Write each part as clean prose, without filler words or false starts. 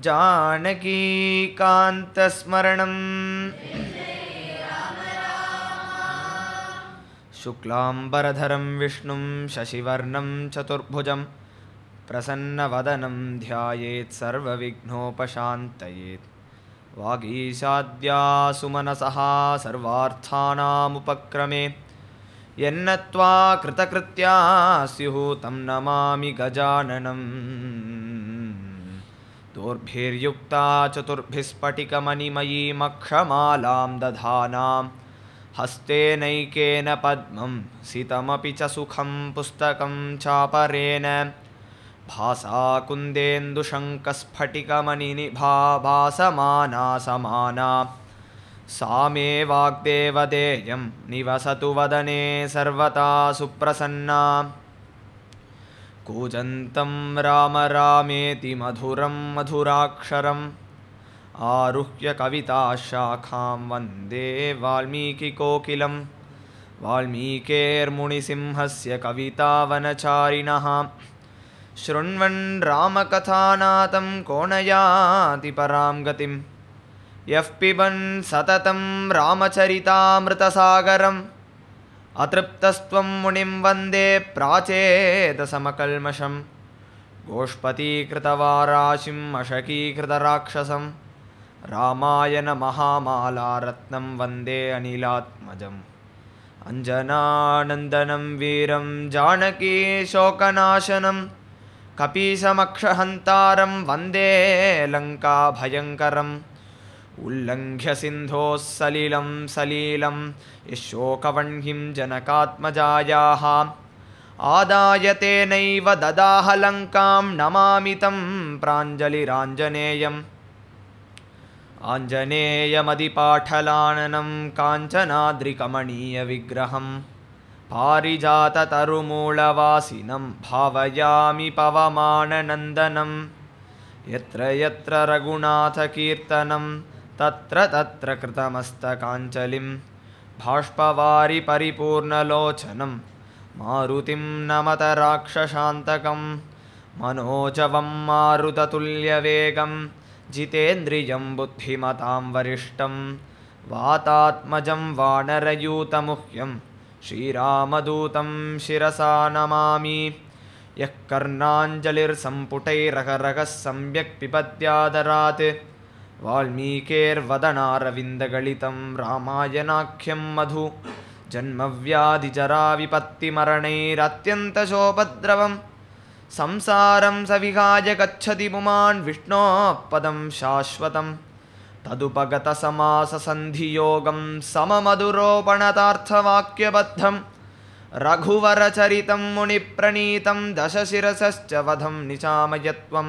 जानकीकान्तस्मरणं शुक्लाम्बरधरं विष्णुं शशिवर्णं चतुर्भुजं प्रसन्नवदनं ध्यायेत् सर्वविघ्नोपशान्तयेत् वागीशाद्यासुमनसः सर्वार्थानामुपक्रमे यन्नत्वा कृतकृत्या स्युः तं नमामि गजाननम् दोर्भिर्युक्ता चतुर्भिस्फटिकमणिमयीमक्षमालां दधानां हस्तेनैकेन पद्मं सितमपि च सुखं पुस्तकं चापरेण भासाकुन्देन्दुशङ्खस्फटिकमणिनिभा भासमाना समाना सा मे वाग्देवदेयं निवसतु वदने सर्वदा सुप्रसन्ना कूजन्तं राम रामेति मधुरं मधुराक्षरम् आरुह्य कविताशाखां वन्दे वाल्मीकिकोकिलं वाल्मीकेर्मुनिसिंहस्य कवितावनचारिणः शृण्वन् रामकथानाथं को न याति परां गतिं यः पिबन् सततं रामचरितामृतसागरम् अतृप्तस्त्वं मुनिं वन्दे प्राचेदसमकल्मषं गोष्पतीकृतवाराशिं अशकीकृतराक्षसं रामायणमहामालारत्नं वन्दे अनिलात्मजम् अञ्जनानन्दनं वीरं जानकीशोकनाशनं कपीशमक्षहन्तारं वन्दे लङ्काभयङ्करम् उल्लङ्घ्य सिन्धोः सलिलं सलीलं यशोकवह्निं जनकात्मजायाः आदाय तेनैव ददाह लङ्कां नमामि तं प्राञ्जलिराञ्जनेयम् आञ्जनेयमदिपाठलाननं काञ्चनाद्रिकमणीयविग्रहं पारिजाततरुमूलवासिनं भावयामि पवमाननन्दनं यत्र यत्र रघुनाथकीर्तनं तत्र तत्र कृतमस्तकाञ्जलिं बाष्पवारि परिपूर्णलोचनं मारुतिं नमत राक्षसान्तकं मनोजवं मारुततुल्यवेगं जितेन्द्रियं बुद्धिमतां वरिष्ठं वातात्मजं वानरयूतमुह्यं श्रीरामदूतं शिरसा नमामि यः कर्णाञ्जलिर्सम्पुटैरकरगः सम्यक् पिबध्यादरात् वाल्मीकेर्वदनारविन्दगलितं रामायणाख्यं मधु जन्मव्याधिजराविपत्तिमरणैरत्यन्तशोभद्रवं संसारं सविहाय गच्छति पुमान् विष्णोः पदं शाश्वतं तदुपगतसमाससन्धियोगं सममधुरोपणतार्थवाक्यबद्धं रघुवरचरितं मुनिप्रणीतं दशशिरसश्च वधं निचामयत्वं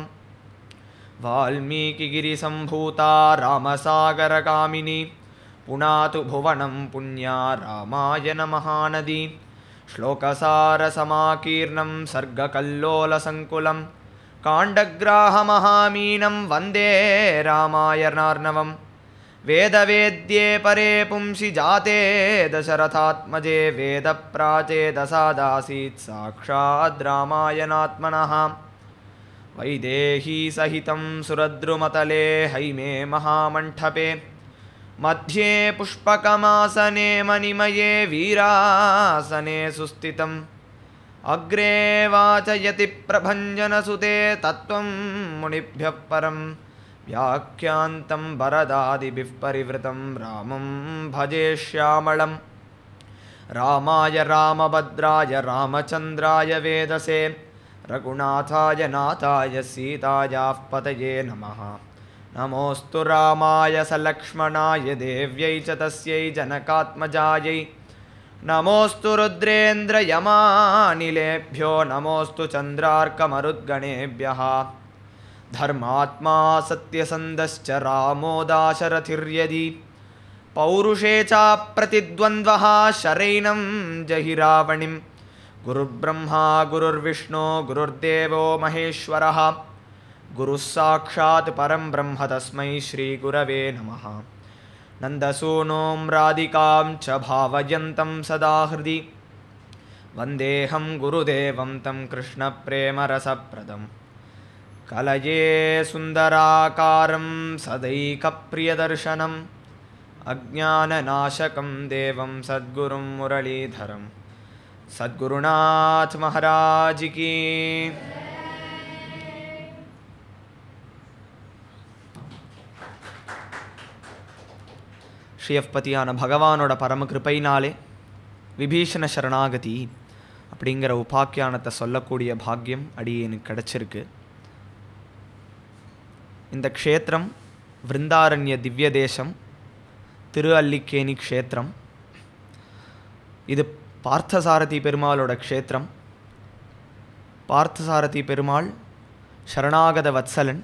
वाल्मीकिगिरिसम्भूता रामसागरगामिनी पुनातु भुवनं पुण्या रामायणमहानदी श्लोकसारसमाकीर्णं सर्गकल्लोलसङ्कुलं काण्डग्राहमहामीनं वन्दे रामायणार्णवम् वेदवेद्ये परे पुंसि जाते दशरथात्मजे वेदप्राचेदसादासीत् साक्षाद् रामायणात्मनः वैदेही सहितं सुरद्रुमतले हैमे महामण्ठपे मध्ये पुष्पकमासने मणिमये वीरासने सुस्थितम् अग्रे वाचयति प्रभञ्जनसुते तत्त्वं मुनिभ्यः परं व्याख्यान्तं वरदादिभिः परिवृतं रामं भजे श्यामलं रामाय रामभद्राय रामचन्द्राय वेदसे रघुनाथाय नाथाय सीतायाः पतये नमः नमोऽस्तु रामाय सलक्ष्मणाय देव्यै च तस्यै जनकात्मजायै नमोऽस्तु रुद्रेन्द्रयमानिलेभ्यो नमोऽस्तु चन्द्रार्कमरुद्गणेभ्यः धर्मात्मा सत्यसन्धश्च रामो दाशरथिर्यदि पौरुषे चाप्रतिद्वन्द्वः शरैनं जहि रावणिं गुरुर्ब्रह्मा गुरुर्विष्णु गुरुर्देवो महेश्वरः गुरुः साक्षात् परं ब्रह्म तस्मै श्रीगुरवे नमः नन्दसूनों राधिकां च भावयन्तं सदा हृदि वन्देऽहं गुरुदेवं तं कृष्णप्रेमरसप्रदं कलये सुन्दराकारं सदैकप्रियदर्शनम् अज्ञाननाशकं देवं सद्गुरुं मुरलीधरं सद्गुरुनाथ महाराज की। ஸ்ரீயப்பதியான பகவானோட பரம கிருபையினாலே விபீஷண சரணாகதி அப்படிங்கிற உபாக்கியானத்தை சொல்லக்கூடிய பாக்கியம் அடியேனுக்கு கிடச்சிருக்கு. இந்த க்ஷேத்திரம் விருந்தாரண்ய திவ்ய தேசம், திரு அல்லிக்கேணி க்ஷேத்திரம். இது பார்த்தசாரதி பெருமாளோட க்ஷேத்திரம். பார்த்தசாரதி பெருமாள் சரணாகத வத்சலன்.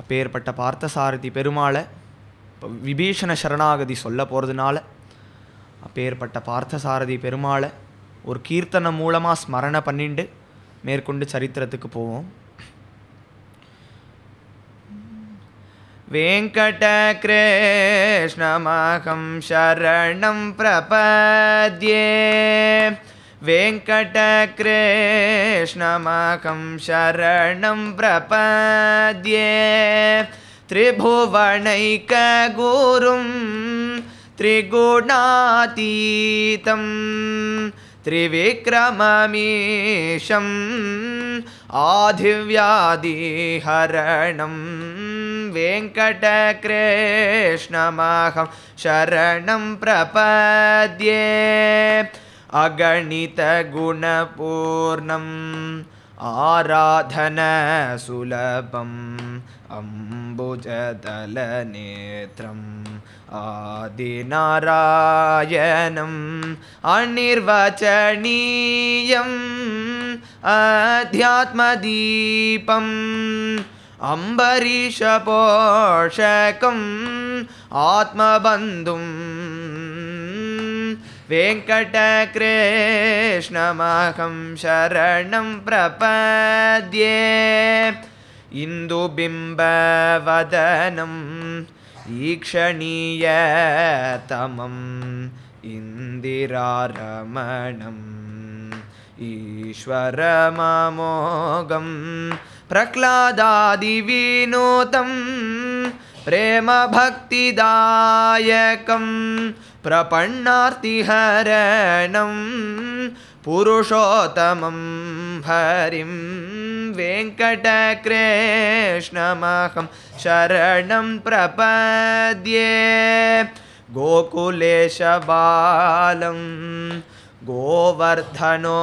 அப்பேற்பட்ட பார்த்தசாரதி பெருமாளை விபீஷண சரணாகதி சொல்ல போகிறதுனால அப்பேற்பட்ட பார்த்தசாரதி பெருமாளை ஒரு கீர்த்தனை மூலமாக ஸ்மரணை பண்ணிண்டு மேற்கொண்டு சரித்திரத்துக்கு போவோம். वेङ्कटकृष्णमहं शरणं प्रपद्ये वेङ्कटकृष्णमहं शरणं प्रपद्ये त्रिभुवनैकगुरुं त्रिगुणातीतं त्रिविक्रममीशम् आधिव्याधिहरणं वेङ्कटकृष्णमहं शरणं प्रपद्ये अगणितगुणपूर्णम् आराधनसुलभम् अम्बुजदलनेत्रम् आदिनारायणम् अनिर्वचनीयम् अध्यात्मदीपम् अम्बरीषपोषकम् आत्मबन्धुं वेङ्कटकृष्णमहं शरणं प्रपद्ये इन्दुबिम्बवदनम् ईक्षणीयतमम् इन्दिरारमणम् ईश्वरममोघं प्रह्लादादिविनोदं प्रेमभक्तिदायकं प्रपन्नार्तिहरणं पुरुषोत्तमं हरिं वेङ्कटकृष्णमहं शरणं प्रपद्ये गोकुलेशबालं गोवर्धनोदारं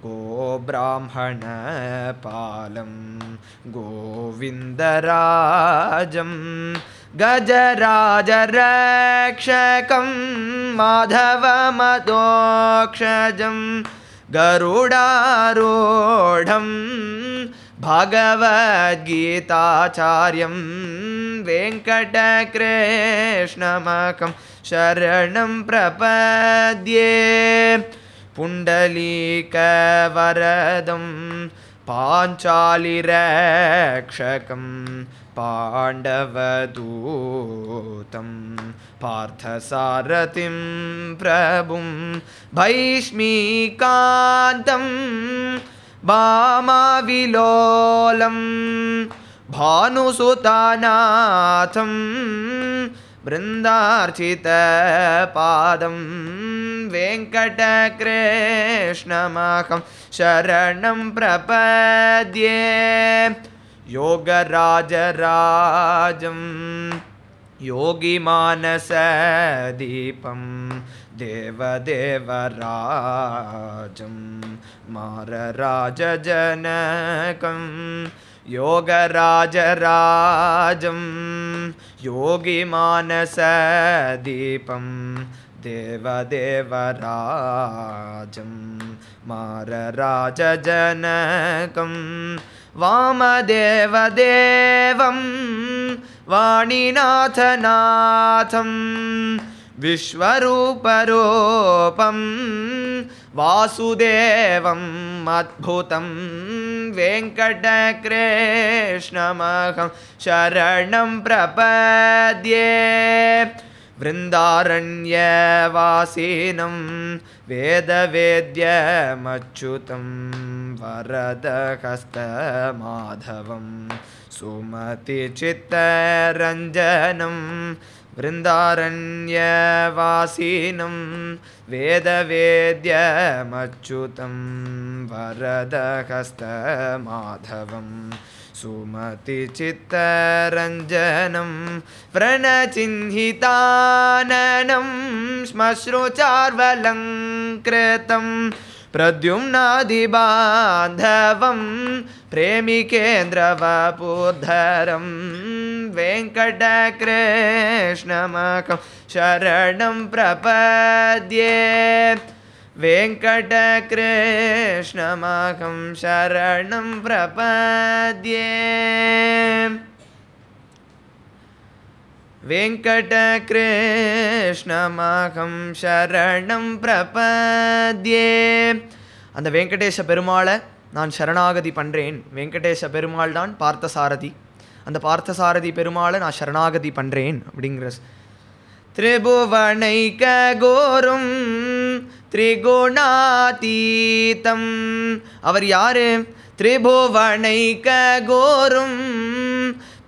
गोब्राह्मणपालं गोविन्दराजं गजराजरक्षकं माधवमदोक्षजं गरुडारूढं भगवद्गीताचार्यं वेङ्कटकृष्णमहं शरणं प्रपद्ये पुण्डलीकवरदं पाञ्चालिरक्षकं पाण्डवदूतं पार्थसारथिं प्रभुं भैष्मीकान्तं भामाविलोलं भानुसुतानाथं बृन्दार्चितपादं वेङ्कटकृष्णमहं शरणं प्रपद्ये योगराजराजं योगिमानसदीपं देवदेवराजं मारराजजनकं योगराजराजं योगिमानसदीपं देवदेवराजं मारराजजनकं वामदेवदेवं वाणीनाथनाथं विश्वरूपरूपं वासुदेवं अद्भुतं वेङ्कटकृष्णमहं शरणं प्रपद्ये वृन्दारण्यवासिनं वेदवेद्यमच्युतं वरदहस्तमाधवं सुमतिचित्तरञ्जनं वृन्दारण्यवासिनं वेदवेद्यमच्युतं वरदहस्तमाधवं सुमतिचित्तरञ्जनं व्रणचिह्निताननं श्मश्रुचार्वलङ्कृतं प्रद्युम्नादिबान्धवं प्रेमिकेन्द्रवपुर्धरं वेङ्कटकृष्णमखं शरणं प्रपद्ये वेङ्कटकृष्णमखं शरणं प्रपद्ये वेङ्कटकृष्णमखं शरणं प्रपद्ये அந்த வெங்கடேஷ பெருமாளை நான் சரணாகதி பண்ணுறேன். வெங்கடேஷ பெருமாள் தான் பார்த்தசாரதி. அந்த பார்த்தசாரதி பெருமாளை நான் சரணாகதி பண்ணுறேன் அப்படிங்கிற திரிபுவனைக கோரும் திரிகுணாதீதம். அவர் யாரு? திரிபுவனைக கோரும்,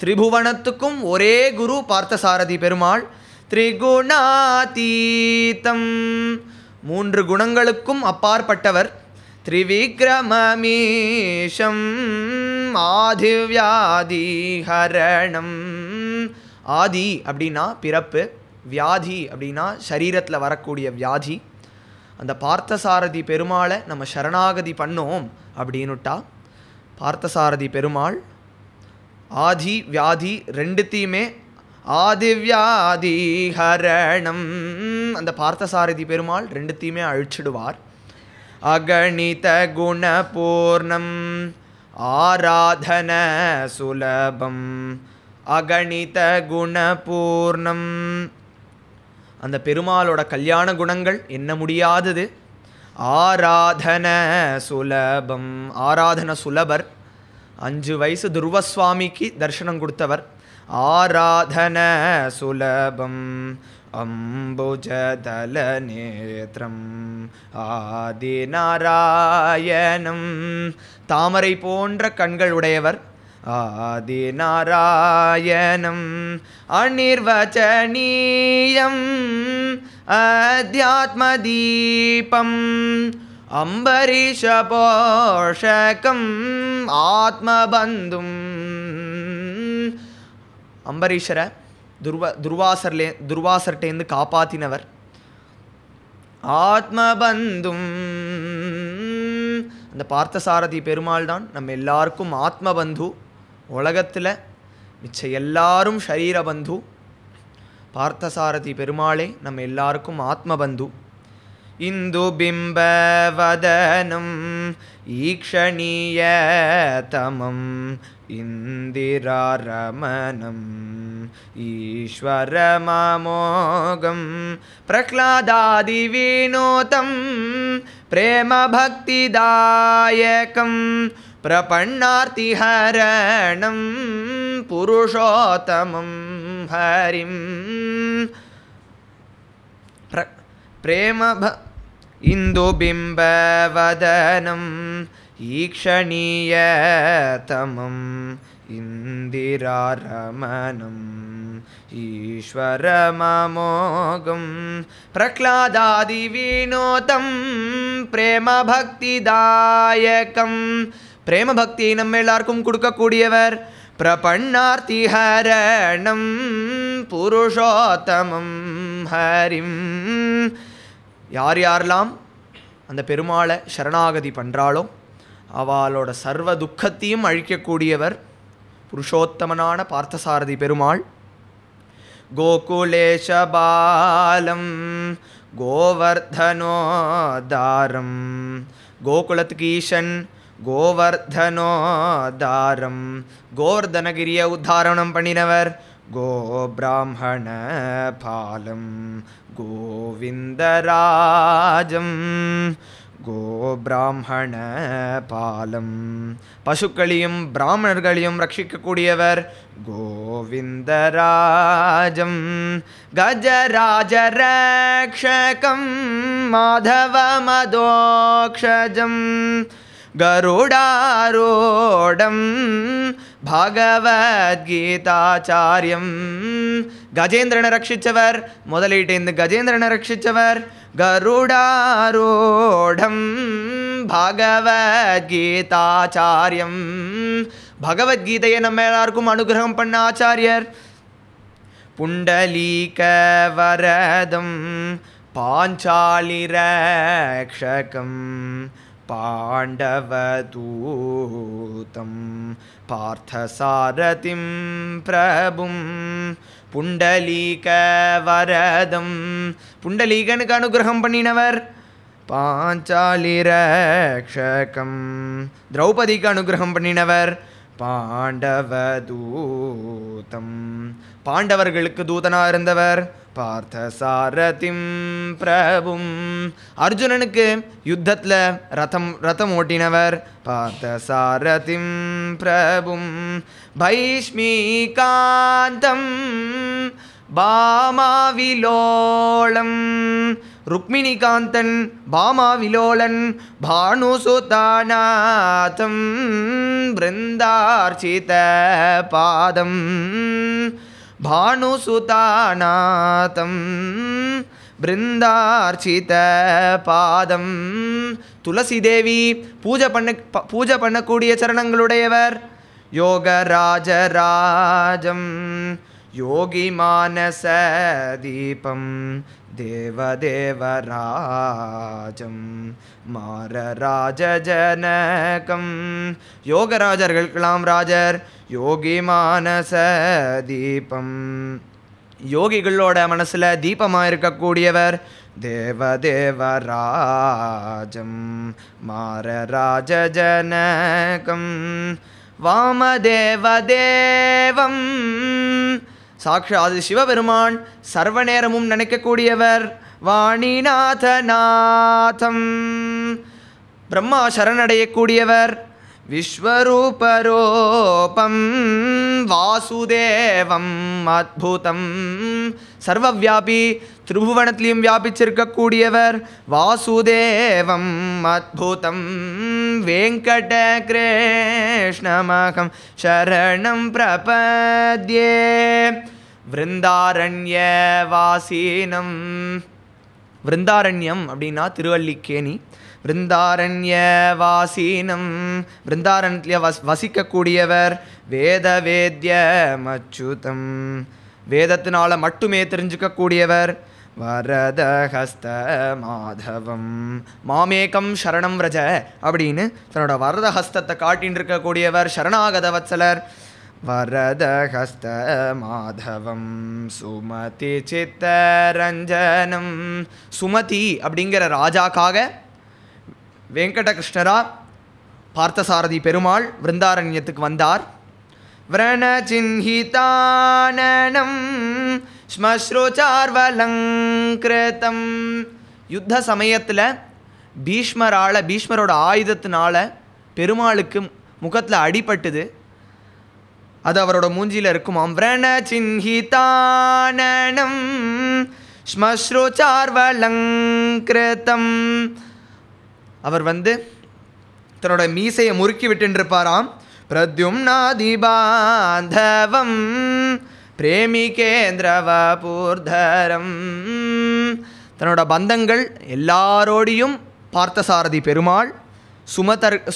திரிபுவனத்துக்கும் ஒரே குரு பார்த்தசாரதி பெருமாள். திரிகுணாதீதம், மூன்று குணங்களுக்கும் அப்பாற்பட்டவர். திரிவிக்ரமமீஷம் ஆதிவ்யாதிஹரணம். ஆதி அப்படின்னா பிறப்பு, வியாதி அப்படின்னா சரீரத்தில் வரக்கூடிய வியாதி. அந்த பார்த்தசாரதி பெருமாளை நம்ம சரணாகதி பண்ணோம் அப்படின்னுட்டா பார்த்தசாரதி பெருமாள் ஆதி வியாதி ரெண்டுத்தையுமே ஆதிவ்யாதிஹரணம் அந்த பார்த்தசாரதி பெருமாள் ரெண்டுத்தையுமே அழிச்சிடுவார். அகணித குணபூர்ணம் ஆராதன சுலபம். அகணித குணபூர்ணம், அந்த பெருமாளோட கல்யாண குணங்கள் எண்ண முடியாதது. ஆராதன சுலபம், ஆராதன சுலபர். 5 வயசு துர்வஸ்வாமிக்கு தரிசனம் கொடுத்தவர். ஆராதன சுலபம் அம்புஜதல நேத்திரம் ஆதிநாராயணம். தாமரை போன்ற கண்கள் உடையவர். ஆதிநாராயணம் அநிர்வச்சனீயம் அத்யாத்மதீபம் அம்பரீஷ போஷகம் ஆத்மபந்தும். அம்பரீஷரை துர்வாசர்ட்டேந்து காப்பாத்தினவர். ஆத்மபந்தும், அந்த பார்த்தசாரதி பெருமாள் தான் நம்ம எல்லாருக்கும் ஆத்மபந்து. உலகத்தில் மிச்ச எல்லாரும் ஷரீரபந்து. பார்த்தசாரதி பெருமாளே நம்ம எல்லாருக்கும் ஆத்மபந்து. இந்து பிம்பவதனம் ஈக்ஷணீயதமம் இந்திராரமணம் ஈஸ்வரமமோகம் பிரஹ்லாதாதிவினோதம் பிரேமபக்திதாயகம் பிரபன்னார்த்திஹரணம் புருஷோத்தமம் ஹரிம். இந்துபிம்பவதனம் ஈக்ஷணீயதமம் இந்திராரமணம் ஈஸ்வரமமோகம் பிரஹ்லாதாதிவினோதம் பிரேமபக்திதாயகம். பிரேமபக்தியை நம்ம எல்லாருக்கும் கொடுக்கக்கூடியவர். பிரபன்னார்த்திஹரணம் புருஷோத்தமம் ஹரிம். யார் யாரெல்லாம் அந்த பெருமாளை சரணாகதி பண்ணுறாளோ அவளோட சர்வ துக்கத்தையும் அழிக்கக்கூடியவர் புருஷோத்தமனான பார்த்தசாரதி பெருமாள். கோகுலேஷபாலம் கோவர்தனோதாரம், கோகுலத்துக்கு ஈசன் கோவர்தனோதாரம், கோவர்தனகிரியை உத்தாரணம் பண்ணினவர். கோபிராமண பாலம் கோவிந்தராஜம், கோபிராமண பாலம் பசுக்களையும் பிராமணர்களையும் ரட்சிக்கக்கூடியவர் கோவிந்தராஜம் கஜராஜ ரக்ஷகம் மாதவ மதோக்ஷஜம் கருடாரூடம் பகவத்கீதாச்சாரியம் கஜேந்திரனை ரட்சிச்சவர் முதலீட்டு கஜேந்திரனை ரட்சிச்சவர் கருடாரூடம் பகவத்கீதாச்சாரியம் பகவத்கீதையை நம்ம எல்லாருக்கும் அனுகிரகம் பண்ண ஆச்சாரியர் புண்டலீக வரதம் பாஞ்சாலி ரக்ஷகம் பாண்டவதூதம் பார்த்தசாரதிம் பிரபும் புண்டலீக வரதம் புண்டலீகனுக்கு அனுகிரகம் பண்ணினவர் பாஞ்சாலி ரக்ஷகம் திரௌபதிக்கு அனுகிரகம் பண்ணினவர் பாண்டவதூதம் பாண்டவர்களுக்கு தூதனாக இருந்தவர் பார்த்தசாரதிம் பிரபும் அர்ஜுனனுக்கு யுத்தத்தில் ரதம் ஓட்டினவர் பார்த்தசாரதிம் பிரபும் பைஷ்மீகாந்தம் பாமாவிலோளம் ருக்மிணிகாந்தன் பாமாவிலோலன் பானுசுதாநாதம் பிருந்தார்ச்சித பாதம் பானுசுதாநாதம் பிருந்தார்ச்சித பாதம் துளசி தேவி பூஜை பண்ணக்கூடிய சரணங்களுடையவர் யோகராஜராஜம் யோகி மானச தீபம் தேவதேவராஜம் மாரராஜ ஜனகம் யோகராஜர்களுக்கெல்லாம் ராஜர் யோகி மானச தீபம் யோகிகளோட மனசில் தீபமாக இருக்கக்கூடியவர் தேவதேவராஜம் மாரராஜ ஜனகம் வாமதேவதேவம் சாக்ஷாத் சிவபெருமான் சர்வ நேரமும் நினைக்கக்கூடியவர் வாணிநாதநாதம் பிரம்மா சரணடையக்கூடியவர் விஸ்வரூபரூபம் வாசுதேவம் அத்புதம் சர்வவியாபி திரிபுவனத்திலையும் வியாபிச்சிருக்கக்கூடியவர் வாசுதேவம் அத்புதம் வெங்கடகிருஷ்ணமகம் சரணம் பிரபத்யே விருந்தாரண்யவாசீனம் விருந்தாரண்யம் அப்படின்னா திருவல்லிக்கேணி விருந்தாரண்யவாசீனம் விருந்தாரண்யத்தில் வசிக்கக்கூடியவர் வேதவேத்யமச்சுதம் வேதத்தினால மட்டுமே தெரிஞ்சுக்கக்கூடியவர் வரதஹஸ்த மாதவம் மாமேகம் சரணம் ரஜ அப்படின்னு தன்னோட வரதஹஸ்தத்தை காட்டின்னு இருக்கக்கூடியவர் சரணாகத வத்சலர் வரதஹஸ்த மாதவம் சுமதி சித்தரஞ்சனம் சுமதி அப்படிங்கிற ராஜாக்காக வெங்கடகிருஷ்ணரா பார்த்தசாரதி பெருமாள் விருந்தாரண்யத்துக்கு வந்தார் விரணசின்ஹிதானனம் ஸ்மஸ்ருச்சார்வலங்கிருதம் யுத்த சமயத்தில் பீஷ்மரோட ஆயுதத்தினால பெருமாளுக்கு முகத்தில் அடிபட்டுது. அது அவரோட மூஞ்சியில் இருக்குமாம். விரணசின்ஹிதானனம் ஸ்மஸ்ருச்சார்வலங்கிருதம் அவர் தன்னோட மீசையை முறுக்கி விட்டுருப்பாராம். பிரத்யும்னாதிபாந்தவம் பிரேமிகேந்திரவபூர்தரம் தன்னோட பந்தங்கள் எல்லாரோடையும் பார்த்தசாரதி பெருமாள்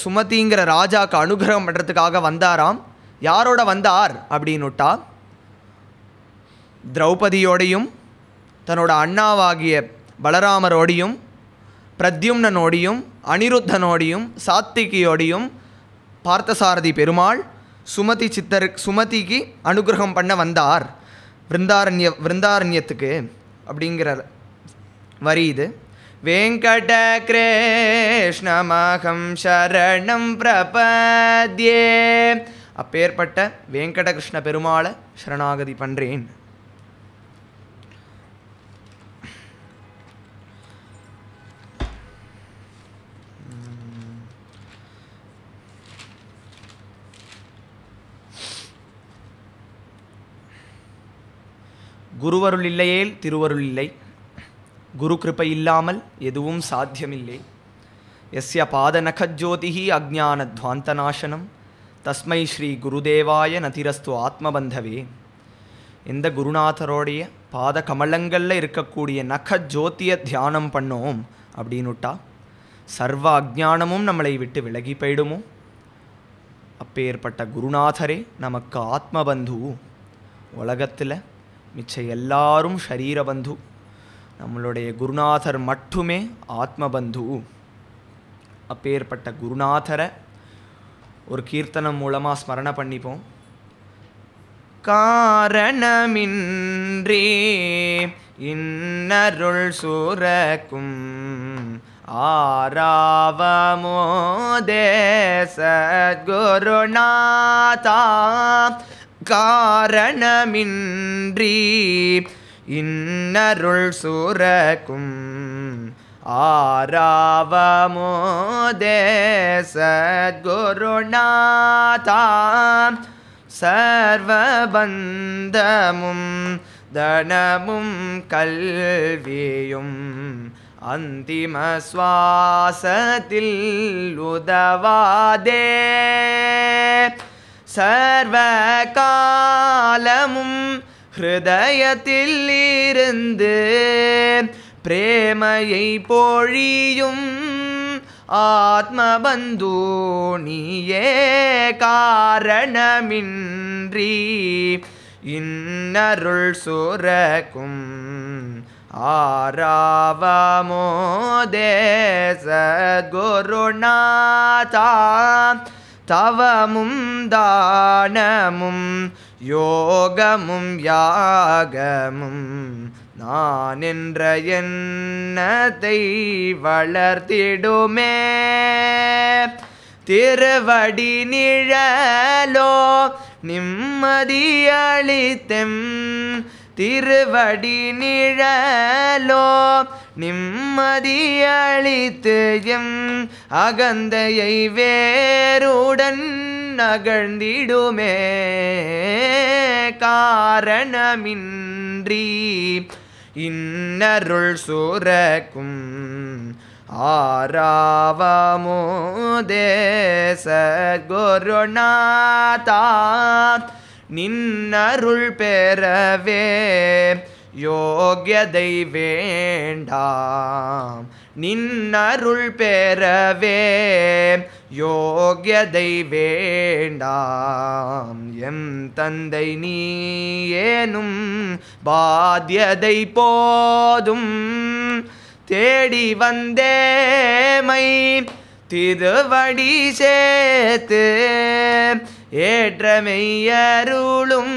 சுமதிங்கிற ராஜாக்கு அனுகிரகம் பண்ணுறதுக்காக வந்தாராம். யாரோட வந்தார் அப்படின்னுட்டா திரௌபதியோடையும் தன்னோட அண்ணாவாகிய பலராமரோடையும் பிரத்யும்னோடையும் அனிருத்தனோடையும் சாத்திகியோடையும் பார்த்தசாரதி பெருமாள் சுமதிக்கு அனுகிரகம் பண்ண வந்தார் விருந்தாரண்யத்துக்கு அப்படிங்கிற வரி இது. வெங்கடகிருஷ்ணமகம் சரணம் பிரபத்யே அப்பேற்பட்ட வெங்கடகிருஷ்ண பெருமாளை சரணாகதி பண்ணுறேன். குருவருள் இல்லையேல் திருவருள் இல்லை, குரு கிருபை இல்லாமல் எதுவும் சாத்தியமில்லை. யஸ்ய பாதநகஜோதிஹி அஜ்ஞானத்வாந்தநாசனம் தஸ்மை ஸ்ரீ குருதேவாய நதிரஸ்து ஆத்மபந்தவே. எந்த குருநாதரோடைய பாத கமலங்களில் இருக்கக்கூடிய நக ஜோதியை தியானம் பண்ணோம் அப்படின்னுட்டா சர்வ அஜ்ஞானமும் நம்மளை விட்டு விலகி போயிடுமோ. அப்பேற்பட்ட குருநாதரே நமக்கு ஆத்மபந்து. உலகத்தில் மிச்ச எல்லாரும் ஷரீரபந்து, நம்மளுடைய குருநாதர் மட்டுமே ஆத்மபந்து. அப்பேற்பட்ட குருநாதரை ஒரு கீர்த்தனம் மூலமாக ஸ்மரண பண்ணிப்போம். காரணமின்றி இன்னருள் சூரக்கும் ஆராவமோதே சத்குருநாதா. காரணமின்றி இன்னருள் சூரக்கும் ஆராவமோதே சத்குருநாதா. சர்வபந்தமும் தனமும் கல்வியும் அந்திம சுவாசத்தில் உதவாதே. சர்வகாலமும் ஹிருதயத்தில் இருந்து பிரேமையை பொழியும் ஆத்மபந்து நீயே. காரணமின்றி இன்னருள் சுரக்கும் ஆராவமோதே சத்குருநாதா. தவமும் தானமும் யோகமும் யாகமும் நான் என்ற எண்ணத்தை வளர்த்திடுமே. திருவடி நிழலோ நிம்மதியளித்தெம், திருவடி நிழலோ நிம்மதியளித்து எம் அகந்தையை வேருடன் நகழ்ந்திடுமே. காரணமின்றி இன்னருள் சூரக்கும் ஆராவமோதே சத்குருநாதா. நின்னருள் பெறவே யோக்யதை வேண்டாம், நின்னருள் பெறவே யோக்யதை வேண்டாம். எம் தந்தை நீ ஏனும் பாத்யதை போதும். தேடி வந்தேமை திருவடி சேர்த்து ஏற்றமெய்யருளும்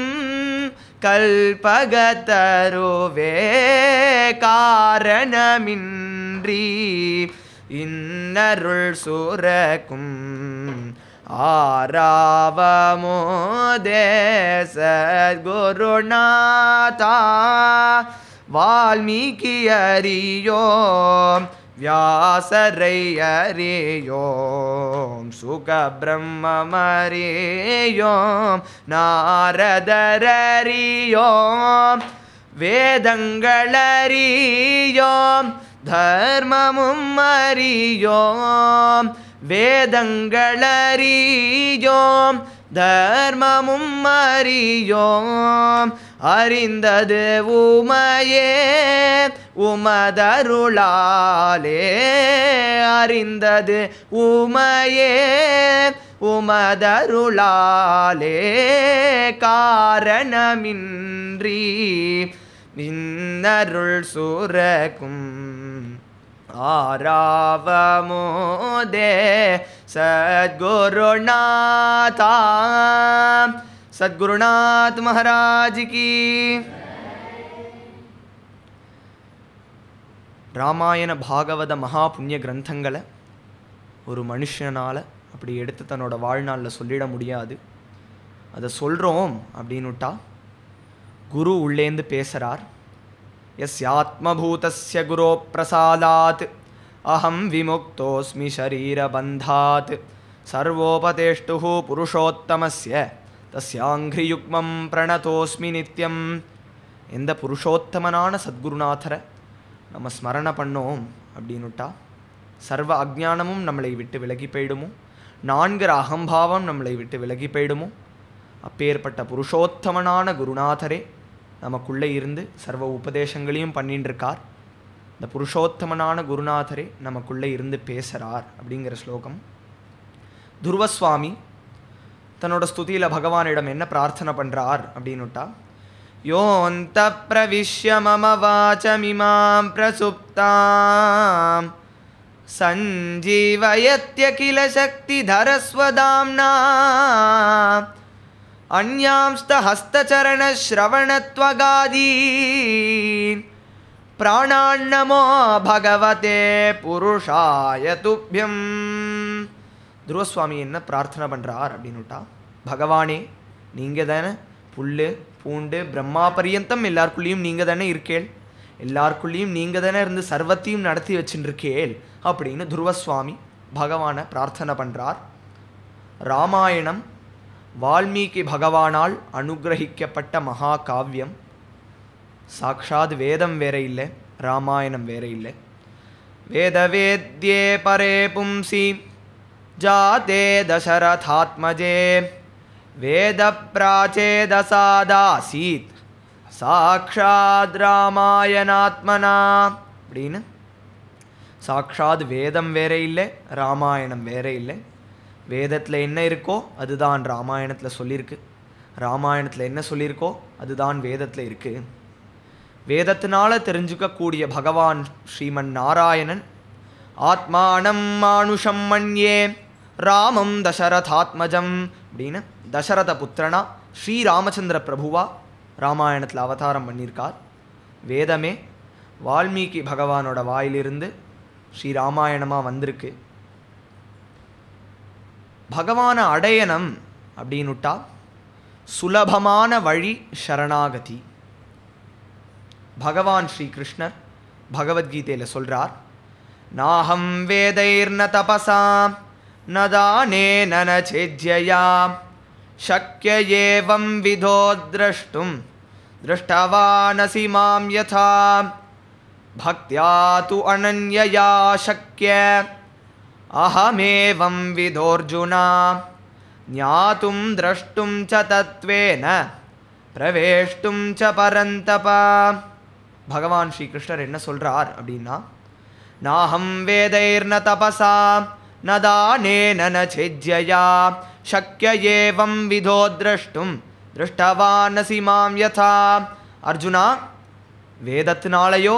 கல்பகத்தருவே. காரணமின்றி இன்னருள் சூரக்கும் ஆராவமோதே சத்குருநாதா. வால்மீகி அறியோம், வியாசரை அறியோம், சுகபிரம்மமறியோம், நாரதரறியோம், வேதங்களறியோம், தர்மமும் அறியோம், வேதங்களறியோம், தர்மமும் அறியோம். அறிந்தது உமையே உமதருளாலே, அறிந்தது உமையே உமதருளாலே. காரணமின்றி இன்னருள் சூரக்கும் ஆராவமோதே சத்குருநாதா. சத்குருநாத் மகாராஜ் கி. ராமாயண பாகவத மகா புண்ணிய கிரந்தங்களை ஒரு மனுஷனால் அப்படி எடுத்து தன்னோட வாழ்நாளில் சொல்லிட முடியாது. அதை சொல்கிறோம் அப்படின்னுட்டா குரு உள்ளேந்து பேசுகிறார். யஸ்யாத்மபூதஸ்ய குரோ பிரசாதாத் அஹம் விமுக்தோஸ்மி ஷரீரபந்தாத் சர்வோபதேஷ்டுஹ புருஷோத்தமஸ்ய தஸ்யாங்கிரியுக்மம் பிரணதோஸ்மி நித்யம். எந்த புருஷோத்தமனான சத்குருநாதரை நம்ம ஸ்மரணை பண்ணோம் அப்படின்னுட்டா சர்வ அஜ்ஞானமும் நம்மளை விட்டு விலகி போயிடுமோ, 4 அகம்பாவம் நம்மளை விட்டு விலகி போயிடுமோ. அப்பேற்பட்ட புருஷோத்தமனான குருநாதரே நமக்குள்ளே இருந்து சர்வ உபதேசங்களையும் பண்ணிட்டு இருக்கார். இந்த புருஷோத்தமனான குருநாதரே நமக்குள்ளே இருந்து பேசுகிறார் அப்படிங்கிற ஸ்லோகம். துருவஸ்வாமி தன்னோட ஸ்துதியில் பகவானிடம் என்ன பிரார்த்தனை பண்ணுறார் அப்படின்னுட்டா, யோந்த பிரவிஷ்ய மம வாசமிமாம் பிரசுப்தாம் சஞ்சீவயத்யகில சக்திதரஸ்வதாம்னா அன்யாம்ஸ்த ஹஸ்தச்சரண ஸ்ரவணத்வகாதீன் பிராணான்னமோ பகவதே புருஷாய துப்யம். துருவஸ்வாமி என்ன பிரார்த்தனை பண்ணுறார் அப்படின்னுட்டா, பகவானே நீங்கள் தானே புல் பூண்டு பிரம்மா பரியந்தம் எல்லாருக்குள்ளேயும் நீங்கள் தானே இருக்கேள், எல்லாருக்குள்ளேயும் நீங்கள் தானே இருந்து சர்வத்தையும் நடத்தி வச்சுருக்கேள் அப்படின்னு துருவஸ்வாமி பகவானை பிரார்த்தனை பண்ணுறார். ராமாயணம் வால்மீகி பகவானால் அனுகிரகிக்கப்பட்ட மகா காவியம். சாக்ஷாத் வேதம் வேற இல்லை, ராமாயணம் வேற இல்லை. வேத வேத்யே பரே பும்சி ஜாதே தசரதாத்மஜே வேத பிராச்சேதசாதாசீத் சாக்ஷாத் ராமாயணாத்மனா அப்படின்னு சாக்ஷாத் வேதம் வேற இல்லை, ராமாயணம் வேற இல்லை. வேதத்தில் என்ன இருக்கோ அதுதான் ராமாயணத்தில் சொல்லியிருக்கு, ராமாயணத்தில் என்ன சொல்லியிருக்கோ அதுதான் வேதத்தில் இருக்குது. வேதத்தினால தெரிஞ்சுக்கக்கூடிய பகவான் ஸ்ரீமன் நாராயணன் ஆத்மானம் மானுஷம் மன்யே ராமம் தசரதாத்மஜம் அப்படின்னு தசரத புத்திரனா ஸ்ரீராமச்சந்திர பிரபுவா ராமாயணத்தில் அவதாரம் பண்ணியிருக்கார். வேதமே வால்மீகி பகவானோட வாயிலிருந்து ஸ்ரீராமாயணமாக வந்திருக்கு. பகவானை அடையணும் அப்படின்னுட்டா சுலபமான வழி சரணாகதி. பகவான் ஸ்ரீகிருஷ்ணர் பகவத்கீதையில் சொல்கிறார், நாஹம் வேதைர்ன தபசாம் நதானேன ந சேஜ்யயாம் சக்ய ஏவம் விதோ திரஷ்டும் திருஷ்டவானசி மாம் யதா பக்த்யா து அனன்யயா சக்ய அஹமேவம் விதோர்ஜுனா ஞாதும் திரஷ்டும் ச தத்வேன பிரவேஷ்டும் ச பரந்தபா. பகவான் ஸ்ரீகிருஷ்ணர் என்ன சொல்கிறார் அப்படின்னா, நாஹம் வேதைர்ன தபசா நதானேன ந சேஜ்யயா சக்ய ஏவம் விதோ திரஷ்டும் திருஷ்டவானசி மாம் யதா. அர்ஜுனா, வேதத்தினாலேயோ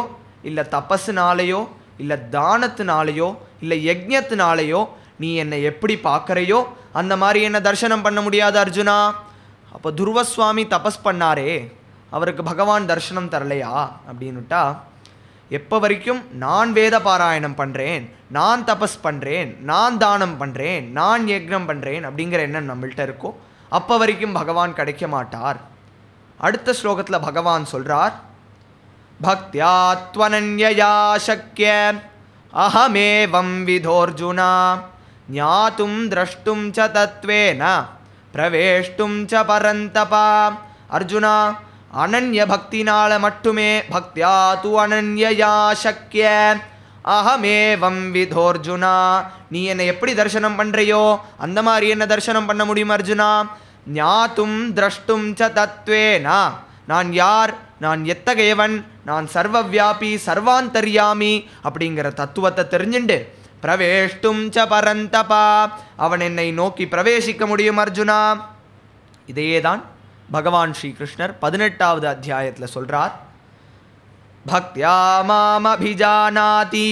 இல்லை தபஸுனாலேயோ இல்லை தானத்தினாலேயோ இல்லை யஜ்ஞத்தினாலேயோ நீ என்னை எப்படி பார்க்குறையோ அந்த மாதிரி என்னை தரிசனம் பண்ண முடியாது அர்ஜுனா. அப்போ துருவஸ்வாமி தபஸ் பண்ணாரே, அவருக்கு பகவான் தரிசனம் தரலையா அப்படின்னுட்டா, எப்போ வரைக்கும் நான் வேத பாராயணம் பண்ணுறேன், நான் தபஸ் பண்ணுறேன், நான் தானம் பண்ணுறேன், நான் யக்ஞம் பண்ணுறேன் அப்படிங்கிற எண்ணம் நம்மள்கிட்ட இருக்கோ அப்போ வரைக்கும் பகவான் கிடைக்க மாட்டார். அடுத்த ஸ்லோகத்தில் பகவான் சொல்கிறார், பக்த்யா த்வனன்யயா சக்ய அஹமேவம் விதோர்ஜுனா ஞாதும் திரஷ்டும் ச தத்வேன பிரவேஷ்டும் ச பரந்தபா. அர்ஜுனா, அனன்ய பக்தினால மட்டுமே பக்த்யா து அனன்யயா சக்ய அஹமேவம் விதோர்ஜுனா நீ என்னை எப்படி தரிசனம் பண்ணுறையோ அந்த மாதிரி என்ன தரிசனம் பண்ண முடியும் அர்ஜுனா. ஞாதும் திரஷ்டும் ச தத்வேனா நான் யார், நான் எத்தகையவன், நான் சர்வவியாபி சர்வாந்தர்யாமி அப்படிங்கிற தத்துவத்தை தெரிஞ்சுண்டு பிரவேஷ்டும் ச பரந்தபா அவன் என்னை நோக்கி பிரவேசிக்க முடியும் அர்ஜுனா. இதையே தான் பகவான் ஸ்ரீகிருஷ்ணர் 18வது அத்தியாயத்தில் சொல்கிறார், பக்த்யா மாம் அபிஜானாதி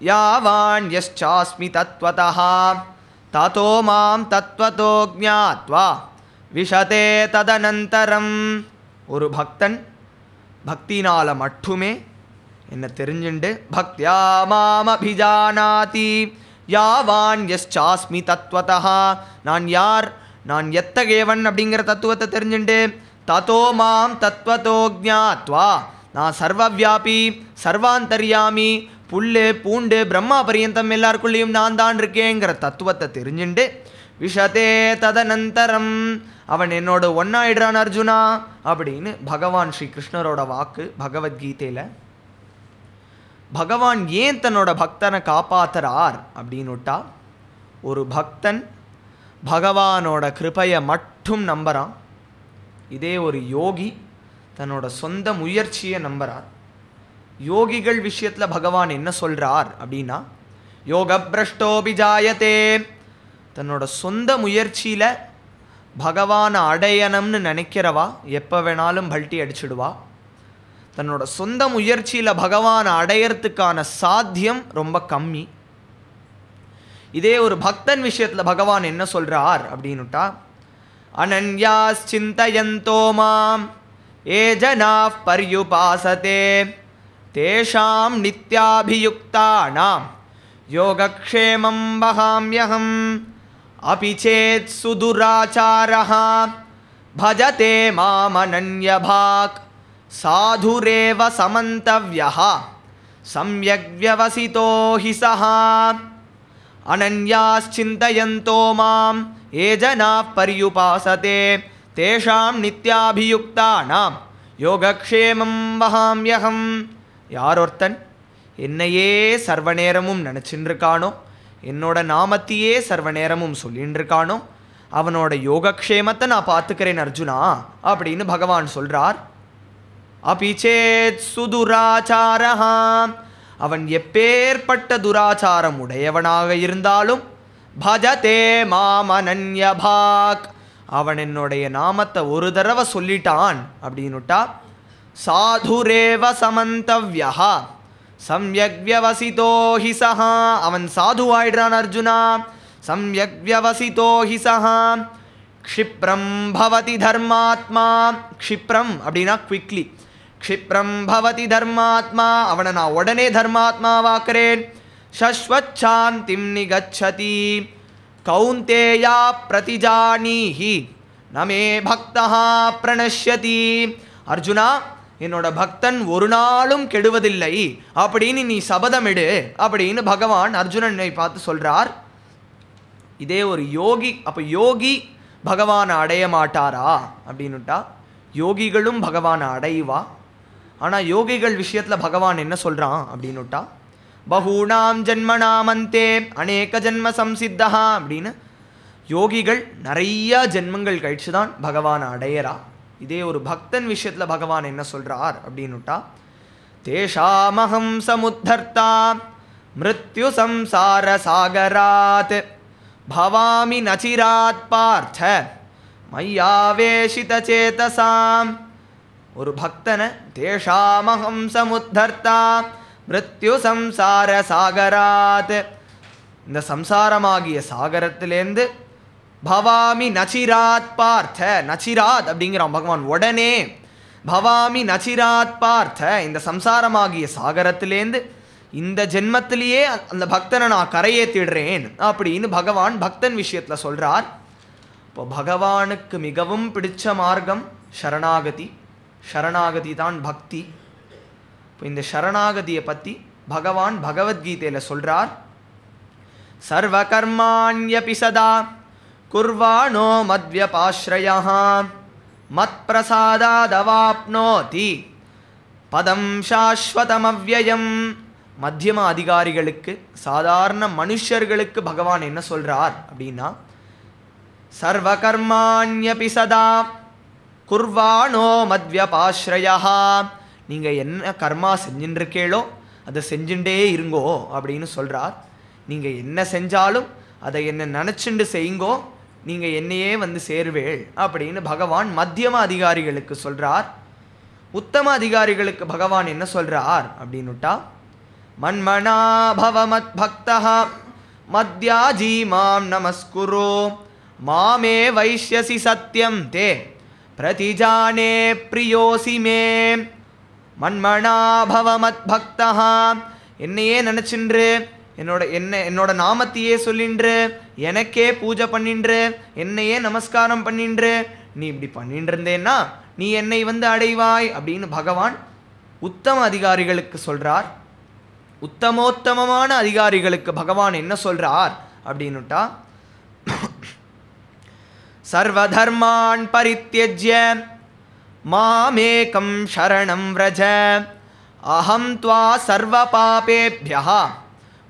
யாவான் யஸ்சாஸ்மி தத்வதஹ ததோ மாம் தத்வதோ ஞாத்வா விஷதே ததனந்தரம். ஒரு பக்தன் பக்தினால மட்டுமே என்ன தெரிஞ்சுண்டு பக்த்யா மாம் அபிஜானாதி யாவான் யஸ்சாஸ்மி தத்வதஹ நான் யார், நான் எத்தகையவன் அப்படிங்கிற தத்துவத்தை தெரிஞ்சுண்டு ததோ மாம் தத்வதோ ஞாத்வா நான் சர்வவியாபி சர்வாந்தர்யாமி புல்லு பூண்டு பிரம்மா பரியந்தம் எல்லாருக்குள்ளேயும் நான் தான் இருக்கேங்கிற தத்துவத்தை தெரிஞ்சுண்டு விஷதே ததனந்தரம், அவன் என்னோட ஒன்னாயிடுறான் அர்ஜுனா அப்படின்னு பகவான் ஸ்ரீ கிருஷ்ணரோட வாக்கு பகவத்கீதையில். பகவான் ஏன் தன்னோட பக்தனை காப்பாற்றுறார் அப்படின்னுட்டா, ஒரு பக்தன் பகவானோட கிருபையை மட்டும் நம்புகிறான். இதே ஒரு யோகி தன்னோட சொந்த முயற்சியை நம்புகிறார். யோகிகள் விஷயத்தில் பகவான் என்ன சொல்கிறார் அப்படின்னா, யோக பிரஷ்டோபி ஜாயத்தே, தன்னோட சொந்த முயற்சியில் பகவானை அடையணும்னு நினைக்கிறவா எப்போ வேணாலும் பல்ட்டி அடிச்சிடுவா. தன்னோட சொந்த முயற்சியில் பகவானை அடையறதுக்கான சாத்தியம் ரொம்ப கம்மி. இதே ஒரு பக்தன் விஷயத்தில் பகவான் என்ன சொல்கிறார் அப்படின்னுட்டா, அனன்யாஸ் சிந்தயந்தோ மாம் ஏ ஜனாஃப் பர்யுபாசதே தேஷாம் நித்யாபியுக்தானாம் யோகக்ஷேமம் வகாம்யஹம் அபி சேத் சுதுராச்சாரஹ பஜதே மாமனன்யபாக் சாதுரேவ சமந்தவ்யஹ சம்யக் வ்யவசிதோ ஹி சஹா. அனன்யாஸ்சிந்தயந்தோ மாம் ஏ ஜனாஃப் பர்யுபாசதே தேஷாம் நித்யாபியுக்தானாம் யோகக்ஷேமம் வகாம்யஹம். யார் ஒருத்தன் என்னையே சர்வ நேரமும் நினச்சின்னு இருக்கானோ, என்னோட நாமத்தையே சர்வ நேரமும் சொல்லின்னு இருக்கானோ, அவனோட யோகக்ஷேமத்தை நான் பார்த்துக்கிறேன் அர்ஜுனா அப்படின்னு பகவான் சொல்கிறார். அபிச்சேத் சுதுராச்சாரஹா, அவன் எப்பேற்பட்ட துராச்சாரம் உடையவனாக இருந்தாலும் பஜதே மாமனன்யபாக், அவன் என்னுடைய நாமத்தை ஒரு தடவை சொல்லிட்டான் அப்படின்னுட்டா, சாதுரேவ சமந்தவ்யஹ சம்யக் வ்யவசிதோ ஹி சஹா, அவன் சாதுவாயிடுறான் அர்ஜுனா. சம்யக் வ்யவசிதோ ஹி சஹா. க்ஷிப்ரம் பவதி தர்மாத்மா, க்ஷிப்ரம் அப்படின்னா குவிக்லி, க்ஷிப்ரம் பவதி தர்மாத்மா, அவனை நான் உடனே தர்மாத்மாவாக்குறேன். சஸ்வச்சாந்திம் நிகச்சதி கௌந்தேயா பிரதிஜானீஹி நமே பக்தா பிரணஷ்யதி. அர்ஜுனா, என்னோட பக்தன் ஒரு நாளும் கெடுவதில்லை அப்படின்னு நீ சபதமிடு அப்படின்னு பகவான் அர்ஜுனனை பார்த்து சொல்கிறார். இதே ஒரு யோகி, அப்போ யோகி பகவானை அடைய மாட்டாரா அப்படின்னுட்டா, யோகிகளும் பகவானை அடைவா. ஆனால் யோகிகள் விஷயத்தில் பகவான் என்ன சொல்கிறான் அப்படின்னுட்டா, பகூனாம் ஜன்மனாமந்தே அநேக ஜென்ம சம்சித்தா அப்படின்னு யோகிகள் நிறையா ஜென்மங்கள் கழிச்சு தான் பகவானை அடையறா. இதே ஒரு பக்தன் விஷயத்தில் பகவான் என்ன சொல்கிறார் அப்படின்னுட்டா, தேஷாமஹம் சமுத்தர்த்தா மிருத்யு சம்சார சாகராத் பவாமி நச்சிராத் பார்த்த மையாவேஷித சேதசாம். ஒரு பக்தனை தேஷாமஹம் சமுத்தர்த்தா மிருத்யு சம்சார சாகராத், இந்த சம்சாரமாகிய சாகரத்திலேருந்து பவாமி நச்சிராத் பார்த்த, நச்சிராத் அப்படிங்கிறான் பகவான் உடனே, பவாமி நச்சிராத் பார்த்த, இந்த சம்சாரமாகிய சாகரத்திலேருந்து இந்த ஜென்மத்திலேயே அந்த பக்தனை நான் கரையேற்றிடுறேன் அப்படின்னு பகவான் பக்தன் விஷயத்தில் சொல்கிறார். இப்போ பகவானுக்கு மிகவும் பிடிச்ச மார்க்கம் சரணாகதி, சரணாகதி தான் பக்தி. இப்போ இந்த சரணாகதியை பற்றி பகவான் பகவத்கீதையில் சொல்கிறார். சர்வ கர்மாண்யபி சதா குர்வாணோ மத்வ்யபாஸ்ரயः மத் பிரசாதாதவாப்னோதி பதம் சாஸ்வதமவ்யயம். மத்தியம அதிகாரிகளுக்கு, சாதாரண மனுஷர்களுக்கு பகவான் என்ன சொல்கிறார் அப்படின்னா, சர்வ கர்மாண்யபி சதா குர்வாணோ மத்வ்யபாஸ்ரயः, நீங்கள் என்ன கர்மா செஞ்சுட்டுருக்கீளோ அதை செஞ்சுட்டே இருங்கோ அப்படின்னு சொல்கிறார். நீங்கள் என்ன செஞ்சாலும் அதை என்ன நினச்சிண்டு செய்யுங்கோ, நீங்கள் என்னையே வந்து சேருவேள் அப்படின்னு பகவான் மத்தியம அதிகாரிகளுக்கு சொல்கிறார். உத்தம அதிகாரிகளுக்கு பகவான் என்ன சொல்கிறார் அப்படின்னுட்டா, மன்மனா பவ மத் பக்தா மத்யாஜி மாம் நமஸ்குரு மாமே வைஷ்யசி சத்யம் தே பிரதிஜானே பிரியோசி மே. மன்மனா பவ மத் பக்தா, என்னையே நினச்சின்று என்னோட நாமத்தையே சொல்லின்று, எனக்கே பூஜை பண்ணின்று, என்னையே நமஸ்காரம் பண்ணின்று, நீ இப்படி பண்ணிட்டு இருந்தேன்னா நீ என்னை வந்து அடைவாய் அப்படின்னு பகவான் உத்தம அதிகாரிகளுக்கு சொல்கிறார். உத்தமோத்தமமான அதிகாரிகளுக்கு பகவான் என்ன சொல்கிறார் அப்படின்னுட்டா, சர்வதர்மான் பரித்யஜ்ய மாமேகம் சரணம் व्रज அஹம் த்வா சர்வ பாபேப்யஹ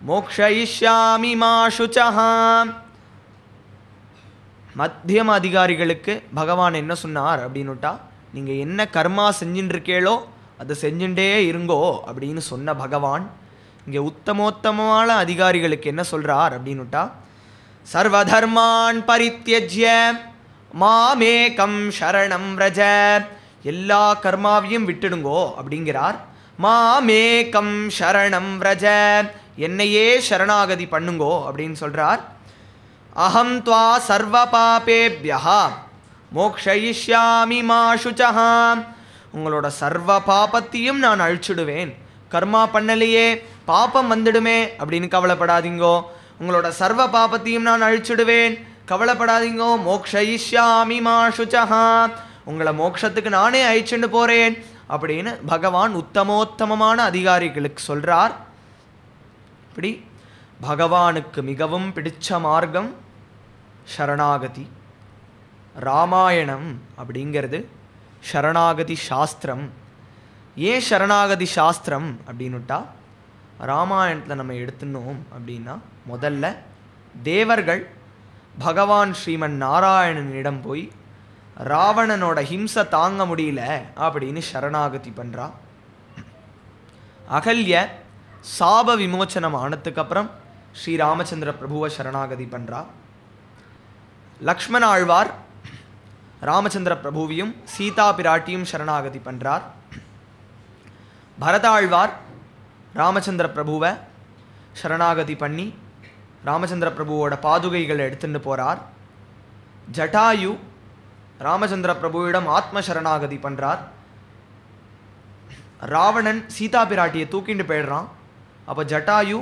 மோக்ஷயிஷ்யாமி மா சுச்சஹ. மத்தியம அதிகாரிகளுக்கு பகவான் என்ன சொன்னார் அப்படின்னுட்டா, நீங்கள் என்ன கர்மா செஞ்சுட்டு இருக்கீங்களோ அதை செஞ்சுட்டே இருங்கோ அப்படின்னு சொன்ன பகவான் இங்கே உத்தமோத்தமமான அதிகாரிகளுக்கு என்ன சொல்கிறார் அப்படின்னுட்டா, சர்வதர்மான் பரித்யஜ்ய மாமேகம் சரணம் व्रज, எல்லா கர்மாவையும் விட்டுடுங்கோ அப்படிங்கிறார். மாமேகம் சரணம் व्रज, என்னையே சரணாகதி பண்ணுங்கோ அப்படின்னு சொல்கிறார். அஹம் த்வா சர்வ பாபேப்யஹ மோக்ஷயிஷ்யாமி மா சுச்சஹ, உங்களோட சர்வ பாபத்தையும் நான் அழிச்சுடுவேன். கர்மா பண்ணலையே பாபம் வந்துடுமே அப்படின்னு கவலைப்படாதீங்கோ, உங்களோட சர்வ பாபத்தையும் நான் அழிச்சுடுவேன், கவலைப்படாதீங்கோ. மோக்ஷயிஷ்யாமி மா சுச்சஹ, உங்களை மோட்சத்துக்கு நானே அழிச்சுட்டு போகிறேன் அப்படின்னு பகவான் உத்தமோத்தமமான அதிகாரிகளுக்கு சொல்கிறார். இப்படி பகவானுக்கு மிகவும் பிடிச்ச மார்க்கம் சரணாகதி. ராமாயணம் அப்படிங்கிறது சரணாகதி சாஸ்திரம். ஏன் சரணாகதி சாஸ்திரம் அப்படின்னுட்டா, ராமாயணத்தில் நம்ம எடுத்துனோம் அப்படின்னா முதல்ல தேவர்கள் பகவான் ஸ்ரீமன் நாராயணனிடம் போய் ராவணனோட ஹிம்சை தாங்க முடியல அப்படின்னு சரணாகதி பண்ணுறா. அகல்ய சாப விமோச்சனம் ஆனதுக்கப்புறம் ஸ்ரீராமச்சந்திர பிரபுவை சரணாகதி பண்ணுறா. லக்ஷ்மண ஆழ்வார் ராமச்சந்திர பிரபுவையும் சீதா பிராட்டியும் சரணாகதி பண்ணுறார். பரதாழ்வார் ராமச்சந்திர பிரபுவை சரணாகதி பண்ணி ராமச்சந்திர பிரபுவோட பாதுகைகளை எடுத்துட்டு போகிறார். ஜட்டாயு ராமச்சந்திர பிரபுவிடம் ஆத்ம சரணாகதி பண்ணுறார். ராவணன் சீதா பிராட்டியை தூக்கிட்டு போயிடுறான். அப்போ ஜட்டாயு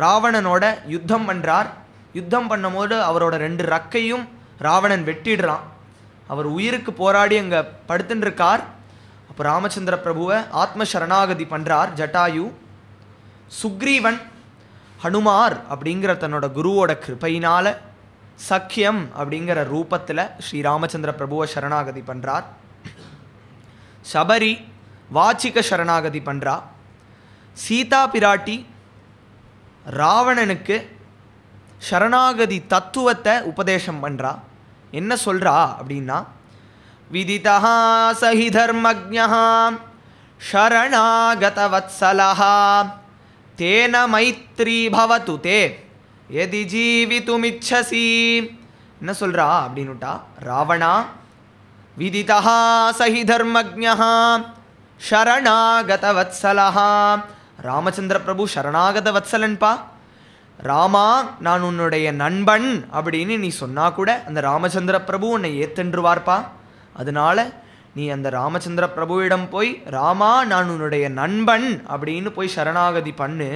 ராவணனோட யுத்தம் பண்ணுறார். யுத்தம் பண்ணும்போது அவரோட 2 ரக்கையும் ராவணன் வெட்டிடுறான். அவர் உயிருக்கு போராடி அங்கே படுத்துட்டு இருக்கார். அப்போ ராமச்சந்திர பிரபுவை ஆத்ம சரணாகதி பண்ணுறார் ஜட்டாயு. சுக்ரீவன் ஹனுமார் அப்படிங்கிற தன்னோட குருவோட கிருபையினால் சக்கியம் அப்படிங்கிற ரூபத்தில் ஸ்ரீராமச்சந்திர பிரபுவை சரணாகதி பண்ணுறார். சபரி வாச்சிக சரணாகதி பண்ணுறா. சீதா பிராட்டி ராவணனுக்கு சரணாகதி தத்துவத்தை உபதேசம் பண்ணுறா. என்ன சொல்கிறா அப்படின்னா, விதிதா சஹி தர்மஜ்ஞா சரணாகத வத்சலஹா தேன மைத்ரி பவது தே எதி ஜீவிதுமிச்சசி. என்ன சொல்கிறா அப்படின்னுட்டா, ராவணா விதிதா சஹி தர்மஜ்ஞா சரணாகத வத்சலஹா, ராமச்சந்திர பிரபு சரணாகத வத்சலன்பா. ராமா நான் உன்னுடைய நண்பன் அப்படின்னு நீ சொன்னா கூட அந்த ராமச்சந்திர பிரபு உன்னை ஏத்துன்றுவார்ப்பா. அதனால நீ அந்த ராமச்சந்திர பிரபுவிடம் போய் ராமா நான் உன்னுடைய நண்பன் அப்படின்னு போய் சரணாகதி பண்ணு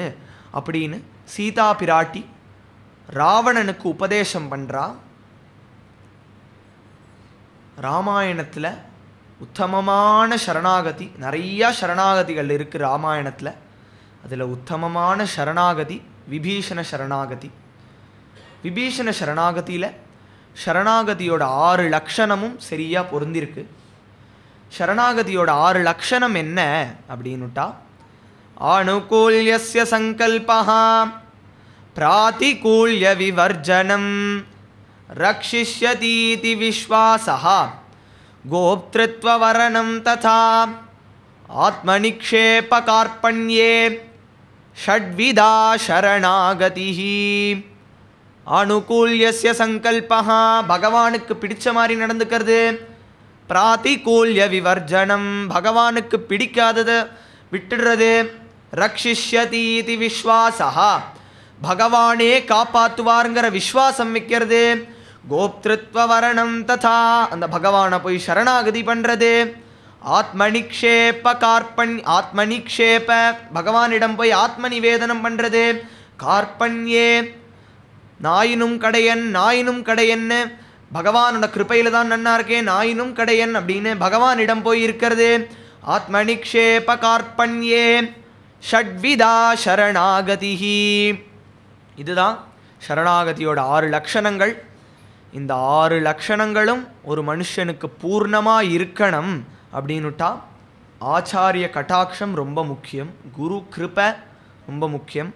அப்படின்னு சீதா பிராட்டி ராவணனுக்கு உபதேசம் பண்ணுறா. ராமாயணத்தில் உத்தமமான சரணாகதி, நிறையா சரணாகதிகள் இருக்குது ராமாயணத்தில். அதில் உத்தமமான சரணாகதி விபீஷண சரணாகதி. விபீஷண சரணாகதியில் சரணாகதியோட 6 லக்ஷணமும் சரியாக பொருந்திருக்கு. சரணாகதியோட 6 லக்ஷணம் என்ன அப்படின்னுட்டா, அனுகூல்யஸ்ய சங்கல்பஹ பிராதிகூல்ய விவர்ஜனம் ரக்ஷிஷ்யதீதி விஸ்வாசஹ கோப்த்ருத்வவரணம் ததா ஆத்மநிக்ஷேப கார்பண்யே ஷட்விதா சரணாகதிஹி. அனுகூல்யஸ்ய சங்கல்பஹ பகவானுக்கு பிடிச்ச மாதிரி நடந்துக்கிறது. பிராதிகூல்ய விவர்ஜனம் பகவானுக்கு பிடிக்காததை விட்டுடுறது. ரக்ஷிஷ்யதீதி விஸ்வாசஹா பகவானே காப்பாற்றுவாருங்கிற விஸ்வாசம் வைக்கிறது. கோப்த்ருத்வவரணம் ததா அந்த பகவானை போய் சரணாகதி பண்ணுறது. ஆத்மநிக்ஷேப ஆத்மநிக்ஷேப பகவானிடம் போய் ஆத்ம நிவேதனம் பண்ணுறது. கார்பண்யே நாயினும் கடையன் நாயினும் கடையன்னு பகவானோட கிருப்பையில் தான் நன்னா இருக்கேன், நாயினும் கடையன் அப்படின்னு பகவானிடம் போய் இருக்கிறது. ஆத்மநிக்ஷேப கார்பண்யே ஷட்விதா சரணாகதிஹி. இதுதான் சரணாகதியோட 6 லக்ஷணங்கள். இந்த 6 லக்ஷணங்களும் ஒரு மனுஷனுக்கு பூர்ணமாக இருக்கணும் அப்படின்னுட்டா ஆச்சாரிய கட்டாட்சம் ரொம்ப முக்கியம், குரு கிருபை ரொம்ப முக்கியம்.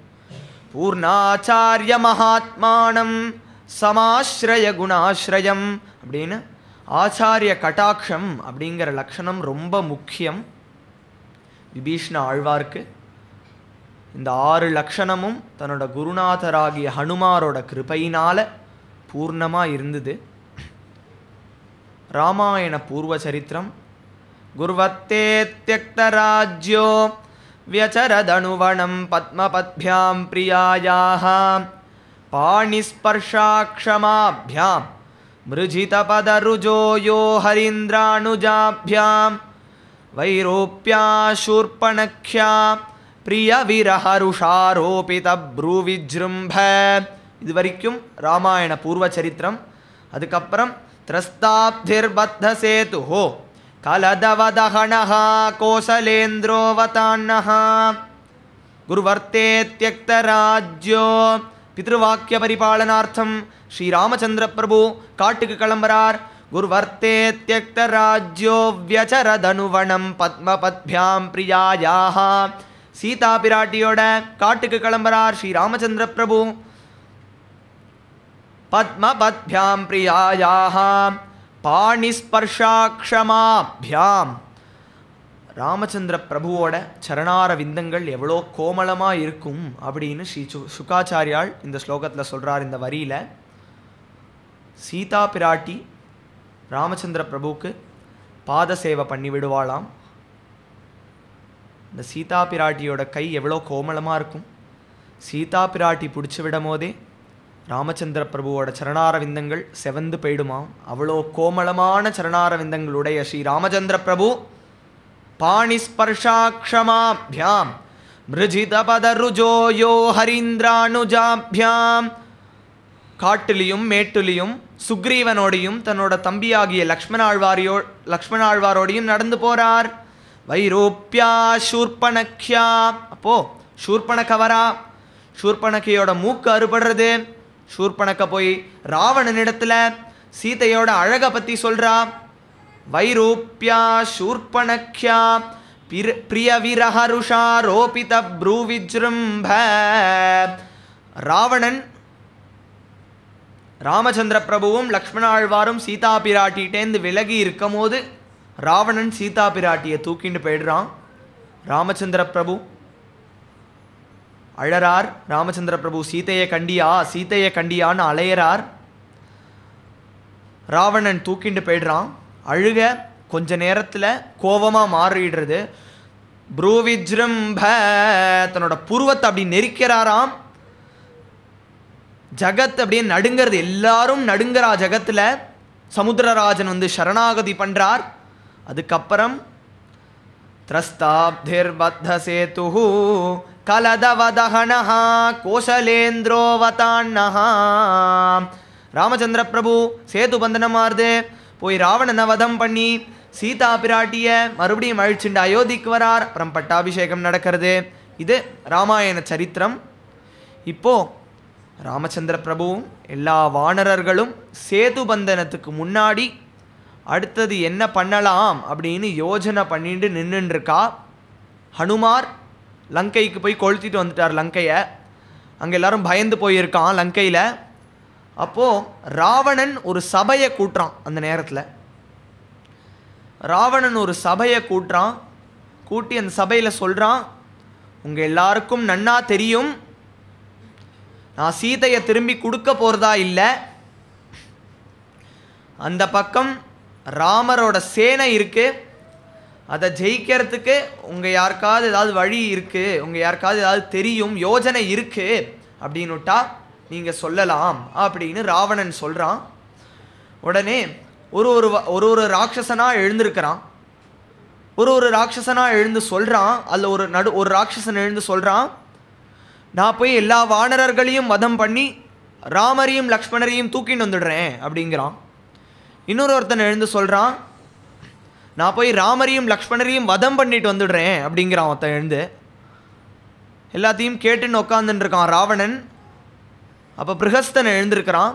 பூர்ணாச்சாரிய மகாத்மானம் சமாஸ்ரய குணாஸ்ரயம் அப்படின்னு ஆச்சாரிய கட்டாட்சம் அப்படிங்கிற லக்ஷணம் ரொம்ப முக்கியம். விபீஷ்ண ஆழ்வார்க்கு இந்த 6 லக்ஷணமும் தன்னோட குருநாதராகிய ஹனுமாரோட கிருபையினால பூர்ணமாக இருந்தது. ராமாயண பூர்வ சரித்திரம். குர்வத்தே த்யக்தராஜ்யோ வியசரதனுவனம் பத்மபத்பியாம் பிரியாயாஹ பாணிஸ்பர்ஷாக்ஷமாப்யாம் மிருஜிதபதருஜோ யோ ஹரீந்திரானுஜாப்யாம் வைரோப்யா சூர்பணக்யா பிரியவிரஹருஷாரோபித ப்ரூவிஜ்ரும்ப. இது வரைக்கும் ராமாயண பூர்வ சரித்திரம். அதுக்கப்புறம் த்ரஸ்தாப்திர்பத்த சேதுஹோ கலதவதஹணஹ கோசலேந்திரோவதான்னஹ குருவர்த்தே த்யக்தராஜ்யோ. பித்ருவாக்கிய பரிபாலனார்த்தம் ஸ்ரீராமச்சந்திர பிரபு காட்டுக்கு கிளம்புறார். குருவர்த்தே த்யக்தராஜ்யோ வியசரதனுவனம் பத்மபத்பியாம் பிரியாயாஹ. சீதா பிராட்டியோட காட்டுக்கு கிளம்புறார் ஸ்ரீராமச்சந்திர பிரபு. பத்மபத்பியாம் பிரியாயாஹ பாணிஸ்பர்ஷாக்ஷமாப்யாம். ராமச்சந்திர பிரபுவோட சரணார விந்தங்கள் எவ்வளோ கோமளமாக இருக்கும் அப்படின்னு ஸ்ரீ சுகாச்சாரியால் இந்த ஸ்லோகத்தில் சொல்கிறார். இந்த வரியில் சீதா பிராட்டி ராமச்சந்திர பிரபுவுக்கு பாத சேவை பண்ணி விடுவாளாம். இந்த சீதா பிராட்டியோட கை எவ்வளோ கோமளமாக இருக்கும். சீதா பிராட்டி பிடிச்சி விடும் போதே ராமச்சந்திர பிரபுவோட சரணார விந்தங்கள் செவந்து போயிடுமாம். அவ்வளோ கோமளமான சரணார விந்தங்களுடைய ஸ்ரீ ராமச்சந்திர பிரபு பாணிஸ்பர்ஷாக்ஷமாப்யாம் மிருஜிதபதருஜோ யோ ஹரீந்திரானுஜாப்யாம். காட்டிலையும் மேட்டுலையும் சுக்ரீவனோடையும் தன்னோட தம்பியாகிய லக்ஷ்மணாழ்வாரோடையும் நடந்து போறார். வைரோப்யா சூர்பணக்யா. அப்போ சூர்பணக்க வரா. சூர்பணக்கையோட மூக்கு அறுபடுறது. சூர்பணக்க போய் ராவணனிடத்துல சீதையோட அழகை பற்றி சொல்றா. வைரோப்யா சூர்பணக்யா பிரியவிரஹருஷாரோபித ப்ரூவிஜ்ரும்ப. ராவணன் ராமச்சந்திர பிரபுவும் லக்ஷ்மணாழ்வாரும் சீதா பிராட்டிகிட்டேந்து விலகி இருக்கும் போது ராவணன் சீதா பிராட்டியை தூக்கிண்டு போயிடுறான். ராமச்சந்திர பிரபு அழறார். ராமச்சந்திர பிரபு சீதையை கண்டியா சீதையை கண்டியான்னு அலையிறார். ராவணன் தூக்கிண்டு போயிடுறான். அழுக கொஞ்ச நேரத்தில் கோபமாக மாறிடுறது. ப்ரூவிஜ்ரும்ப தன்னோட புருவத்தை அப்படி நெரிக்கிறாராம். ஜகத் அப்படியே நடுங்கிறது. எல்லாரும் நடுங்கிறா ஜகத்தில். சமுத்திரராஜன் வந்து சரணாகதி பண்ணுறார். அதுக்கப்புறம் த்ரஸ்தாப்திர்பத்த சேதுஹு கலதவதஹணஹ கோசலேந்திரோவதான்னஹ. ராமச்சந்திர பிரபு சேது பந்தனமாறுது. போய் ராவணனை வதம் பண்ணி சீதா பிராட்டியை மறுபடியும் அழிச்சுண்டு அயோத்திக்கு வரார். அப்புறம் பட்டாபிஷேகம் நடக்கிறது. இது ராமாயண சரித்திரம். இப்போது ராமச்சந்திர பிரபுவும் எல்லா வானரர்களும் சேது பந்தனத்துக்கு முன்னாடி அடுத்தது என்ன பண்ணலாம் அப்படின்னு யோஜனை பண்ணிட்டு நின்றுருக்கா. ஹனுமார் லங்கைக்கு போய் கொளுத்திட்டு வந்துட்டார் லங்கையை. அங்கே எல்லாரும் பயந்து போயிருக்கான் லங்கையில். அப்போது ராவணன் ஒரு சபையை கூட்டுறான். அந்த நேரத்தில் ராவணன் ஒரு சபையை கூட்டுறான். கூட்டி அந்த சபையில் சொல்கிறான், உங்கள் எல்லாருக்கும் நன்னா தெரியும் நான் சீதையை திரும்பி கொடுக்க போகிறதா இல்லை. அந்த பக்கம் ராமரோட சேனை இருக்குது. அதை ஜெயிக்கிறதுக்கு உங்கள் யாருக்காவது ஏதாவது வழி இருக்குது, உங்கள் யாருக்காவது ஏதாவது தெரியும், யோஜனை இருக்குது அப்படின்னுட்டா நீங்கள் சொல்லலாம் அப்படின்னு ராவணன் சொல்கிறான். உடனே ஒரு ராட்சசனாக எழுந்திருக்கிறான். ஒரு ராட்சசனாக எழுந்து சொல்கிறான். அதில் ஒரு ராட்சசன் எழுந்து சொல்கிறான், நான் போய் எல்லா வானரர்களையும் வதம் பண்ணி ராமரையும் லக்ஷ்மணரையும் தூக்கிட்டு வந்துடுறேன் அப்படிங்கிறான். ஒருத்தன் எழுந்து சொல்கிறான், நான் போய் ராமரையும் லக்ஷ்மணரையும் வதம் பண்ணிட்டு வந்துடுறேன் அப்படிங்கிறான். ஒருத்தன் எழுந்து எல்லாத்தையும் கேட்டுன்னு உட்காந்துருக்கான் ராவணன். அப்போ பிரகஸ்தன் எழுந்திருக்கிறான்.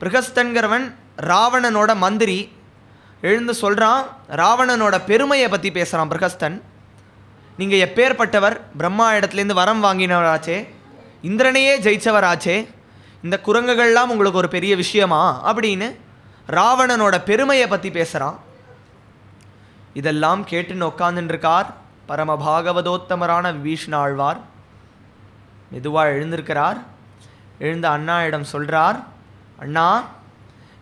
பிரகஸ்தன்கிறவன் ராவணனோட மந்திரி. எழுந்து சொல்கிறான், ராவணனோட பெருமையை பற்றி பேசுகிறான் பிரகஸ்தன். நீங்கள் எப்பேற்பட்டவர், பிரம்மா இடத்துலேருந்து வரம் வாங்கினவராச்சே, இந்திரனையே ஜெயிச்சவராச்சே, இந்த குரங்குகள்லாம் உங்களுக்கு ஒரு பெரிய விஷயமா அப்படின்னு ராவணனோட பெருமையை பற்றி பேசுகிறான். இதெல்லாம் கேட்டுன்னு உட்காந்துருக்கார் பரம பாகவதோத்தமரான விபீஷண ஆழ்வார். மெதுவாக எழுந்திருக்கிறார். எழுந்த அண்ணாயிடம் சொல்கிறார், அண்ணா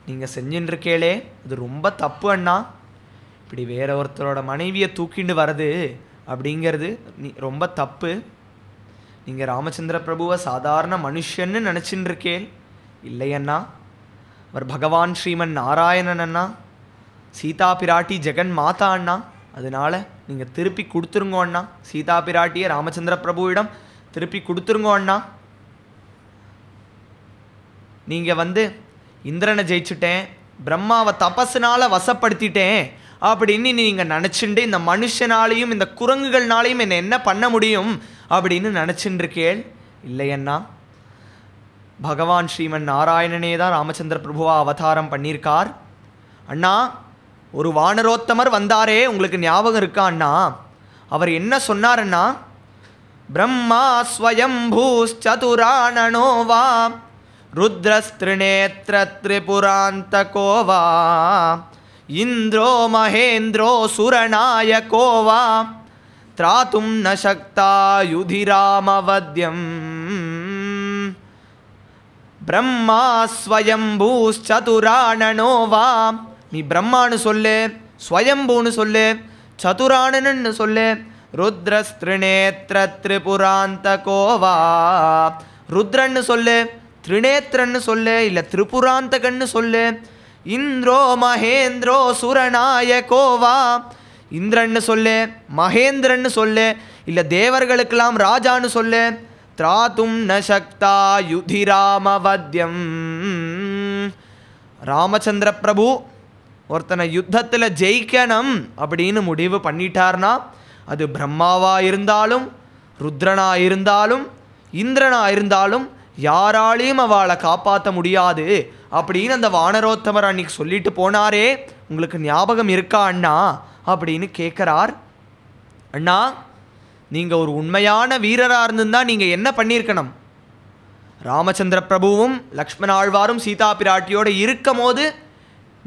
நீங்கள் செஞ்சுட்டுருக்கேளே அது ரொம்ப தப்பு அண்ணா. இப்படி வேற ஒருத்தரோட மனைவியை தூக்கிண்டு வர்றது அப்படிங்கிறது ரொம்ப தப்பு. நீங்கள் ராமச்சந்திர பிரபுவை சாதாரண மனுஷன்னு நினச்சின்னு இருக்கேன். இல்லையண்ணா, அவர் பகவான் ஸ்ரீமன் நாராயணன் அண்ணா, சீதா பிராட்டி ஜெகன் மாதா அண்ணா. அதனால் நீங்கள் திருப்பி கொடுத்துருங்கோ அண்ணா, சீதா பிராட்டியை ராமச்சந்திர பிரபுவிடம் திருப்பி கொடுத்துருங்கோ அண்ணா. நீங்கள் இந்திரனை ஜெயிச்சுட்டேன், பிரம்மாவை தபஸுனால வசப்படுத்திட்டேன் அப்படின்னு நீங்கள் நினச்சிண்டு இந்த மனுஷனாலையும் இந்த குரங்குகள்னாலையும் என்னை என்ன பண்ண முடியும் அப்படின்னு நினச்சின்னு இருக்கேள். இல்லையண்ணா, பகவான் ஸ்ரீமன் நாராயணனே தான் ராமச்சந்திர பிரபுவா அவதாரம் பண்ணியிருக்கார். அண்ணா, ஒரு வானரோத்தமர் வந்தாரே, உங்களுக்கு ஞாபகம் இருக்கா அண்ணா? அவர் என்ன சொன்னாரண்ணா? பிரம்மா ஸ்வயம்பூச்சதுராணனோ வா ருத்ரஸ்திரிநேத்ர திரிபுராந்தகோ வா இந்திரோ மகேந்திரோ சுரநாயகோ வா திராத்தும் ந சக்தா யுதிராமவத்யம். பிரம்மா ஸ்வயம்பூச்சதுராணனோ வா, நீ பிரம்மான்னு சொல்லு, ஸ்வயம்பூன்னு சொல்லு, சதுராணனன்னு சொல்லு, ருத்ரஸ்திரிநேத்ர திரிபுராந்தகோ வா, ருத்ரன்னு சொல்லு, திரிநேத்திரன்னு சொல்லு, இல்லை திரிபுராந்தகன்னு சொல்லு, இந்திரோ மகேந்திரோ சுரநாயகோ வா, இந்திரன்னு சொல்லு, மகேந்திரன்னு சொல்லு, இல்லை தேவர்களுக்கெல்லாம் ராஜான்னு சொல்லு, திராத்தும் ந சக்தா யுதிராமவத்யம். ராமச்சந்திர பிரபு ஒருத்தனை யுத்தத்தில் ஜெயிக்கணும் அப்படின்னு முடிவு பண்ணிட்டார்னா அது பிரம்மாவாக இருந்தாலும் ருத்ரனாக இருந்தாலும் இந்திரனாக இருந்தாலும் யாராலையும் அவளை காப்பாற்ற முடியாது அப்படின்னு அந்த வானரோத்தமர் அன்னைக்கு சொல்லிட்டு போனாரே, உங்களுக்கு ஞாபகம் இருக்கா அண்ணா அப்படின்னு கேட்குறார். அண்ணா, நீங்கள் ஒரு உண்மையான வீரராக இருந்திருந்தால் நீங்கள் என்ன பண்ணியிருக்கணும்? ராமச்சந்திர பிரபுவும் லக்ஷ்மண ஆழ்வாரும் சீதா பிராட்டியோடு இருக்கும் போது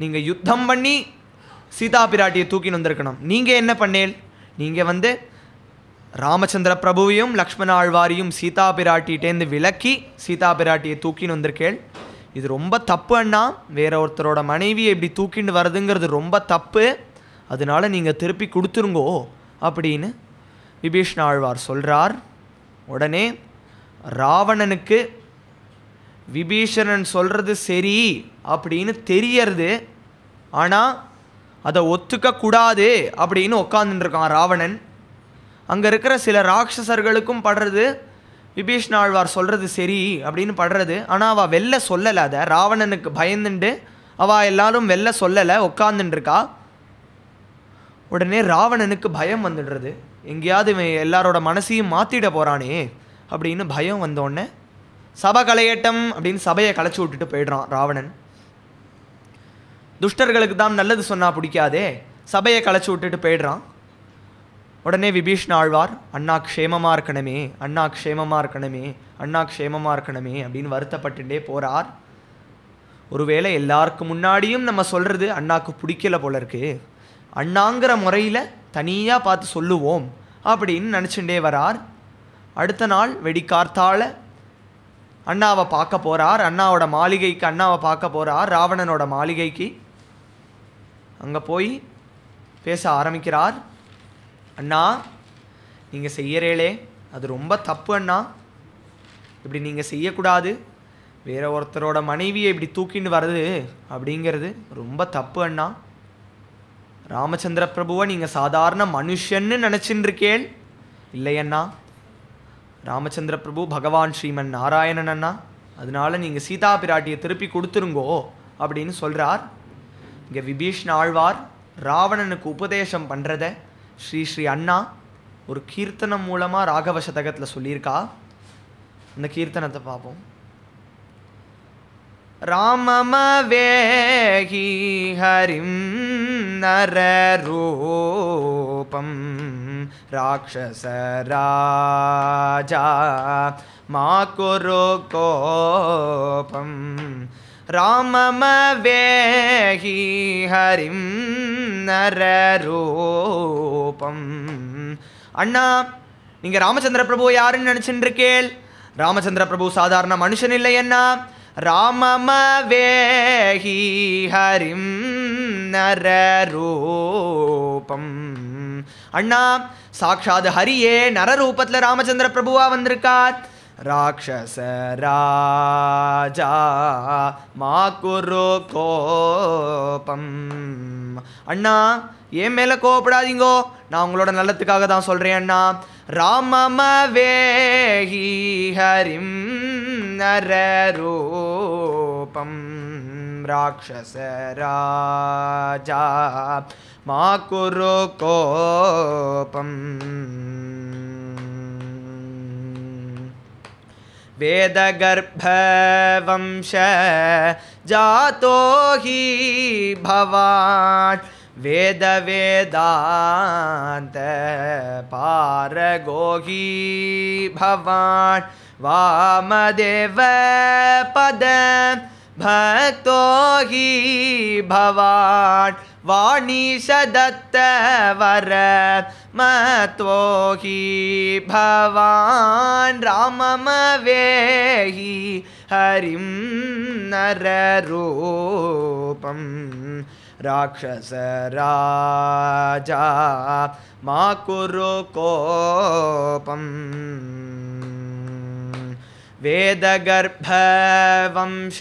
நீங்கள் யுத்தம் பண்ணி சீதா பிராட்டியை தூக்கின்னு வந்திருக்கணும். நீங்கள் என்ன பண்ணேல்? நீங்கள் ராமச்சந்திர பிரபுவையும் லக்ஷ்மண ஆழ்வாரையும் சீதா பிராட்டிகிட்டேருந்து விலக்கி சீதா பிராட்டியை தூக்கின்னு வந்திருக்கேள். இது ரொம்ப தப்பு அண்ணா. வேற ஒருத்தரோட மனைவியை இப்படி தூக்கிண்டு வருதுங்கிறது ரொம்ப தப்பு. அதனால நீங்கள் திருப்பி கொடுத்துருங்கோ அப்படின்னு விபீஷண ஆழ்வார் சொல்கிறார். உடனே ராவணனுக்கு விபீஷணன் சொல்கிறது சரி அப்படின்னு தெரியறது, ஆனால் அதை ஒத்துக்கக்கூடாது அப்படின்னு உட்காந்துட்டுருக்கான் ராவணன். அங்கே இருக்கிற சில ராட்சசர்களுக்கும் படுறது விபீஷண ஆழ்வார் சொல்கிறது சரி அப்படின்னு படுறது. ஆனால் அவள் வெளில சொல்லலை, அதை ராவணனுக்கு பயந்துண்டு அவள் எல்லாரும் வெளில சொல்லலை, உட்காந்துட்டுருக்கா. உடனே ராவணனுக்கு பயம் வந்துடுறது, எங்கேயாவது இவன் எல்லாரோட மனசையும் மாற்றிட போகிறானே அப்படின்னு பயம் வந்தோடனே சபை கலையட்டம் அப்படின்னு சபையை கலைச்சி விட்டுட்டு போயிடுறான் ராவணன். துஷ்டர்களுக்கு தான் நல்லது சொன்னால் பிடிக்காதே, சபையை கலைச்சி விட்டுட்டு போயிடுறான். உடனே விபீஷண ஆழ்வார், அண்ணா க்ஷேமமாக இருக்கணுமே, அண்ணா க்ஷேமமாக இருக்கணுமே, அண்ணா க்ஷேமமாக இருக்கணுமே அப்படின்னு வருத்தப்பட்டுட்டே போகிறார். ஒருவேளை எல்லாருக்கும் முன்னாடியும் நம்ம சொல்கிறது அண்ணாக்கு பிடிக்கல போல இருக்கு, அண்ணாங்கிற முறையில் தனியாக பார்த்து சொல்லுவோம் அப்படின்னு நினச்சிட்டே வரார். அடுத்த நாள் வெடிக்கார்த்தால அண்ணாவை பார்க்க போகிறார். அண்ணாவோட மாளிகைக்கு அண்ணாவை பார்க்க போகிறார், ராவணனோட மாளிகைக்கு. அங்கே போய் பேச ஆரம்பிக்கிறார். அண்ணா, நீங்கள் செய்யறீங்களே அது ரொம்ப தப்பு அண்ணா, இப்படி நீங்கள் செய்யக்கூடாது, வேற ஒருத்தரோட மனைவியை இப்படி தூக்கின்னு வர்றது அப்படிங்கிறது ரொம்ப தப்பு அண்ணா. ராமச்சந்திர பிரபுவை நீங்கள் சாதாரண மனுஷன்னு நினச்சின்னு இருக்கேள். இல்லையண்ணா, ராமச்சந்திர பிரபு பகவான் ஸ்ரீமன் நாராயணன் அண்ணா, அதனால நீங்கள் சீதா பிராட்டியை திருப்பி கொடுத்துருங்கோ அப்படின்னு சொல்கிறார். இங்கே விபீஷண ஆழ்வார் ராவணனுக்கு உபதேசம் பண்ணுறத ஸ்ரீ அண்ணா ஒரு கீர்த்தனம் மூலமாக ராகவ சதகத்தில் சொல்லியிருக்கா. அந்த கீர்த்தனத்தை பார்ப்போம். ராமமவேகி ஹரிம் நரரூபம் ராட்சசராஜா மா குரு கோபம் ராமமவேகி ஹரிம் நரரூபம். அண்ணா, நீங்க ராமச்சந்திர பிரபு யாருன்னு நினைச்சுட்டு இருக்கேள்? ராமச்சந்திர பிரபு சாதாரண மனுஷன் இல்லை அண்ணா. ராமமவேகி ஹரிம் நரரூபம். அண்ணா, சாட்சாத் ஹரியே நரரூபத்துல ராமச்சந்திர பிரபுவா வந்திருக்கார். ராட்சச ராஜா மா குரு கோபம். அண்ணா, ஏன் மேல கோபப்படாதீங்கோ, நான் உங்களோட நல்லத்துக்காக தான் சொல்றேன் அண்ணா. ராமமவேகி ஹரிம் நரரூபம் ராட்சச ராஜா மா குரு கோபம். वेदगर्भवंश जातो हि भवान् वेद वेदान्त पारगो हि भवान् वामदेव पद भक्तो हि भवान् वाणीश दत्त वर मत्वो हि भवान् राममवेहि हरिं नररूपं राक्षस राजा मा कुरु कोपम्. वेदगर्भवंश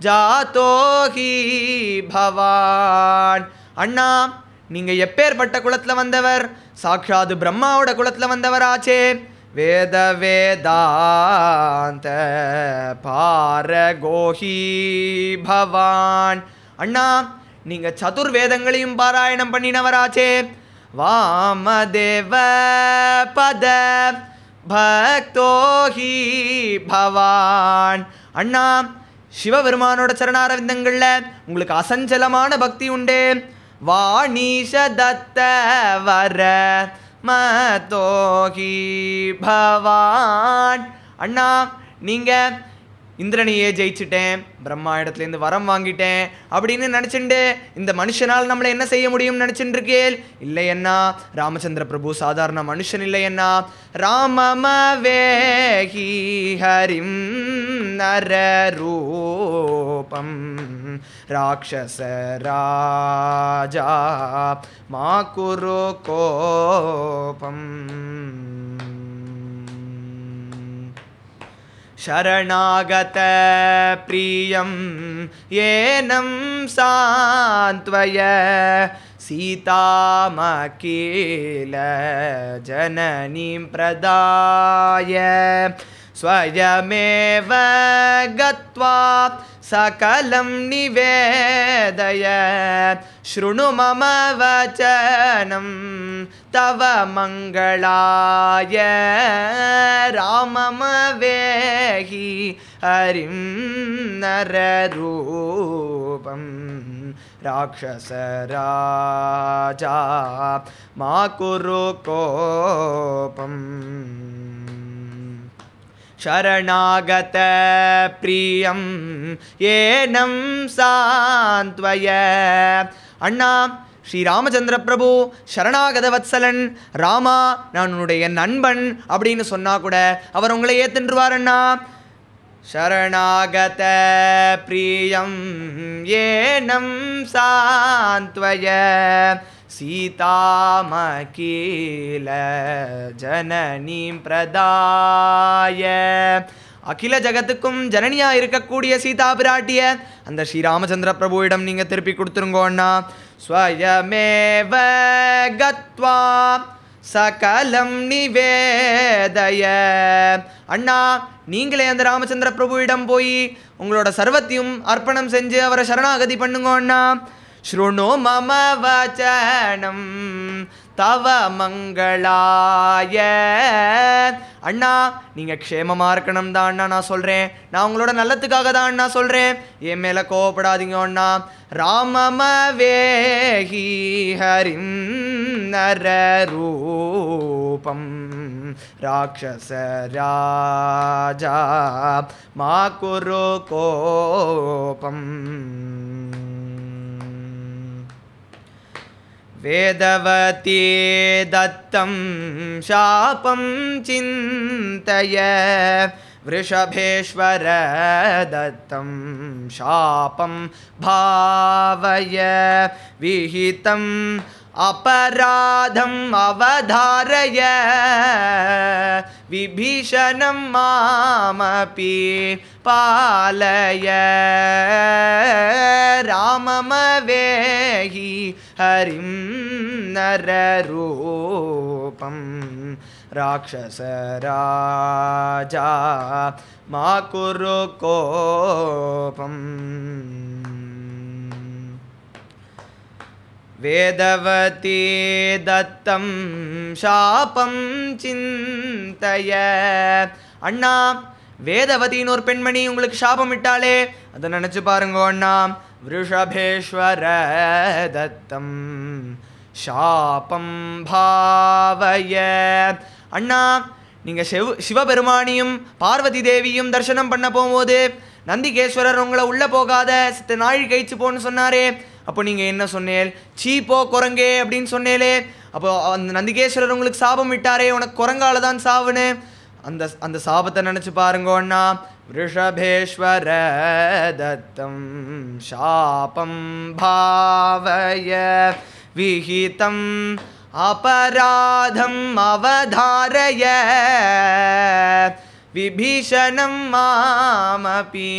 जातो हि भवान्. அண்ணா, நீங்க எப்பேற்பட்ட குலத்துல வந்தவர்? சாட்சாத் பிரம்மாவோட குலத்துல வந்தவராச்சே. வேத வேதாந்த பாரகோஹி பவான். அண்ணா, நீங்க சதுர்வேதங்களையும் பாராயணம் பண்ணினவராச்சே. வாமதேவ பத பக்தோ ஹி பவான். அண்ணா, சிவபெருமானோட சரணாரவிந்தங்கள்ல உங்களுக்கு அசஞ்சலமான பக்தி உண்டே. வாணீஷ தத்த வர மதோ ஹி பவான். அண்ணா, நீங்க இந்திரனையே ஜெயிச்சுட்டேன், பிரம்மா இடத்துலேருந்து வரம் வாங்கிட்டேன் அப்படின்னு நினச்சிண்டு இந்த மனுஷனால் நம்மளை என்ன செய்ய முடியும்னு நினச்சிட்டு இருக்கேள்? இல்லையண்ணா, ராமச்சந்திர பிரபு சாதாரண மனுஷன் இல்லையண்ணா. ராமமவேஹி ஹரிம் நரரூபம் ராட்சச ராஜா மா குரு கோபம். शरणागत प्रियं येनं सान्त्वय सीतामखिल जननीं प्रदाय स्वयमेव गत्वा सकलं निवेदय शृणु मम वचनं तव मंगलाय राममवेहि हरिं नररूपं राक्षस राजा मा कुरु कोपम्. शरणागत प्रियं येनं सान्त्वय. அண்ணா, ஸ்ரீ ராமச்சந்திர பிரபு சரணாகத வத்சலன், ராமா நான் உன்னுடைய நண்பன் அப்படின்னு சொன்னா கூட அவர் உங்களை ஏத்துன்றுவார் அண்ணா. शरणागत प्रियं येनं सान्त्वय सीतामखिल जननीं प्रदाय. அகில ஜகத்துக்கும் ஜனனியா இருக்கக்கூடிய சீதா பிராட்டிய அந்த ஸ்ரீராமச்சந்திர பிரபுவிடம் நீங்க திருப்பி கொடுத்துருங்கோ அண்ணா. ஸ்வயமேவ கத்வா சகலம் நிவேதய. அண்ணா, நீங்களே அந்த ராமச்சந்திர பிரபுவிடம் போய் உங்களோட சர்வத்தையும் அர்ப்பணம் செஞ்சு அவரை சரணாகதி பண்ணுங்க அண்ணா. ஸ்ருணு மம வச்சனம் தவ மங்களாய. அண்ணா நீங்கள் க்ஷேமமாக இருக்கணும் தான் அண்ணா நான் சொல்கிறேன், நான் உங்களோட நல்லத்துக்காக தான் அண்ணா சொல்கிறேன், என் மேலே கோவப்படாதீங்க அண்ணா. ராமமவேஹி ஹரிம் நரரூபம் ராட்சச ராஜா மா குரு கோபம். வேதவதி தத்தம் சாபம் சிந்தய விருஷபேஸ்வர தத்தம் சாபம் பாவய விஹிதம் அபராதம் அவதாரய விபீஷணம் மாமபி பாலய. ராமமவேஹி ஹரிம் நரரூபம் ராட்சச ராஜா மா குரு கோபம். வேதவதி தத்தம் சாபம் சிந்தய. அண்ணா வேதவதின்னு ஒரு பெண்மணி உங்களுக்கு சாபம் விட்டாலே அதை நினச்சி பாருங்க அண்ணா. விருஷபேஸ்வர தத்தம் சாபம் பாவய. அண்ணா நீங்கள் சிவபெருமானியும் பார்வதி தேவியும் தரிசனம் பண்ண போகும்போது நந்திகேஸ்வரர் உங்களை உள்ளே போகாத சித்த நாழி கழிச்சு போன்னு சொன்னாரே, அப்போ நீங்கள் என்ன சொன்னேல்? சீப்போ குரங்கே அப்படின்னு சொன்னேலே. அப்போ அந்த நந்திகேஸ்வரர் உங்களுக்கு சாபம் விட்டாரே, உனக்கு குரங்கால தான் சாவுன்னு. அந்த சாபத்தை நினச்சி பாருங்க அண்ணா. ரிஷபேஸ்வர தத்தம் சாபம் பாவய விஹிதம் அபராதம் அவதாரய விபீஷணம் மாமபி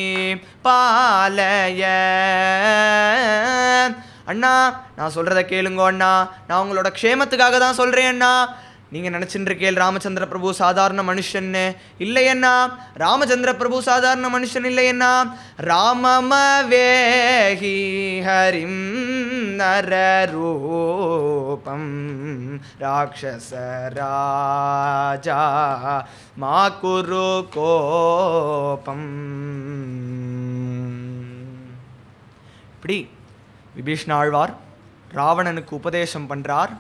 பாலய. அண்ணா நான் சொல்கிறத கேளுங்க அண்ணா, நான் உங்களோட க்ஷேமத்துக்காக தான் சொல்கிறேன் அண்ணா. நீங்கள் நினச்சிட்டு இருக்கேன் ராமச்சந்திர பிரபு சாதாரண மனுஷன்னு. இல்லையண்ணா, ராமச்சந்திர பிரபு சாதாரண மனுஷன் இல்லையண்ணா. ராமமவேஹி ஹரிம் நரரூபம் ராட்சச ராஜா மா குரு கோபம். இப்படி விபீஷ்ண ஆழ்வார் ராவணனுக்கு உபதேசம் பண்ணுறார்.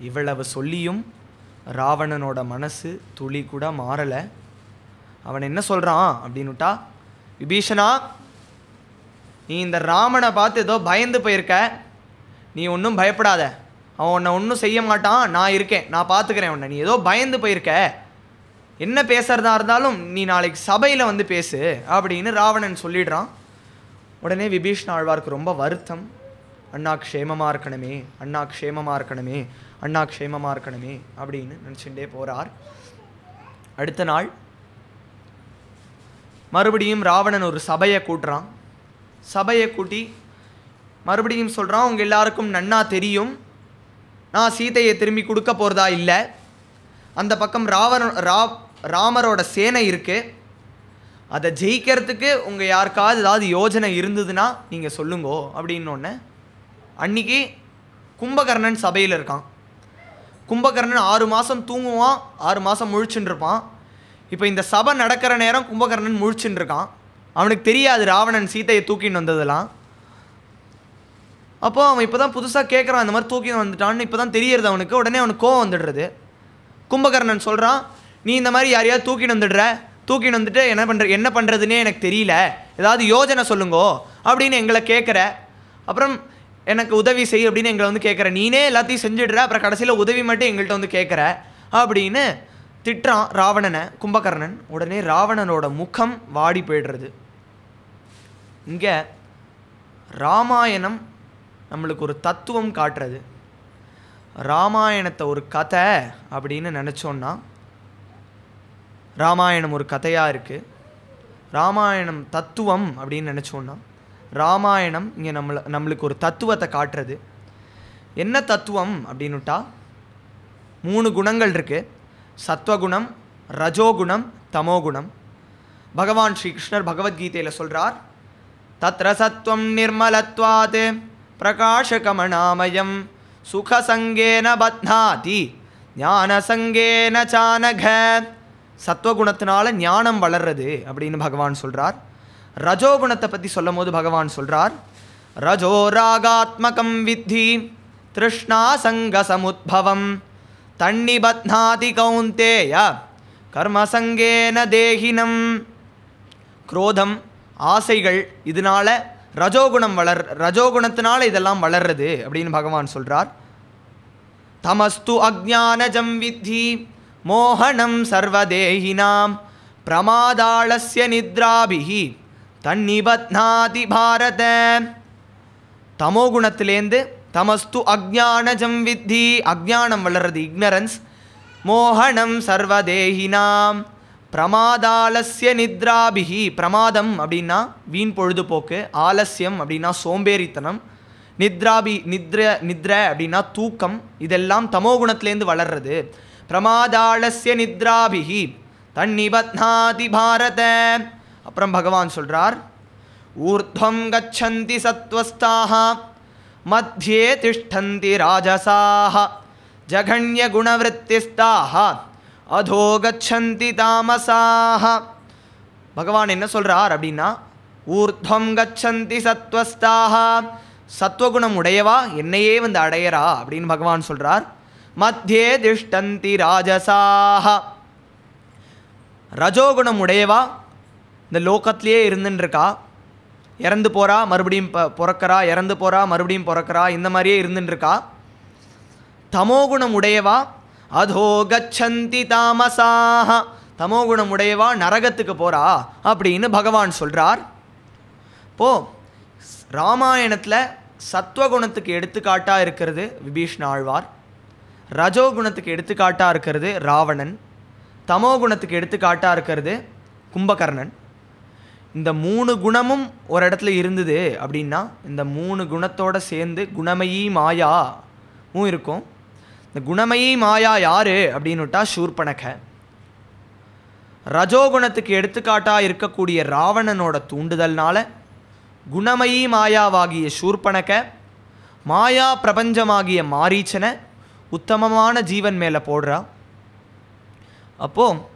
இவ்வளவு சொல்லியும் ராவணனோட மனசு துளி கூட மாறலை. அவன் என்ன சொல்கிறான் அப்படின்னுட்டா, விபீஷணா நீ இந்த ராமனை பார்த்து ஏதோ பயந்து போயிருக்க, நீ ஒன்றும் பயப்படாத, அவன் உன்னை ஒன்றும் செய்ய மாட்டான், நான் இருக்கேன், நான் பார்த்துக்கிறேன் உன்னை. நீ ஏதோ பயந்து போயிருக்க, என்ன பேசுகிறதா இருந்தாலும் நீ நாளைக்கு சபையில் வந்து பேசு அப்படின்னு ராவணன் சொல்லிடுறான். உடனே விபீஷ்ண ஆழ்வாருக்கு ரொம்ப வருத்தம். அண்ணா க்ஷேமமாக இருக்கணுமே, அண்ணா க்ஷேமமாக இருக்கணுமே, அண்ணா க்ஷேமமாக இருக்கணுமே அப்படின்னு நினச்சிட்டே போகிறார். அடுத்த நாள் மறுபடியும் ராவணன் ஒரு சபையை கூட்டுறான். சபையை கூட்டி மறுபடியும் சொல்கிறான், உங்கள் எல்லாருக்கும் நன்னா தெரியும் நான் சீதையை திரும்பி கொடுக்க போகிறதா இல்லை. அந்த பக்கம் ராமரோட சேனை இருக்குது, அதை ஜெயிக்கிறதுக்கு உங்கள் யாருக்காவது ஏதாவது யோஜனை இருந்ததுன்னா நீங்கள் சொல்லுங்கோ அப்படின்னோடனே அன்றைக்கி கும்பகர்ணன் சபையில் இருக்கான். கும்பகர்ணன் 6 மாதம் தூங்குவான், 6 மாதம் முழிச்சுன்னு இருப்பான். இப்போ இந்த சபை நடக்கிற நேரம் கும்பகர்ணன் முழிச்சுன்னு இருக்கான். அவனுக்கு தெரியாது ராவணன் சீதையை தூக்கின்னு வந்ததெல்லாம். அப்போது அவன் இப்போ தான் புதுசாக கேட்குறான், இந்த மாதிரி தூக்கின்னு வந்துட்டான்னு இப்போ தான் தெரியறது அவனுக்கு. உடனே அவனுக்கு கோவம் வந்துடுறது. கும்பகர்ணன் சொல்கிறான், நீ இந்த மாதிரி யாரையாவது தூக்கின்னு வந்துட்டு என்ன பண்ணுறதுன்னே எனக்கு தெரியல, ஏதாவது யோஜனை சொல்லுங்கோ அப்படின்னு எங்களை கேட்குற, அப்புறம் எனக்கு உதவி செய் அப்படின்னு எங்களை வந்து கேட்குற, நீனே எல்லாத்தையும் செஞ்சிடுற, அப்புறம் கடைசியில் உதவி மட்டும் எங்கள்கிட்ட வந்து கேட்குற அப்படின்னு திட்டுறான் ராவணனை கும்பகர்ணன். உடனே ராவணனோட முகம் வாடி போய்டுறது. இங்கே ராமாயணம் நம்மளுக்கு ஒரு தத்துவம் காட்டுறது. ராமாயணத்தை ஒரு கதை அப்படின்னு நினச்சோன்னா, ராமாயணம் ஒரு கதையாக இருக்குது. ராமாயணம் தத்துவம் அப்படின்னு நினச்சோன்னா, ராமாயணம் இங்கே நம்மளுக்கு ஒரு தத்துவத்தை காட்டுறது. என்ன தத்துவம் அப்படின்னுட்டா, 3 குணங்கள் இருக்குது. சத்வகுணம், ரஜோகுணம், தமோகுணம். பகவான் ஸ்ரீகிருஷ்ணர் பகவத்கீதையில் சொல்கிறார், தத்ர சத்வம் நிர்மலத்வாத் பிரகாஷகமணாமயம் சுகசங்கேன பத்னாதி ஞானசங்கேன சானக. சத்வகுணத்தினால ஞானம் வளர்றது அப்படின்னு பகவான் சொல்கிறார். ரஜோகுணத்தை பற்றி சொல்லும் போது பகவான் சொல்கிறார், ரஜோ ராகாத்மகம் வித்தி திருஷ்ணா சங்க சமுத்பவம் தன்னிபத்னாதி கௌந்தேய கர்மசங்கேன தேகினம். குரோதம், ஆசைகள், இதனால ரஜோகுணத்தினால இதெல்லாம் வளர்றது அப்படின்னு பகவான் சொல்கிறார். தமஸ்து அஜ்ஞானஜம் வித்தி மோகனம் சர்வதேகினாம் பிரமாதாளஸ்ய நித்ராபிஹி தன்னிபத்னாதி பாரத. தமோகுணத்திலேருந்து தமஸ்து அஜ்ஞானஜம் வித்தி, அஜ்ஞானம் வளர்றது, இக்னரன்ஸ். மோகனம் சர்வதேகினாம் பிரமாதாலஸ்ய நித்ராபிஹி, பிரமாதம் அப்படின்னா வீண் பொழுதுபோக்கு, ஆலஸ்யம் அப்படின்னா சோம்பேறித்தனம், நித்ர அப்படின்னா தூக்கம், இதெல்லாம் தமோகுணத்திலேருந்து வளர்றது. பிரமாதாலஸ்ய நித்ராபிஹி தன்னிபத்னாதி பாரத. அப்புறம் பகவான் சொல்கிறார், ஊர்த்வம் கச்சந்தி சத்வஸ்தாஹ மத்தியே திஷ்டந்தி ராஜசாஹ ஜகன்ய குணவருத்திஸ்தாஹ அதோ கச்சந்தி தாமசாஹ. பகவான் என்ன சொல்கிறார் அப்படின்னா, ஊர்த்வம் கச்சந்தி சத்வஸ்தாஹ, சத்வகுணம் உடையவா என்னையே வந்து அடையறா அப்படின்னு பகவான் சொல்கிறார். மத்தியே திஷ்டந்தி ராஜசாஹ, ரஜோகுணம் உடையவா இந்த லோகத்திலேயே இருந்துட்டுருக்கா, இறந்து போகிறா மறுபடியும் பிறக்கிறா, இறந்து போகிறா மறுபடியும் பிறக்கிறா, இந்த மாதிரியே இருந்துட்டுருக்கா. தமோகுணம் உடையவா அதோ கச்சந்தி தாமசாஹ, தமோகுணம் உடையவா நரகத்துக்கு போகிறா அப்படின்னு பகவான் சொல்கிறார். இப்போது ராமாயணத்தில் சத்வகுணத்துக்கு எடுத்துக்காட்டாக இருக்கிறது விபீஷ்ண ஆழ்வார், ரஜோகுணத்துக்கு எடுத்துக்காட்டாக இருக்கிறது ராவணன், தமோகுணத்துக்கு எடுத்துக்காட்டாக இருக்கிறது கும்பகர்ணன். இந்த 3 குணமும் ஒரு இடத்துல இருந்தது அப்படின்னா இந்த 3 குணத்தோடு சேர்ந்து குணமயி மாயாவும் இருக்கும். இந்த குணமயி மாயா யார் அப்படின்னுட்டா சூர்பனக. ரஜோகுணத்துக்கு எடுத்துக்காட்டாக இருக்கக்கூடிய ராவணனோட தூண்டுதல்னால குணமயி மாயாவாகிய சூர்பனக மாயா பிரபஞ்சமாகிய மாரீச்சனை உத்தமமான ஜீவன் மேலே போடுறா. அப்போது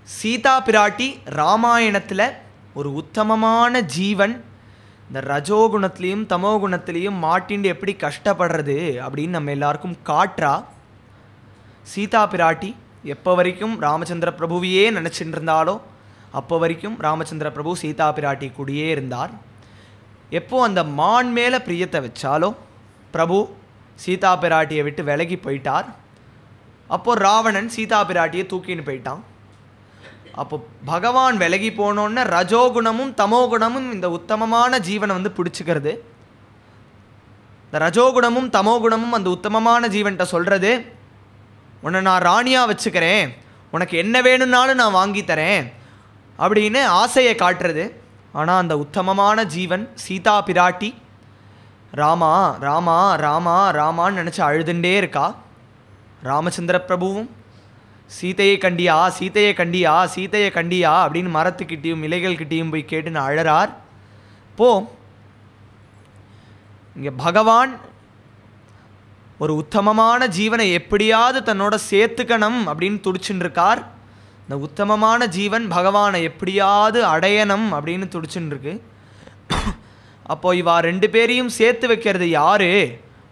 சீதா பிராட்டி ராமாயணத்தில் ஒரு உத்தமமான ஜீவன் இந்த ரஜோகுணத்துலேயும் தமோகுணத்துலேயும் மாட்டிண்டு எப்படி கஷ்டப்படுறது அப்படின்னு நம்ம எல்லாருக்கும் காட்டுறா. சீதா பிராட்டி எப்போ வரைக்கும் ராமச்சந்திர பிரபுவையே நினச்சிட்டு இருந்தாலோ அப்போ வரைக்கும் ராமச்சந்திர பிரபு சீதா பிராட்டி கூடயே இருந்தார். எப்போ அந்த மான் மேலே பிரியத்தை வச்சாலோ பிரபு சீதா பிராட்டியை விட்டு விலகி போயிட்டார். அப்போது ராவணன் சீதா பிராட்டியை தூக்கின்னு போயிட்டான். அப்போ பகவான் விலகி போனோன்னு ரஜோகுணமும் தமோகுணமும் இந்த உத்தமமான ஜீவனை வந்து பிடிச்சிக்கிறது. இந்த ரஜோகுணமும் தமோகுணமும் அந்த உத்தமமான ஜீவன்கிட்ட சொல்கிறது, உன்னை நான் ராணியாக வச்சுக்கிறேன், உனக்கு என்ன வேணும்னாலும் நான் வாங்கி தரேன் அப்படின்னு ஆசையை காட்டுறது. ஆனால் அந்த உத்தமமான ஜீவன் சீதா பிராட்டி ராமா ராமா ராமா ராமான்னு நினச்சி அழுதுண்டே இருக்கா. ராமச்சந்திர பிரபுவும் சீதையை கண்டியா சீதையை கண்டியா சீதையை கண்டியா அப்படின்னு மரத்துக்கிட்டேயும் இலைகள்கிட்டையும் போய் கேட்டுன்னு அழறார். இங்கே பகவான் ஒரு உத்தமமான ஜீவனை எப்படியாவது தன்னோட சேர்த்துக்கணும் அப்படின்னு துடிச்சுன்னு இருக்கார். இந்த உத்தமமான ஜீவன் பகவானை எப்படியாவது அடையணும் அப்படின்னு துடிச்சுன்னு இருக்கு. அப்போ இவா 2 பேரையும் சேர்த்து வைக்கிறது யாரு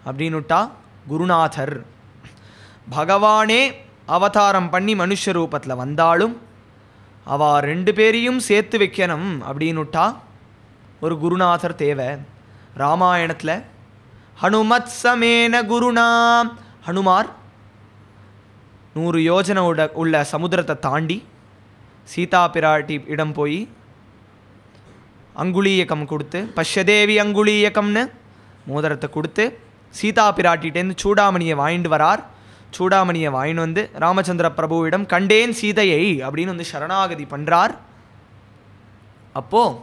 அப்படின்னுட்டா குருநாதர். பகவானே அவதாரம் பண்ணி மனுஷ ரூபத்தில் வந்தாலும் அவா 2 பேரையும் சேர்த்து வைக்கணும் அப்படின்னுட்டா ஒரு குருநாதர் தேவை. ராமாயணத்தில் ஹனுமத் சமேன குருணா, ஹனுமார் 100 யோஜனை உள்ள சமுத்திரத்தை தாண்டி சீதா பிராட்டி இடம் போய் அங்குலீயக்கம் கொடுத்து, பஷ்யதேவி அங்குலீயக்கம்னு மோதிரத்தை கொடுத்து சீதா பிராட்டிகிட்டேருந்து சூடாமணியை வாங்கிட்டு வரார். சூடாமணியை வாங்கின்னு வந்து ராமச்சந்திர பிரபுவிடம் கண்டேன் சீதையை அப்படின்னு வந்து சரணாகதி பண்ணுறார். அப்போது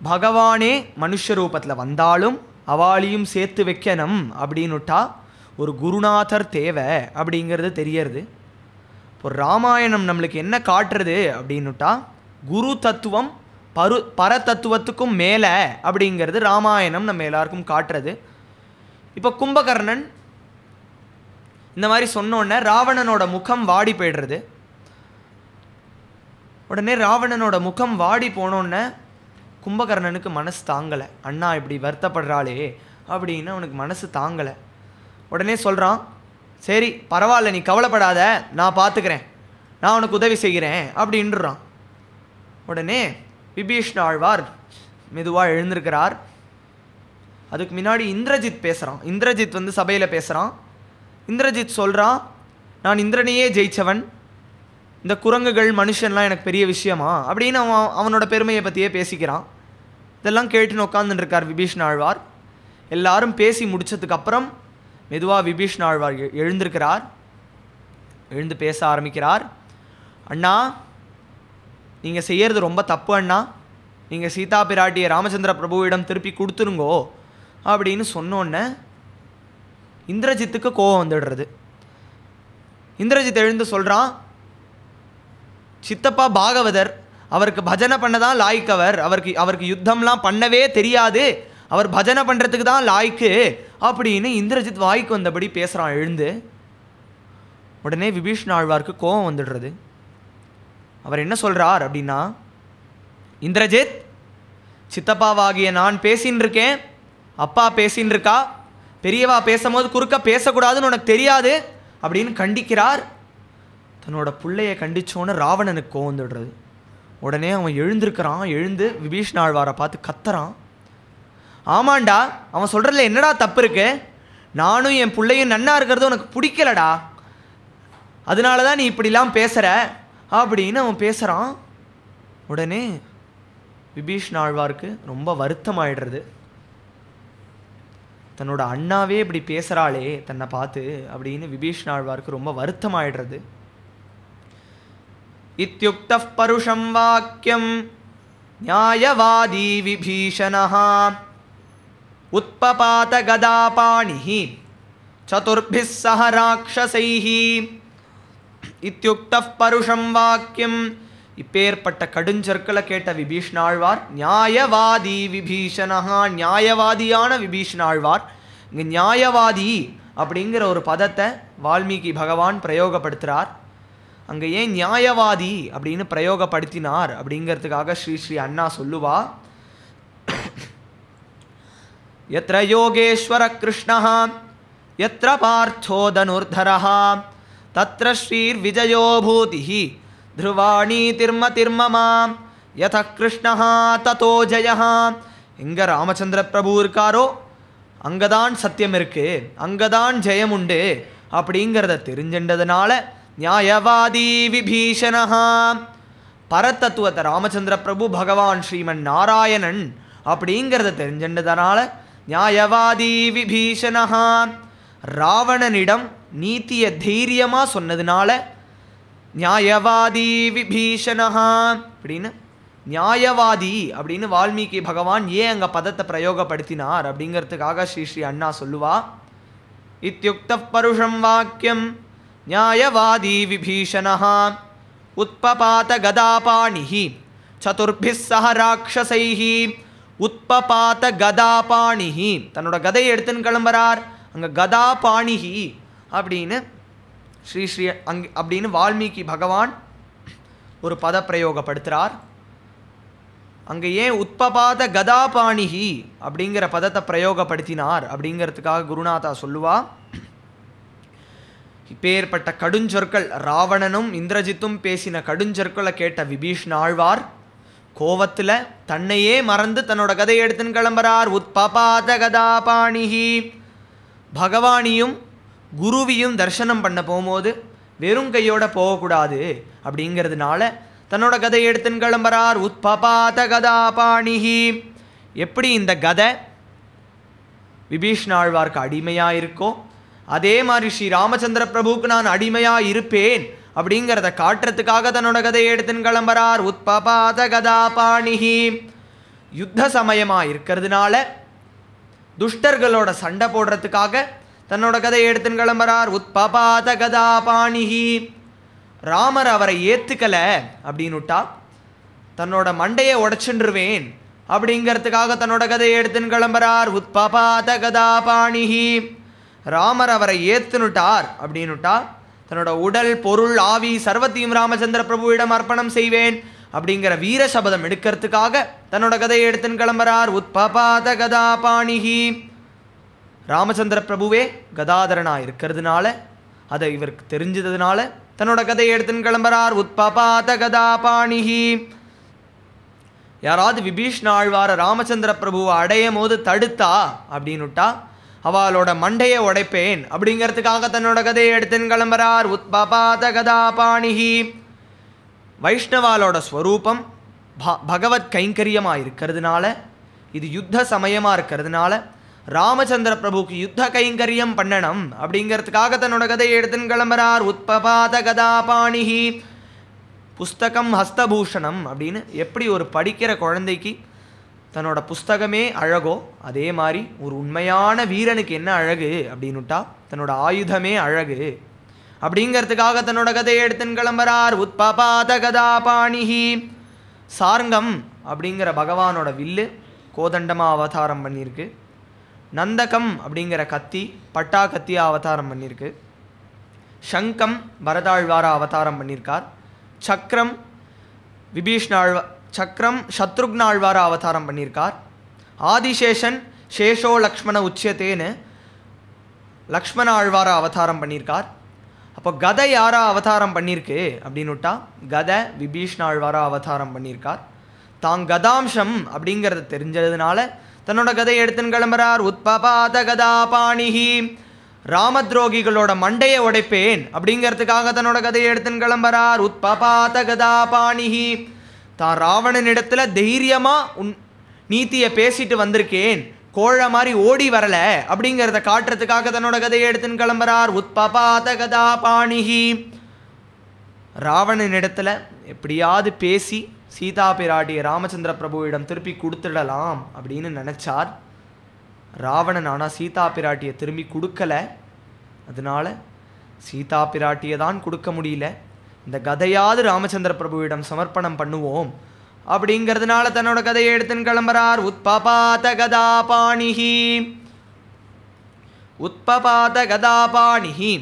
பகவானே மனுஷ ரூபத்தில் வந்தாலும் அவாளியும் சேர்த்து வைக்கணும் அப்படின்னுட்டா ஒரு குருநாதர் தேவை அப்படிங்கிறது தெரியறது. இப்போ ராமாயணம் நம்மளுக்கு என்ன காட்டுறது அப்படின்னுட்டா குரு தத்துவம் பரதத்துவத்துக்கும் மேலே அப்படிங்கிறது ராமாயணம் நம்ம எல்லாருக்கும் காட்டுறது. இப்போ கும்பகர்ணன் இந்த மாதிரி சொன்னோடனே ராவணனோட முகம் வாடி போய்டுறது. உடனே ராவணனோட முகம் வாடி போனோடனே கும்பகர்ணனுக்கு மனசு தாங்கலை. அண்ணா இப்படி வருத்தப்படுறாளே அப்படின்னு அவனுக்கு மனசு தாங்கலை. உடனே சொல்கிறான், சரி பரவாயில்ல, நீ கவலைப்படாத, நான் பார்த்துக்கிறேன், நான் உனக்கு உதவி செய்கிறேன் அப்படின்றான். உடனே விபீஷ்ண ஆழ்வார் மெதுவாக எழுந்திருக்கிறார். அதுக்கு முன்னாடி இந்திரஜித் பேசுகிறான். இந்திரஜித் வந்து சபையில் பேசுகிறான். இந்திரஜித் சொல்கிறான், நான் இந்திரனையே ஜெயித்தவன், இந்த குரங்குகள் மனுஷன்லாம் எனக்கு பெரிய விஷயமா அப்படின்னு அவனோட பெருமையை பற்றியே பேசிக்கிறான். இதெல்லாம் கேட்டுன்னு உட்காந்துருக்கார் விபீஷ்ண ஆழ்வார். எல்லாரும் பேசி முடித்ததுக்கப்புறம் மெதுவாக விபீஷ்ண ஆழ்வார் எழுந்திருக்கிறார். எழுந்து பேச ஆரம்பிக்கிறார். அண்ணா, நீங்கள் செய்கிறது ரொம்ப தப்பு அண்ணா, நீங்கள் சீதா பிராட்டியை ராமச்சந்திர பிரபுவிடம் திருப்பி கொடுத்துருங்கோ அப்படின்னு சொன்னோன்னே இந்திரஜித்துக்கு கோபம் வந்துடுறது. இந்திரஜித் எழுந்து சொல்கிறான், சித்தப்பா பாகவதர், அவருக்கு பஜனை பண்ண தான் லாய்க்கவர், அவருக்கு யுத்தம்லாம் பண்ணவே தெரியாது, அவர் பஜனை பண்ணுறதுக்கு தான் லாய்க்கு அப்படின்னு இந்திரஜித் வாய்க்கு வந்தபடி பேசுகிறான் எழுந்து. உடனே விபீஷ்ண ஆழ்வாருக்கு கோபம் வந்துடுறது. அவர் என்ன சொல்கிறார் அப்படின்னா, இந்திரஜித், சித்தப்பாவாகிய நான் பேசின்னு இருக்கேன், அப்பா பேசின்னு இருக்கா, பெரியவா பேசும்போது குறுக்க பேசக்கூடாதுன்னு உனக்கு தெரியாது அப்படின்னு கண்டிக்கிறார். தன்னோட பிள்ளையை கண்டிச்சோன்னு ராவணனுக்கு கோவம் வந்துடுறது. உடனே அவன் எழுந்திருக்கிறான். எழுந்து விபீஷ்ண ஆழ்வாரை பார்த்து கத்துறான், ஆமாண்டா, அவன் சொல்கிறதுல என்னடா தப்பு இருக்கு, நானும் என் பிள்ளையும் நன்னா இருக்கிறது உனக்கு பிடிக்கலடா, அதனால தான் நீ இப்படிலாம் பேசுகிற அப்படின்னு அவன் பேசுகிறான். உடனே விபீஷ்ண ஆழ்வாருக்கு ரொம்ப வருத்தமாயிடுறது. தன்னோட அண்ணாவே இப்படி பேசுகிறாளே தன்னை பார்த்து அப்படின்னு விபீஷ்ண ஆழ்வாருக்கு ரொம்ப வருத்தமாயிடுறது. இத்யுக்தஃ பருஷம் வாக்கியம் நியாயவாதி விபீஷணः உத்பபாத கதாபாணிஹி சதுர்பிஸ் சஹ ராக்ஷசைஹி. இத்யுக்தஃ பருஷம் வாக்கியம், இப்பேற்பட்ட கடுஞ்சொற்களை கேட்ட விபீஷ்ண ஆழ்வார் நியாயவாதி விபீஷணஹா, நியாயவாதியான விபீஷ்ண ஆழ்வார். இங்கே நியாயவாதி அப்படிங்கிற ஒரு பதத்தை வால்மீகி பகவான் பிரயோகப்படுத்துகிறார். அங்கே ஏன் நியாயவாதி அப்படின்னு பிரயோகப்படுத்தினார் அப்படிங்கிறதுக்காக ஸ்ரீ அண்ணா சொல்லுவா, யத்ர யோகேஸ்வர கிருஷ்ணஹ யத்ர பார்த்தோ தனுர்தரஹ தத்ர ஸ்ரீர் விஜயோ பூதிஹி த்ருவாணி திர்மதிர்மமா யத கிருஷ்ணஹா ததோ ஜெயஹா. எங்கே ராமச்சந்திர பிரபு இருக்காரோ அங்கதான் சத்தியம் இருக்கு, அங்கதான் ஜெயம் உண்டு அப்படிங்கிறத தெரிஞ்சின்றதுனால நியாயவாதி விபீஷணஹா. பரத்தத்துவத்தை ராமச்சந்திர பிரபு பகவான் ஸ்ரீமன் நாராயணன் அப்படிங்கிறத தெரிஞ்சின்றதுனால நியாயவாதி விபீஷணஹா. ராவணனிடம் நீதியை தைரியமாக சொன்னதுனால நியாயவாதி விபீஷணஹா அப்படின்னு நியாயவாதி அப்படின்னு வால்மீகி பகவான் ஏன் அங்கே பதத்தை பிரயோகப்படுத்தினார் அப்படிங்கிறதுக்காக ஸ்ரீ அண்ணா சொல்லுவா, இத்யுக்த பருஷம் வாக்கியம் நியாயவாதி விபீஷணः உத்பபாத கதாபாணிஹி சதுர்பிஸ் சஹ ராக்ஷசைஹி. உத்பபாத கதாபாணிஹி, தன்னோட கதையை எடுத்துன்னு கிளம்புறார். அங்கே கதாபாணிஹி அப்படின்னு ஸ்ரீ அப்படின்னு வால்மீகி பகவான் ஒரு பத பிரயோகப்படுத்துகிறார். அங்கே ஏன் உத்பபாத கதாபாணிஹி அப்படிங்கிற பதத்தை பிரயோகப்படுத்தினார் அப்படிங்கிறதுக்காக குருநாதா சொல்லுவா, இப்பேற்பட்ட கடுஞ்சொற்கள் ராவணனும் இந்திரஜித்தும் பேசின கடுஞ்சொற்களை கேட்ட விபீஷ்ண ஆழ்வார் கோவத்தில் தன்னையே மறந்து தன்னோட கதையை எடுத்துன்னு கிளம்புறார். உத்பபாத கதாபாணிஹி, பகவானியும் குருவியும் தரிசனம் பண்ண போகும்போது வெறும் கையோட போகக்கூடாது அப்படிங்கிறதுனால தன்னோட கதையை எடுத்துன்னு கிளம்புறார். உத்பபாத கதாபாணிஹி. எப்படி இந்த கதை விபீஷ்ண ஆழ்வார்க்கு அடிமையாக இருக்கோ அதே மாதிரி ஸ்ரீ ராமச்சந்திர பிரபுவுக்கு நான் அடிமையாக இருப்பேன் அப்படிங்கிறத காட்டுறதுக்காக தன்னோட கதையை எடுத்துன்னு கிளம்புறார். உத்பபாத கதாபாணிஹி. யுத்த சமயமாக இருக்கிறதுனால துஷ்டர்களோட சண்டை போடுறதுக்காக தன்னோட கதையை எடுத்துன்னு கிளம்புறார். உத்பபாத கதாபாணிஹி. ராமர் அவரை ஏற்றுக்கலை அப்படின்னுட்டா தன்னோட மண்டையை உடைச்சுருவேன் அப்படிங்கிறதுக்காக தன்னோட கதையை எடுத்துன்னு கிளம்புறார். உத்பபாத கதாபாணிஹி. ராமர் அவரை ஏத்துனுட்டார் அப்படின்னுட்டா தன்னோட உடல் பொருள் ஆவி சர்வத்தையும் ராமச்சந்திர பிரபுவிடம் அர்ப்பணம் செய்வேன் அப்படிங்கிற வீர சபதம் எடுக்கிறதுக்காக தன்னோட கதையை எடுத்துன்னு கிளம்புறார். உத்பபாத கதாபாணிஹி. ராமச்சந்திர பிரபுவே கதாதரனாக இருக்கிறதுனால அதை இவருக்கு தெரிஞ்சதுனால தன்னோட கதையை எடுத்துன்னு கிளம்புறார். உத்பபாத கதாபாணிஹி. யாராவது விபீஷ்ண ஆழ்வார ராமச்சந்திர பிரபுவை அடையும் போது தடுத்தா அப்படின்னுட்டா அவளோட மண்டையை உடைப்பேன் அப்படிங்கிறதுக்காக தன்னோட கதையை எடுத்துன்னு கிளம்புறார். உத்பபாத கதாபாணிஹி. வைஷ்ணவாலோட ஸ்வரூபம் பகவத் கைங்கரியமாக இருக்கிறதுனால இது யுத்த சமயமாக இருக்கிறதுனால ராமச்சந்திர பிரபுக்கு யுத்த கைங்கரியம் பண்ணணும் அப்படிங்கிறதுக்காக தன்னோட கதையை எடுத்துன்னு கிளம்புறார். உத்பபாத கதாபாணிஹி. புஸ்தகம் ஹஸ்தபூஷணம் அப்படின்னு எப்படி ஒரு படிக்கிற குழந்தைக்கு தன்னோட புஸ்தகமே அழகோ அதே மாதிரி ஒரு உண்மையான வீரனுக்கு என்ன அழகு அப்படின்னுட்டா தன்னோட ஆயுதமே அழகு அப்படிங்கிறதுக்காக தன்னோட கதையை எடுத்துன்னு கிளம்புறார். உத்பபாத கதாபாணிஹி. சார்ங்கம் அப்படிங்கிற பகவானோட வில்லு கோதண்டமாக அவதாரம் பண்ணியிருக்கு. நந்தகம் அப்படிங்கிற கத்தி பட்டா கத்தியாக அவதாரம் பண்ணியிருக்கு. சங்கம் பரதாழ்வாரா அவதாரம் பண்ணியிருக்கார். சக்கரம் சக்கரம் சத்ருக்ன ஆழ்வாரா அவதாரம் பண்ணியிருக்கார். ஆதிசேஷன் சேஷோ லக்ஷ்மண உச்சியத்தேன்னு லக்ஷ்மண ஆழ்வாரா அவதாரம் பண்ணியிருக்கார். அப்போ கதை யாரா அவதாரம் பண்ணியிருக்கு அப்படின்னுட்டா கதை விபீஷ்ண ஆழ்வாரா அவதாரம் பண்ணியிருக்கார். தான் கதாம்சம் அப்படிங்கிறத தெரிஞ்சதுனால தன்னோட கதையை எடுத்துன்னு கிளம்புறார். உத்பபாத கதாபாணிஹி. ராமத்ரோகிகளோட மண்டையை உடைப்பேன் அப்படிங்கிறதுக்காக தன்னோட கதையை எடுத்துன்னு கிளம்புறார். உத்பபாத கதாபாணிஹி. தான் ராவணனிடத்துல தைரியமாக நீதியை பேசிட்டு வந்திருக்கேன், கோழ மாதிரி ஓடி வரல அப்படிங்கிறத காட்டுறதுக்காக தன்னோட கதையை எடுத்துன்னு கிளம்புறார். உத்பபாத கதாபாணிஹி. ராவணனிடத்துல எப்படியாவது பேசி சீதா பிராட்டியை ராமச்சந்திர பிரபுவிடம் திருப்பி கொடுத்துடலாம் அப்படின்னு நினச்சார். ராவணன் ஆனால் சீதா பிராட்டியை திரும்பி கொடுக்கல. அதனால சீதா பிராட்டியை தான் கொடுக்க முடியல, இந்த கதையாவது ராமச்சந்திர பிரபுவிடம் சமர்ப்பணம் பண்ணுவோம் அப்படிங்கிறதுனால தன்னோட கதையை எடுத்துன்னு கிளம்புறார். உத்பபாத கதாபாணிஹி. உத்பபாத கதாபாணிஹி.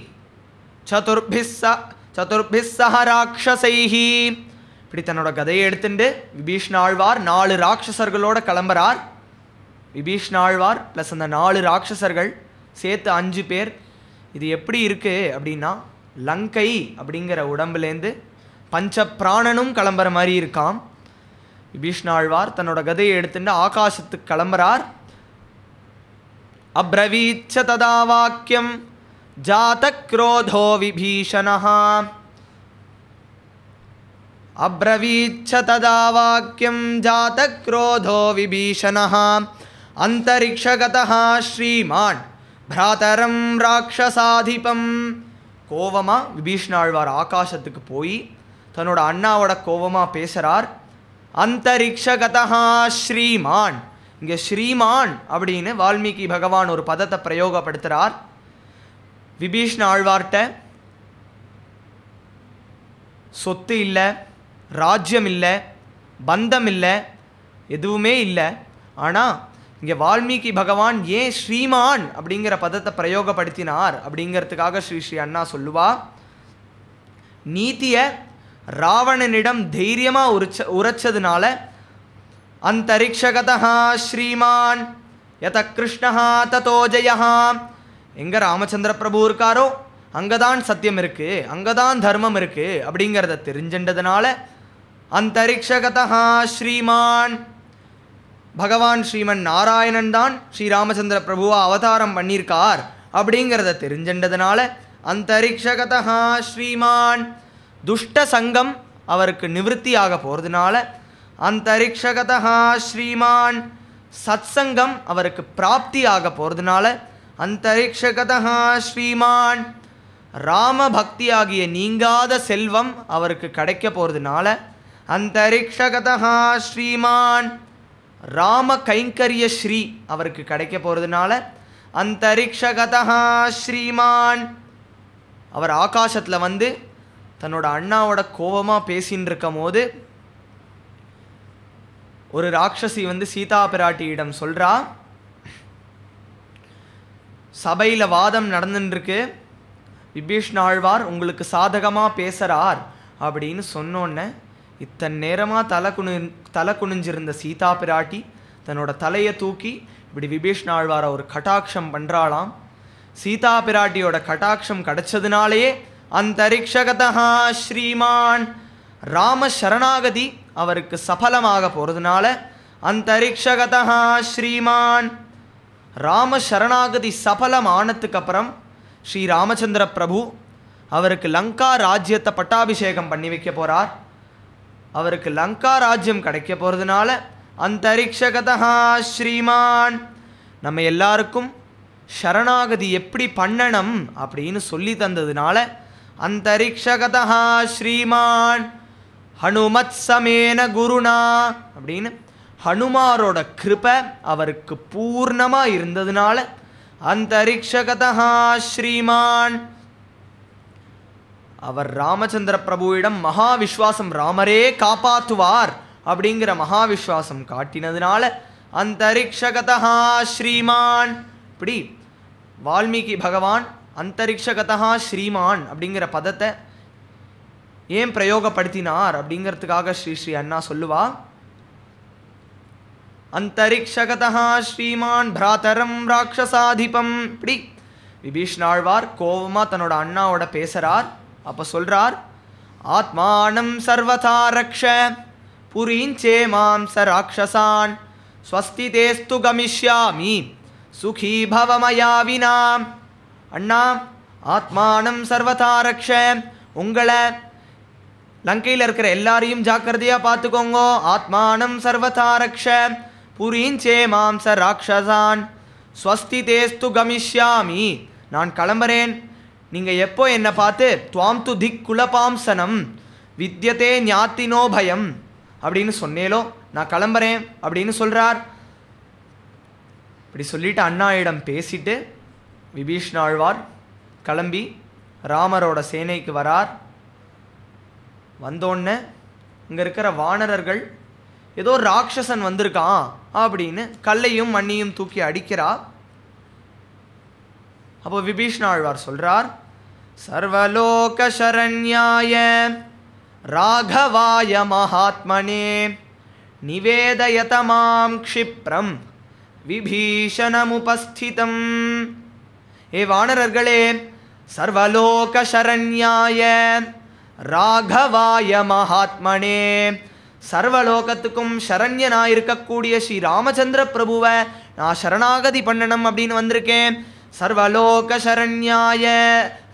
சதுர்பிஸ் சஹ ராட்சசைஹி. இப்படி தன்னோட கதையை எடுத்துட்டு விபீஷ்ண ஆழ்வார் 4 ராட்சசர்களோட கிளம்புறார். விபீஷ்ண ஆழ்வார் ப்ளஸ் அந்த 4 ராட்சசர்கள் சேர்த்து 5 பேர். இது எப்படி இருக்குது அப்படின்னா லங்கை அப்படிங்கிற உடம்புலேருந்து பஞ்ச பிராணனும் கிளம்புற மாதிரி இருக்காம். விபீஷ்ண ஆழ்வார் தன்னோட கதையை எடுத்துட்டு ஆகாசத்துக்கு கிளம்புறார். அப்ரவீச்ச ததா வாக்கியம் ஜாத க்ரோதோ விபீஷணஹ. அப்ரவீச்ச ததா வாக்கியம் ஜாத க்ரோதோ விபீஷணஹ. அந்தரிக்ஷகதஹ ஸ்ரீமான் பிராதரம் ராட்சசாதிபம். கோவமாக விபீஷ்ண ஆழ்வார் ஆகாசத்துக்கு போய் தன்னோட அண்ணாவோட கோவமாக பேசுகிறார். அந்தரிக்ஷகதஹ ஸ்ரீமான். இங்கே ஸ்ரீமான் அப்படின்னு வால்மீகி பகவான் ஒரு பதத்தை பிரயோகப்படுத்துகிறார். விபீஷ்ண ஆழ்வார்கிட்ட சொத்து இல்லை, ராஜ்யம் இல்லை, பந்தம் இல்லை, எதுவுமே இல்லை. ஆனால் இங்கே வால்மீகி பகவான் ஏன் ஸ்ரீமான் அப்படிங்கிற பதத்தை பிரயோகப்படுத்தினார் அப்படிங்கிறதுக்காக ஸ்ரீ அண்ணா சொல்லுவா, நீதியை ராவணனிடம் தைரியமாக உரைச்சதுனால அந்தரிக்ஷகதஹ ஸ்ரீமான் யத கிருஷ்ணஹா ததோ ஜெயஹா. எங்கே ராமச்சந்திர பிரபு இருக்காரோ அங்கே தான் சத்தியம் இருக்குது, அங்கே தான் தர்மம் இருக்குது அப்படிங்கிறத தெரிஞ்சின்றதுனால அந்தரிக்ஷகதஹ ஸ்ரீமான். பகவான் ஸ்ரீமன் நாராயணன் தான் ஸ்ரீராமச்சந்திர பிரபுவா அவதாரம் பண்ணியிருக்கார் அப்படிங்கிறத தெரிஞ்சின்றதுனால அந்தரிக்ஷகதஹ ஸ்ரீமான். துஷ்ட சங்கம் அவருக்கு நிவர்த்தி ஆக போகிறதுனால அந்தரிக்ஷகதஹ ஸ்ரீமான். சத்சங்கம் அவருக்கு பிராப்தி ஆக போகிறதுனால அந்தரிக்ஷகதஹ ஸ்ரீமான். ராம பக்தி ஆகிய நீங்காத செல்வம் அவருக்கு கிடைக்க போகிறதுனால அந்தரிக்ஷகதஹ ஸ்ரீமான். ராம கைங்கரிய ஸ்ரீ அவருக்கு கிடைக்க போகிறதுனால அந்தரிக்ஷகதஹ ஸ்ரீமான். அவர் ஆகாசத்தில் வந்து தன்னோட அண்ணாவோட கோபமாக பேசின்னு இருக்கும் போது ஒரு ராட்சசி வந்து சீதா பிராட்டியிடம் சொல்கிறா, சபையில் வாதம் நடந்துட்டுருக்கு, விபீஷ்ணாழ்வார் உங்களுக்கு சாதகமாக பேசுகிறார் அப்படின்னு சொன்னோன்னே இத்தனை நேரமாக தலை குனிஞ்சிருந்த சீதா பிராட்டி தன்னோட தலையை தூக்கி இப்படி விபீஷ்ணாழ்வாரை ஒரு கட்டாட்சம் பண்ணுறாளாம். சீதா பிராட்டியோட கட்டாட்சம் கிடைச்சதுனாலேயே அந்தரிக்ஷகதா ஸ்ரீமான் ராம சரணாகதி அவருக்கு சஃலமாக போகிறதுனால அந்தரிக்ஷகதா ஸ்ரீமான் ராம சரணாகதி சஃலம் ஆனதுக்கு அப்புறம் ஸ்ரீ ராமச்சந்திர பிரபு அவருக்கு லங்கா ராஜ்யத்தை பட்டாபிஷேகம் பண்ணி வைக்க போகிறார். அவருக்கு லங்கா ராஜ்யம் கிடைக்க போகிறதுனால அந்தரிக்ஷகதா ஸ்ரீமான் நம்ம எல்லாருக்கும் சரணாகதி எப்படி பண்ணணும் அப்படின்னு சொல்லி தந்ததுனால அந்தரிக்ஷகதா ஸ்ரீமான் ஹனுமத் சமேன குருணா அப்படின்னு ஹனுமாரோட கிருபை அவருக்கு பூர்ணமாக இருந்ததுனால அந்தரிக்ஷகதா ஸ்ரீமான் அவர் ராமச்சந்திர பிரபுவிடம் மகா விஸ்வாசம், ராமரே காப்பாற்றுவார் அப்படிங்கிற மகா விஸ்வாசம் காட்டினதுனால அந்தரிக்ஷகதா ஸ்ரீமான். இப்படி வால்மீகி பகவான் அந்தரிக்ஷகதா ஸ்ரீமான் அப்படிங்கிற பதத்தை ஏன் பிரயோகப்படுத்தினார் அப்படிங்கிறதுக்காக ஸ்ரீ அண்ணா சொல்லுவா, அந்தரிக்ஷகதா ஸ்ரீமான் பிராதரம் ராட்சசாதிபம். இப்படி விபீஷ்ணாழ்வார் கோபமாக தன்னோட அண்ணாவோட பேசுகிறார். அப்போ சொல்கிறார், ஆத்மானம் சர்வதா ரக்ஷ புரீஞ்சே மாம் ச ராட்சசான் ஸ்வஸ்தி தேஸ்து கமிஷ்யாமி சுகி பவமயா வினா. அண்ணா, ஆத்மானம் சர்வதா ரக்ஷ, உங்களை லங்கையில் இருக்கிற எல்லாரையும் ஜாக்கிரதையாக பார்த்துக்கோங்க. ஆத்மானம் சர்வதா ரக்ஷ புரீஞ்சே மாம் ச ராட்சசான் ஸ்வஸ்தி தேஸ்து கமிஷ்யாமி. நான் கிளம்புறேன், நீங்கள் எப்போ என்னை பார்த்து துவாம் து திக் குலபாம்சனம் வித்யதே ஞாத்தினோ பயம் அப்படின்னு சொன்னேலோ நான் கிளம்புறேன் அப்படின்னு சொல்கிறார். இப்படி சொல்லிட்டு அண்ணாயிடம் பேசிட்டு விபீஷ்ணாழ்வார் கிளம்பி ராமரோட சேனைக்கு வரார். வந்தோடனே இங்கே இருக்கிற வானரர்கள் ஏதோ ராட்சசன் வந்திருக்கான் அப்படின்னு கல்லையும் மண்ணையும் தூக்கி அடிக்கிறா. அப்போ விபீஷ்ணாழ்வார் சொல்கிறார், சர்வலோக சரண்யாய ராகவாய மகாத்மனே நிவேதயத மாம் க்ஷிப்ரம் விபீஷணமுபஸ்திதம். ஏ வானரர்களே, சர்வலோக சரண்யாய ராகவாய மகாத்மனே, சர்வலோகத்துக்கும் சரண்யனாக இருக்கக்கூடிய ஸ்ரீ ராமச்சந்திர பிரபுவை நான் சரணாகதி பண்ணணும் அப்படின்னு வந்திருக்கேன். சர்வலோக சரண்யாய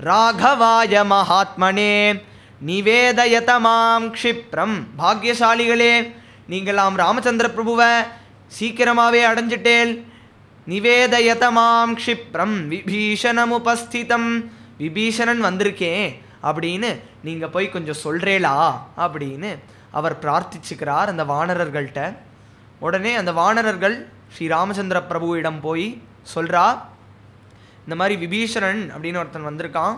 ராகவாய மகாத்மனே நிவேதயத மாம் க்ஷிப்ரம். பாக்யசாலிகளே, நீங்களாம் ராமச்சந்திர பிரபுவை சீக்கிரமாகவே அடைஞ்சிட்டேல். நிவேதயத மாம் க்ஷிப்ரம் விபீஷணமுபஸ்திதம், விபீஷணன் வந்திருக்கேன் அப்படின்னு நீங்கள் போய் கொஞ்சம் சொல்கிறேலா அப்படின்னு அவர் பிரார்த்திச்சுக்கிறார் அந்த வானரர்கள்ட்ட. உடனே அந்த வானரர்கள் ஸ்ரீ ராமச்சந்திர பிரபுவிடம் போய் சொல்கிறா, இந்த மாதிரி விபீஷணன் அப்படின்னு ஒருத்தன் வந்திருக்கான்,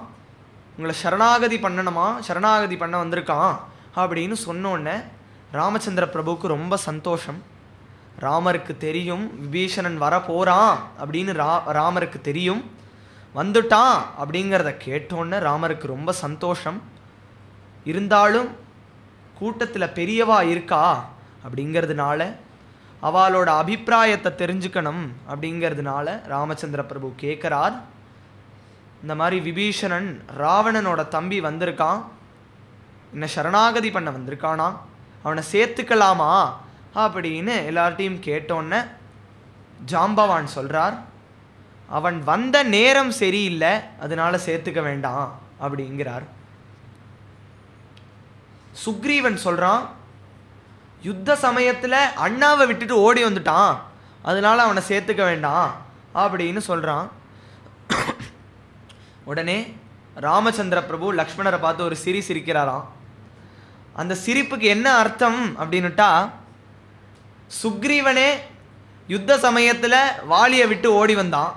உங்களை சரணாகதி பண்ணணுமா, சரணாகதி பண்ண வந்திருக்கான் அப்படின்னு சொன்னோடனே ராமச்சந்திர பிரபுவுக்கு ரொம்ப சந்தோஷம். ராமருக்கு தெரியும் விபீஷணன் வர போகிறான் அப்படின்னு ராமருக்கு தெரியும். வந்துட்டான் அப்படிங்கிறத கேட்டோன்னே ராமருக்கு ரொம்ப சந்தோஷம். இருந்தாலும் கூட்டத்தில் பெரியவா இருக்கா அப்படிங்கிறதுனால அவளோட அபிப்பிராயத்தை தெரிஞ்சுக்கணும் அப்படிங்கிறதுனால ராமச்சந்திர பிரபு கேட்குறார், இந்த மாதிரி விபீஷணன் ராவணனோட தம்பி வந்திருக்கான், என்னை சரணாகதி பண்ண வந்திருக்கானா, அவனை சேர்த்துக்கலாமா அப்படின்னு எல்லார்ட்டையும் கேட்டோன்னே ஜாம்பவான் சொல்கிறார், அவன் வந்த நேரம் சரியில்லை அதனால சேர்த்துக்க வேண்டாம் அப்படிங்கிறார். சுக்ரீவன் சொல்கிறான், யுத்த சமயத்தில் அண்ணாவை விட்டுட்டு ஓடி வந்துட்டான் அதனால அவனை சேர்த்துக்க வேண்டாம் அப்படின்னு சொல்கிறான். உடனே ராமச்சந்திர பிரபு லக்ஷ்மணரை பார்த்து ஒரு சிரிக்கிறாராம். அந்த சிரிப்புக்கு என்ன அர்த்தம் அப்படின்னுட்டா, சுக்ரீவனே யுத்த சமயத்தில் வாலியை விட்டு ஓடி வந்தான்,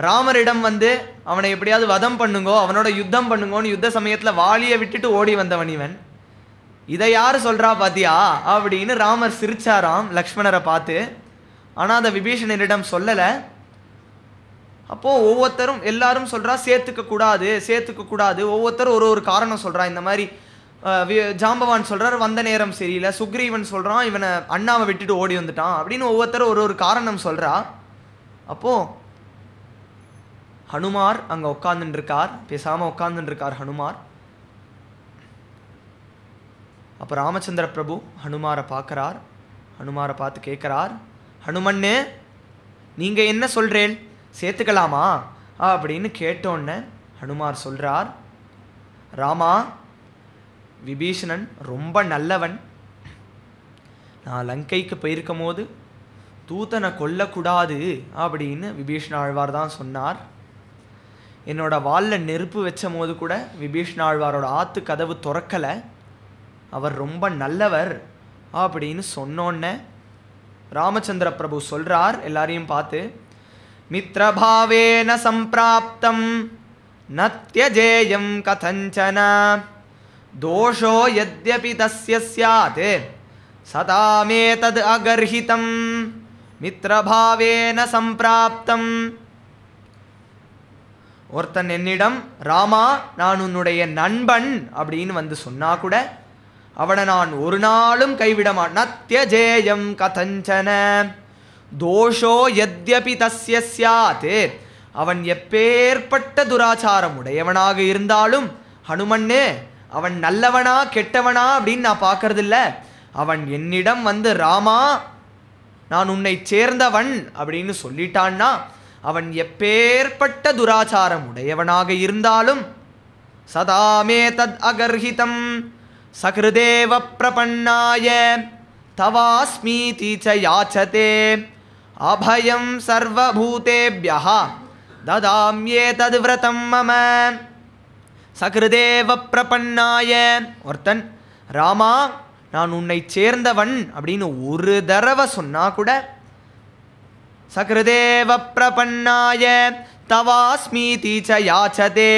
ராமரிடம் வந்து அவனை எப்படியாவது வதம் பண்ணுங்கோ, அவனோட யுத்தம் பண்ணுங்கோன்னு யுத்த சமயத்தில் வாலியை விட்டுட்டு ஓடி வந்தவன் இவன். இதை யார் சொல்கிறா பாத்தியா அப்படின்னு ராமர் சிரிச்சாராம் லக்ஷ்மணரை பார்த்து. ஆனால் அதை விபீஷணரிடம் சொல்லலை. அப்போது ஒவ்வொருத்தரும் எல்லாரும் சொல்கிறா சேர்த்துக்க கூடாது. ஒவ்வொருத்தரும் ஒரு காரணம் சொல்கிறா. இந்த மாதிரி ஜாம்பவான் சொல்கிறார் வந்த நேரம் சரியில்லை, சுக்ரீவன் சொல்கிறான் இவனை அண்ணாவை விட்டுட்டு ஓடி வந்துட்டான் அப்படின்னு ஒவ்வொருத்தரும் ஒரு காரணம் சொல்கிறா. அப்போது ஹனுமார் அங்கே உட்காந்துருக்கார், பேசாமல் உட்காந்துருக்கார் ஹனுமார். அப்போ ராமச்சந்திர பிரபு ஹனுமாரை பார்க்குறார். ஹனுமாரை பார்த்து கேட்குறார், ஹனுமன்னு நீங்கள் என்ன சொல்கிறேன், சேர்த்துக்கலாமா அப்படின்னு கேட்டோன்னே ஹனுமார் சொல்கிறார், ராமா விபீஷணன் ரொம்ப நல்லவன். நான் லங்கைக்கு போயிருக்கும் போது தூதனை கொல்லக்கூடாது அப்படின்னு விபீஷண ஆழ்வார் தான் சொன்னார். என்னோட வாலில் நெருப்பு வச்ச போது கூட விபீஷண ஆழ்வாரோட ஆற்று கதவு திறக்கலை. அவர் ரொம்ப நல்லவர் அப்படின்னு சொன்னோன்னே ராமச்சந்திர பிரபு சொல்கிறார் எல்லாரையும் பார்த்து, மித்ரபாவேன சம்பிராப்தம் நத்யஜேயம் கதஞ்சன தோஷோ யத்யபி தஸ்ய ஸ்யாத் சதாமே தத் அகர்ஹிதம். மித்ரபாவேன சம்பிராப்தம், ஒருத்தன் என்னிடம் ராமா நான் உன்னுடைய நண்பன் அப்படின்னு வந்து சொன்னா கூட அவனை நான் ஒரு நாளும் கைவிட மாட்டேன். நத்யஜேயம் கதஞ்சன தோஷோ யத்யபி தஸ்ய ஸ்யாத், அவன் எப்பேற்பட்ட துராச்சாரம் உடையவனாக இருந்தாலும் ஹனுமன்னே அவன் நல்லவனா கெட்டவனா அப்படின்னு நான் பார்க்கறதில்ல. அவன் என்னிடம் வந்து ராமா நான் உன்னை சேர்ந்தவன் அப்படின்னு சொல்லிட்டான்னா அவன் எப்பேற்பட்ட துராச்சாரம் உடையவனாக இருந்தாலும் சதாமே தத் அகர்ஹிதம் சக்ருதேவ பிரபன்னாய தவாஸ்மீதி ச யாச்சதே அபயம் சர்வபூதேப்யஹ ததாம்யே தத் விரதம் மம. சக்ருதேவ பிரபன்னாய, ஒருத்தன் ராமா நான் உன்னை சேர்ந்தவன் அப்படின்னு ஒரு தடவை சொன்னா கூட சக்ருதேவ பிரபன்னாய தவாஸ்மீதி ச யாச்சதே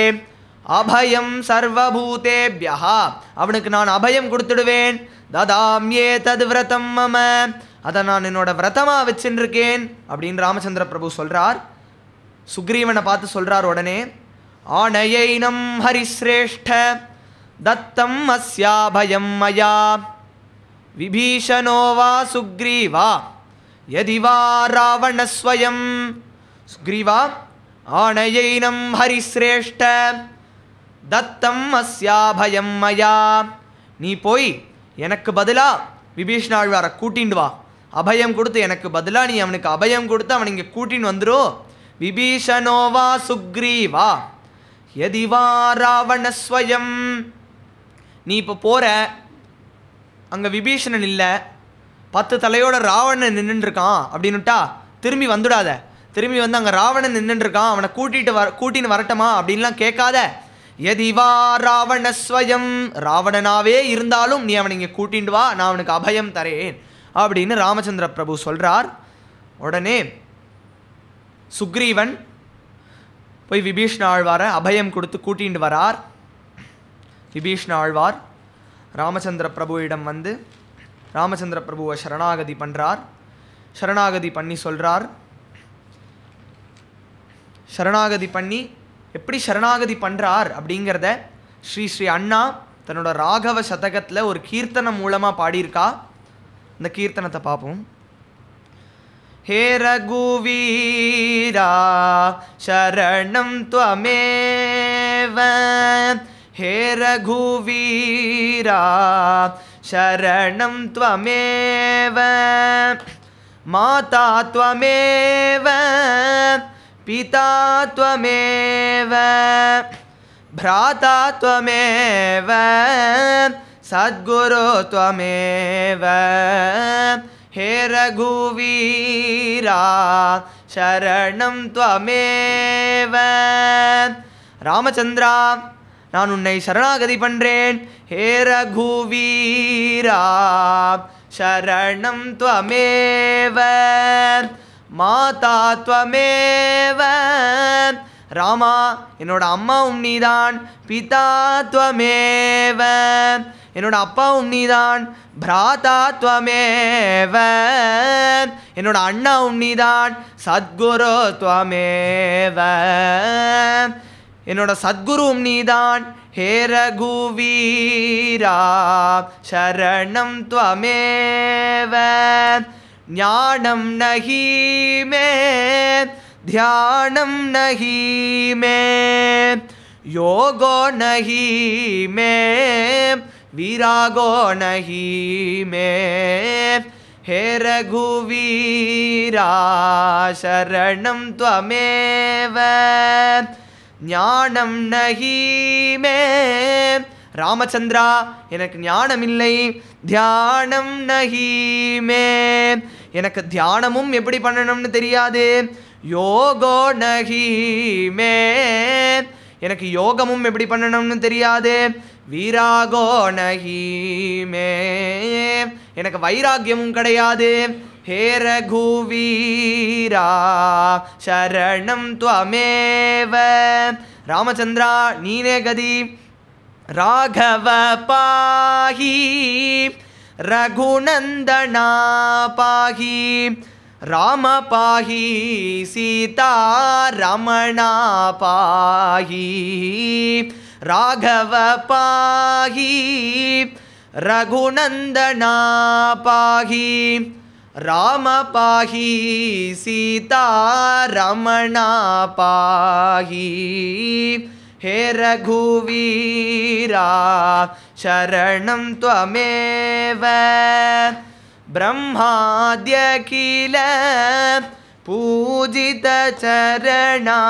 அபயம் சர்வபூதேப்யஹ, அவனுக்கு நான் அபயம் கொடுத்துடுவேன். ததாம்யே தத் விரதம் மம, அதை நான் என்னோட விரதமாக வச்சுருக்கேன் அப்படின்னு ராமச்சந்திர பிரபு சொல்கிறார். சுக்ரீவனை பார்த்து சொல்கிறார் உடனே, ஆணையைனம் ஹரிஸ்ரேஷ்ட தத்தம் அஸ்யாபயம் மயா விபீஷணோ வா சுக்ரீவா யதி வா ராவணஸ்வயம். சுக்ரீவா ஆணையைனம் ஹரிஸ்ரேஷ்ட தத்தம் அஸ்யாபயம் மயா, நீ போய் எனக்கு பதிலாக விபீஷண ஆழ்வாரை கூட்டின்னு வா, அபயம் கொடுத்து எனக்கு பதிலாக நீ அவனுக்கு அபயம் கொடுத்து அவன் இங்கே கூட்டின்னு வந்துடும். விபீஷணோவா சுக்ரீவா யதிவா ராவணஸ்வயம், நீ இப்போ போகிற அங்கே விபீஷணன் இல்லை 10 தலையோட ராவணன் நின்றுருக்கான் அப்படின்னுட்டா திரும்பி வந்துடாத. திரும்பி வந்து அங்கே ராவணன் நின்றுருக்கான் அவனை கூட்டின்னு வரட்டுமா அப்படின்லாம் கேட்காத. யதிவா ராவணஸ்வயம், ராவணனாவே இருந்தாலும் நீ அவனை இங்கே கூட்டின்னு வா, நான் அவனுக்கு அபயம் தரேன் அப்படின்னு ராமச்சந்திர பிரபு சொல்கிறார். உடனே சுக்ரீவன் போய் விபீஷண ஆழ்வாரை அபயம் கொடுத்து கூட்டின்னு வரார். விபீஷண ஆழ்வார் ராமச்சந்திர பிரபுவிடம் வந்து ராமச்சந்திர பிரபுவை சரணாகதி பண்ணுறார். சரணாகதி பண்ணி சொல்கிறார், சரணாகதி பண்ணி எப்படி சரணாகதி பண்ணுறார் அப்படிங்கிறத ஸ்ரீ அண்ணா தன்னோட ராகவ சதகத்தில் ஒரு கீர்த்தனம் மூலமாக பாடியிருக்கா. இந்த கீர்த்தனத்தை பார்ப்போம். हे रघुवीरा शरणं त्वमेव, हे रघुवीरा शरणं त्वमेव, माता त्वमेव पिता त्वमेव, भ्राता त्वमेव सद्गुरो त्वमेव, हे रघुवीरा शरणं त्वमेव. ராமச்சந்திரா நான் உன்னை சரணாகதி பண்றேன். ஹே ரகுவீரா சரணம் த்வமேவ மாதா த்வமேவ, ராமா என்னோட அம்மாவும் நீதான், பிதா த்வமேவ என்னோட அப்பாவும் நீதான். பிராதா த்வமேவ, என்னோட அண்ணாவும் நீதான். சத்குரு த்வமேவ, என்னோட சத்குருவும் நீதான். ஹே ரகுவீரா சரணம் த்வமேவ. ஞானம் நஹி மே ध्यानम नहीं में, योगो नहीं में, विरागो नहीं में. हे रघुवीरा शरणं त्वमेव. ஞானம் நஹி மே, ராமச்சந்திரா எனக்கு ஞானம் இல்லை. தியானம் நஹி மே, எனக்கு தியானமும் எப்படி பண்ணணும்னு தெரியாது. யோகோ நஹி மே, எனக்கு யோகமும் எப்படி பண்ணணும்னு தெரியாது. வீராகோ நஹி மே, எனக்கு வைராக்கியமும் கிடையாது. ஹே ரகுவீரா சரணம் த்வமேவ. ராமச்சந்திரா நீனே கதி. ராகவ பாஹி ரகுநந்தனா பாஹி, ராம பாஹி சீதா ரமணா பாஹி. ராகவ பாஹி ரகுநந்தனா பாஹி, ராம பாஹி சீதா ரமணா பாஹி. हे रघुवीरा शरणं त्वमेव. ब्रह्माद्यखिल पूजित चरणा,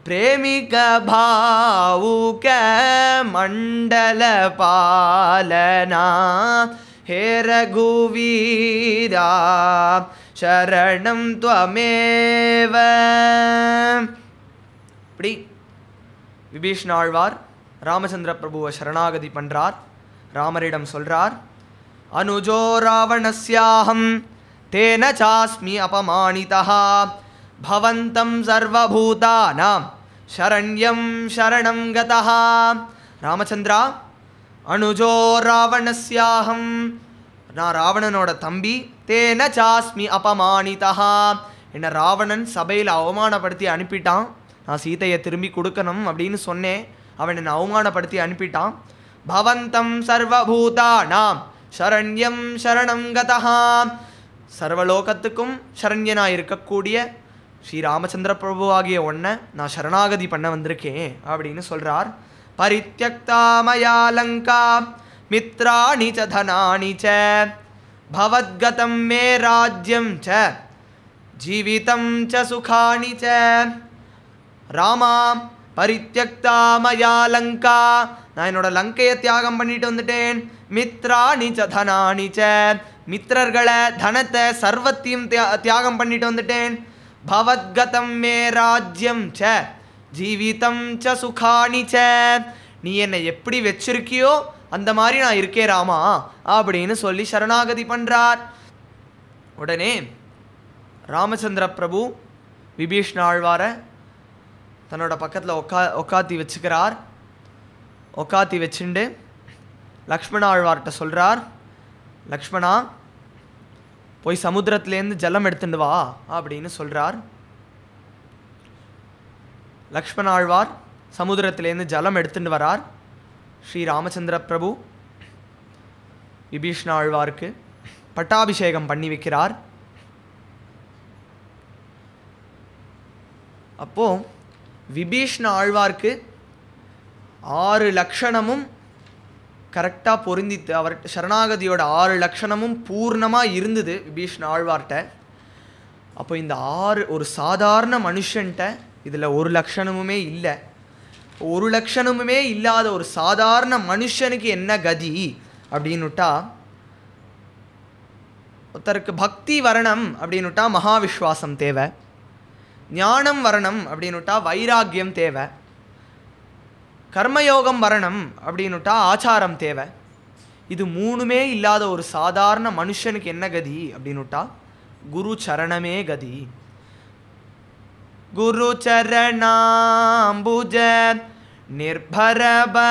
प्रेमिक भावुक मंडल पालना. हे रघुवीरा शरणं त्वमेव. இப்படி விபீஷண ஆழ்வார் ராமச்சந்திர பிரபுவை சரணாகதி பண்றார். ராமரிடம் சொல்றார், அனுஜோ ராவணஸ்யாஹம் தேன சாஸ்மி அபமானிதஹ பவந்தம் சர்வபூதானாம் சரண்யம் சரணம் கதஹ. ராமச்சந்திரா, அனுஜோ ராவணஸ்யாஹம், நான் ராவணனோட தம்பி. தேன சாஸ்மி அபமானிதஹ, என்ன ராவணன் சபையில் அவமானப்படுத்தி அனுப்பிட்டான். நான் சீதையை திரும்பி கொடுக்கணும் அப்படின்னு சொன்னேன், அவன் என்னை அவமானப்படுத்தி அனுப்பிட்டான். பவந்தம் சர்வபூதானாம் சரண்யம் சரணம் கதஹா, சர்வலோகத்துக்கும் சரண்யனாக இருக்கக்கூடிய ஸ்ரீ ராமச்சந்திர பிரபு ஆகிய ஒன்றை நான் சரணாகதி பண்ண வந்திருக்கேன் அப்படின்னு சொல்கிறார். பரித்யக்தா மயா லங்கா மித்ராணி ச தனானி ச பவத்கதம் மே ராஜ்யம் ச ஜீவிதம் ச சுகானி ச. ராமா, பரித்யக்தா மயா லங்கா, நான் என்னோட லங்கையை தியாகம் பண்ணிட்டு வந்துட்டேன். மித்ராணி ச தனானி ச, மித்திரர்களை தனத்தை சர்வத்தையும் தியாகம் பண்ணிட்டு வந்துட்டேன். பவத்கதம் மே ராஜ்யம் ச ஜீவிதம் ச சுகானி ச, நீ என்னை எப்படி வச்சிருக்கியோ அந்த மாதிரி நான் இருக்கேன் ராமா அப்படின்னு சொல்லி சரணாகதி பண்ணுறார். உடனே ராமச்சந்திர பிரபு விபீஷண ஆழ்வாரை தன்னோட பக்கத்தில் உக்காத்தி வச்சுக்கிறார். உக்காத்தி வச்சுண்டு லக்ஷ்மண ஆழ்வார்கிட்ட சொல்கிறார், லக்ஷ்மணா போய் சமுத்திரத்துலேருந்து ஜலம் எடுத்துட்டு வா அப்படின்னு சொல்கிறார். லக்ஷ்மண ஆழ்வார் சமுத்திரத்துலேருந்து ஜலம் எடுத்துட்டு வரார். ஸ்ரீ ராமச்சந்திர பிரபு விபீஷண ஆழ்வாருக்கு பட்டாபிஷேகம் பண்ணி வைக்கிறார். அப்போது விபீஷண ஆழ்வார்க்கு 6 லக்ஷணமும் கரெக்டாக பொருந்தித்து, அவர் சரணாகதியோட 6 லக்ஷணமும் பூர்ணமாக இருந்தது விபீஷண ஆழ்வார்கிட்ட. அப்போ இந்த 6 ஒரு சாதாரண மனுஷன்ட்ட இதில் ஒரு லக்ஷணமுமே இல்லை. ஒரு லக்ஷணமுமே இல்லாத ஒரு சாதாரண மனுஷனுக்கு என்ன கதி அப்படின்னுட்டா, ஒருத்தருக்கு பக்தி வரணும் அப்படின்னுட்டா மகாவிஸ்வாசம் தேவை, ஞானம் வரணும் அப்படின்னுட்டா வைராக்கியம் தேவை, கர்மயோகம் வரணும் அப்படின்னுட்டா ஆச்சாரம் தேவை. இது 3மே இல்லாத ஒரு சாதாரண மனுஷனுக்கு என்ன கதி அப்படின்னுட்டா குரு சரணமே கதி. குரு சரணாம்புஜ निर्भरभक्ताः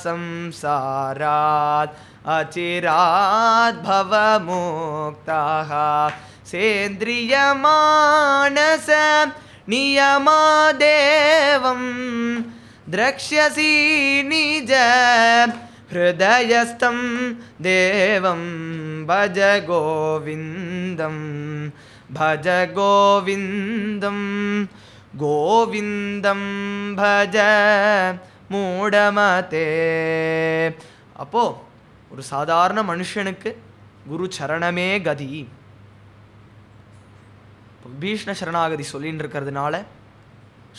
संसारात् अचिरात् भवमुक्ताः सेन्द्रियमानस नियमादेवं द्रक्ष्यसि निज हृदयस्थं देवं भज गोविन्दं भज गोविन्दं गोविन्दं भज மூடமதே. அப்போ ஒரு சாதாரண மனுஷனுக்கு குரு சரணமே கதி. விபீஷ்ண சரணாகதி சொல்லின்னு இருக்கிறதுனால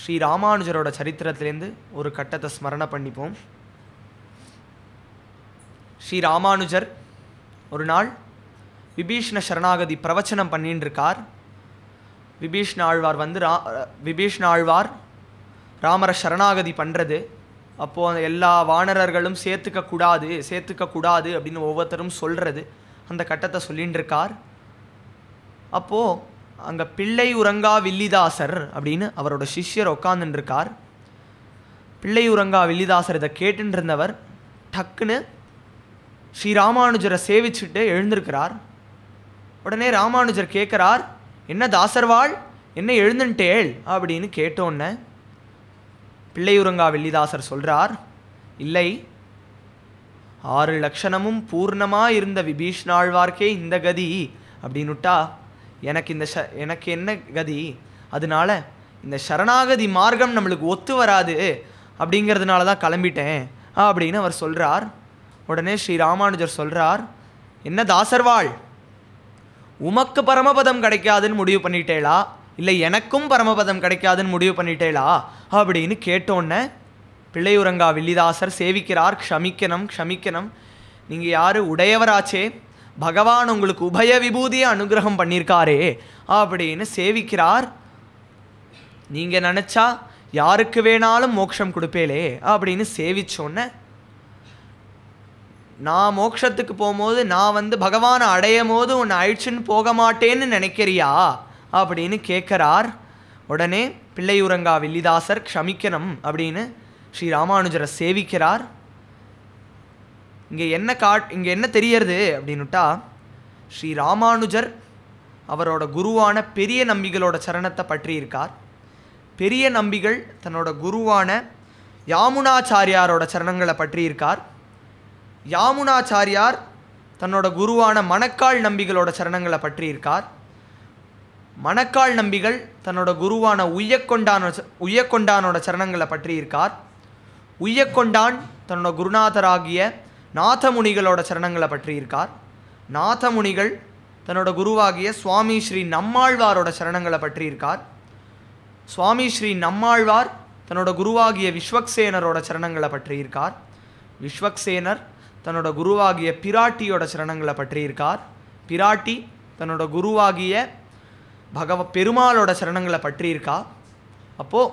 ஸ்ரீ ராமானுஜரோட சரித்திரத்திலேருந்து ஒரு கட்டத்தை ஸ்மரண பண்ணிப்போம். ஸ்ரீ ராமானுஜர் ஒரு நாள் விபீஷ்ண சரணாகதி பிரவச்சனம் பண்ணின்னு இருக்கார். விபீஷ்ண ஆழ்வார் ராமரை சரணாகதி பண்ணுறது. அப்போது எல்லா வானரர்களும் சேர்த்துக்க கூடாது அப்படின்னு ஒவ்வொருத்தரும் சொல்கிறது. அந்த கட்டத்தை சொல்லின்னு இருக்கார். அப்போது அங்கே பிள்ளை உறங்கா வில்லிதாசர் அப்படின்னு அவரோட சிஷ்யர் உட்காந்துருக்கார். பிள்ளை உறங்கா வில்லிதாசர் இதை கேட்டுன்னு இருந்தவர் டக்குன்னு ஸ்ரீ ராமானுஜரை சேவிச்சுட்டு எழுந்திருக்கிறார். உடனே ராமானுஜர் கேட்குறார், என்ன தாசர்வாள், என்ன எழுந்துட்டேள் அப்படின்னு கேட்டோன்னே பிள்ளையுறங்கா வில்லிதாசர் சொல்கிறார், இல்லை, 6 லட்சணமும் பூர்ணமாக இருந்த விபீஷ்ணாழ்வார்க்கே இந்த கதி அப்படின்னுட்டா எனக்கு என்ன கதி? அதனால இந்த சரணாகதி மார்க்கம் நம்மளுக்கு ஒத்து வராது அப்படிங்கிறதுனால தான் கிளம்பிட்டேன் அப்படின்னு அவர் சொல்கிறார். உடனே ஸ்ரீ ராமானுஜர் சொல்கிறார், என்ன தாசர்வாள், உமக்கு பரமபதம் கிடைக்காதுன்னு முடிவு பண்ணிட்டேளா, இல்லை எனக்கும் பரமபதம் கிடைக்காதுன்னு முடிவு பண்ணிட்டேளா அப்படின்னு கேட்டோன்னே பிள்ளையுறங்கா வில்லிதாசர் சேவிக்கிறார். க்ஷமிக்கணும், நீங்கள் யார், உடையவராச்சே, பகவான் உங்களுக்கு உபய விபூதியை அனுகிரகம் பண்ணியிருக்காரே அப்படின்னு சேவிக்கிறார். நீங்கள் நினச்சா யாருக்கு வேணாலும் மோட்சம் கொடுப்பேலே அப்படின்னு சேவிச்சோன்னே, நான் மோட்சத்துக்கு போகும்போது நான் பகவானை அடையும் போது உன்னை அழிச்சுன்னு போக மாட்டேன்னு நினைக்கிறியா அப்படின்னு கேட்குறார். உடனே பிள்ளையுறங்கா வில்லிதாசர் க்ஷமிக்கணும் அப்படின்னு ஸ்ரீ ராமானுஜரை சேவிக்கிறார். இங்கே என்ன தெரியறது அப்படின்னுட்டா, ஸ்ரீ ராமானுஜர் அவரோட குருவான பெரிய நம்பிகளோட சரணத்தை பற்றியிருக்கார். பெரிய நம்பிகள் தன்னோட குருவான யாமுனாச்சாரியாரோட சரணங்களை பற்றியிருக்கார். யாமுனாச்சாரியார் தன்னோட குருவான மணக்காள் நம்பிகளோட சரணங்களை பற்றியிருக்கார். மணக்காள் நம்பிகள் தன்னோட குருவான உய்யக்கொண்டானோட சரணங்களை பற்றியிருக்கார். உய்யக்கொண்டான் தன்னோட குருநாதராகிய நாதமுனிகளோட சரணங்களை பற்றியிருக்கார். நாதமுனிகள் தன்னோட குருவாகிய சுவாமி ஸ்ரீ நம்மாழ்வாரோட சரணங்களை பற்றியிருக்கார். சுவாமி ஸ்ரீ நம்மாழ்வார் தன்னோட குருவாகிய விஸ்வக்சேனரோட சரணங்களை பற்றியிருக்கார். விஸ்வக்சேனர் தன்னோட குருவாகிய பிராட்டியோட சரணங்களை பற்றியிருக்கார். பிராட்டி தன்னோட குருவாகிய பெருமாளோட சரணங்களை பற்றியிருக்கா. அப்போது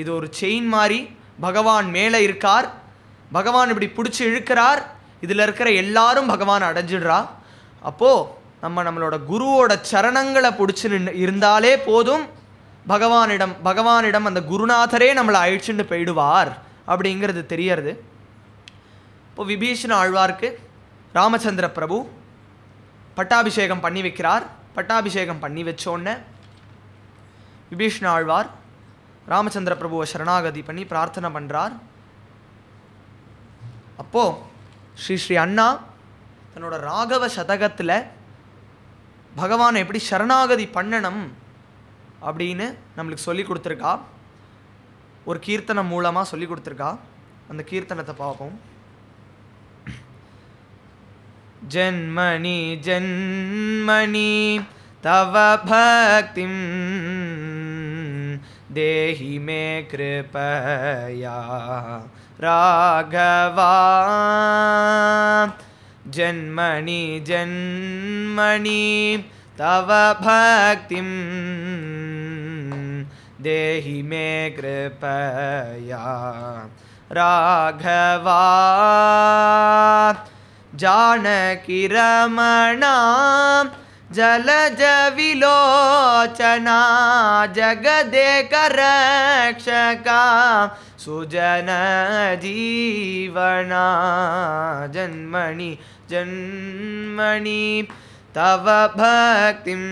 இது ஒரு செயின் மாதிரி பகவான் மேலே இருக்கார். பகவான் இப்படி பிடிச்சி இழுக்கிறார். இதில் இருக்கிற எல்லாரும் பகவான் அடைஞ்சிடுறா. அப்போது நம்மளோட குருவோட சரணங்களை பிடிச்சி இருந்தாலே போதும், பகவானிடம் அந்த குருநாதரே நம்மளை அழிச்சுட்டு போயிடுவார் அப்படிங்கிறது தெரியறது. இப்போது விபீஷண ஆழ்வார்க்கு ராமச்சந்திர பிரபு பட்டாபிஷேகம் பண்ணி வைக்கிறார். பட்டாபிஷேகம் பண்ணி வச்சோடனே விபீஷண ஆழ்வார் ராமச்சந்திர பிரபுவை சரணாகதி பண்ணி பிரார்த்தனை பண்ணுறார். அப்போது ஸ்ரீ அண்ணா தன்னோட ராகவ சதகத்தில் பகவானை எப்படி சரணாகதி பண்ணணும் அப்படின்னு நம்மளுக்கு சொல்லி கொடுத்துருக்கா. ஒரு கீர்த்தனம் மூலமாக சொல்லி கொடுத்துருக்கா. அந்த கீர்த்தனத்தை பார்ப்போம். ஜன்மணி ஜன்மணி தவ பக்திம் தேஹி மே கிருபயா ராகவா. ஜன்மணி ஜன்மணி தவ பக்திம் தேஹி மே கிருபயா ராகவா. जानकी रमणा जलज विलोचना जगदेक रक्षका सुजन जीवना जन्मनि जन्मनि तव भक्तिं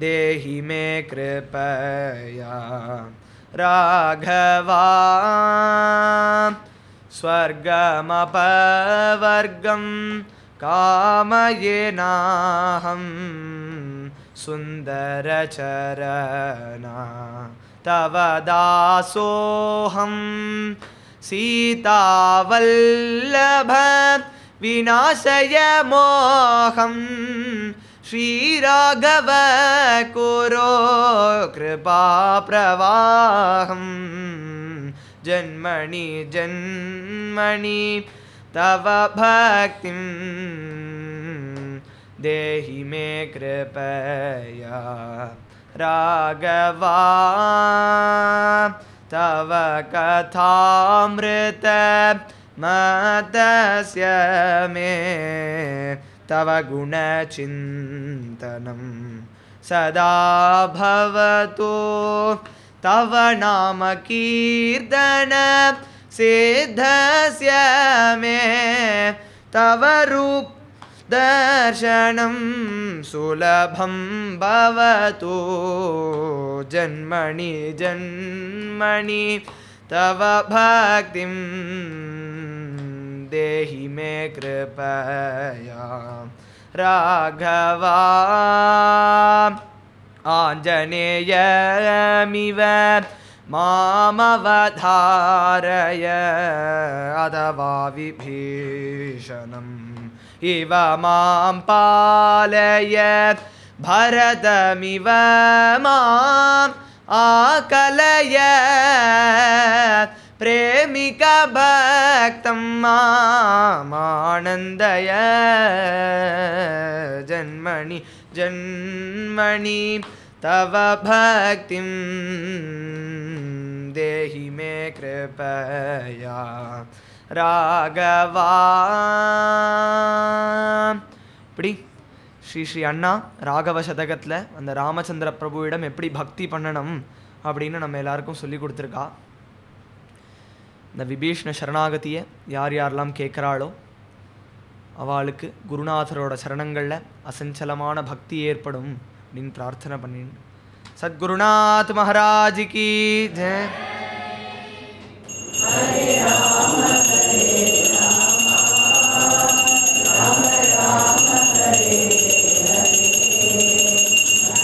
देहि मे कृपया राघवा स्वर्गमपवर्गं कामयेनाहं सुन्दरचरणा तव दासोऽहं सीतावल्लभ विनाशय मोहं श्रीराघव कुरो कृपाप्रवाहं जन्मनि जन्मनि तव भक्तिं देहि मे कृपया राघवा तव कथामृत मतस्य मे तव गुणचिन्तनं सदा भवतु तव नाम कीर्तन सिद्धस्य मे तव रूप दर्शनं सुलभं भवतु जन्मनि जन्मनि तव भक्तिं देहि मे कृपया राघवा आञ्जनेयमिव मामवधारय अथवा विभीषणम् इव मां पालय भरतमिव माम् आकलय प्रेमिका भक्तं मामानन्दय जन्मनि जन्मनि तव भक्तिं देहि मे कृपया ராகவா. இப்படி ஸ்ரீ ஸ்ரீ அண்ணா ராகவ சதகத்தில் அந்த ராமச்சந்திர பிரபுவிடம் எப்படி பக்தி பண்ணணும் அப்படின்னு நம்ம எல்லாருக்கும் சொல்லி கொடுத்துருக்கா. இந்த விபீஷ்ண சரணாகதியை யார் யாரெல்லாம் கேட்குறாளோ அவளுக்கு குருநாதரோட சரணங்களில் அசஞ்சலமான பக்தி ஏற்படும் அப்படின்னு பிரார்த்தனை பண்ணின்னு சத்குருநாத் மகாராஜ் கி ஜெய். हरे राम हरे राम राम राम हरे हरे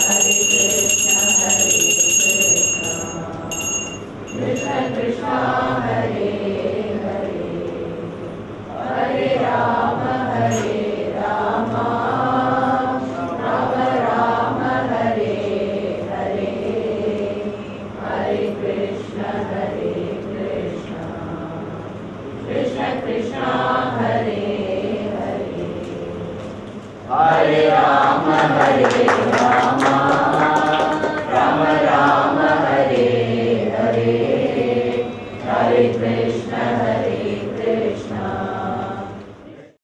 हरे कृष्ण कृष्ण कृष्ण हरे हरे हरे राम राम राम हरे हरे हरे कृष्ण कृष्ण कृष्ण हरे हरे हरे राम राम राम हरे हरे हरे कृष्ण हरे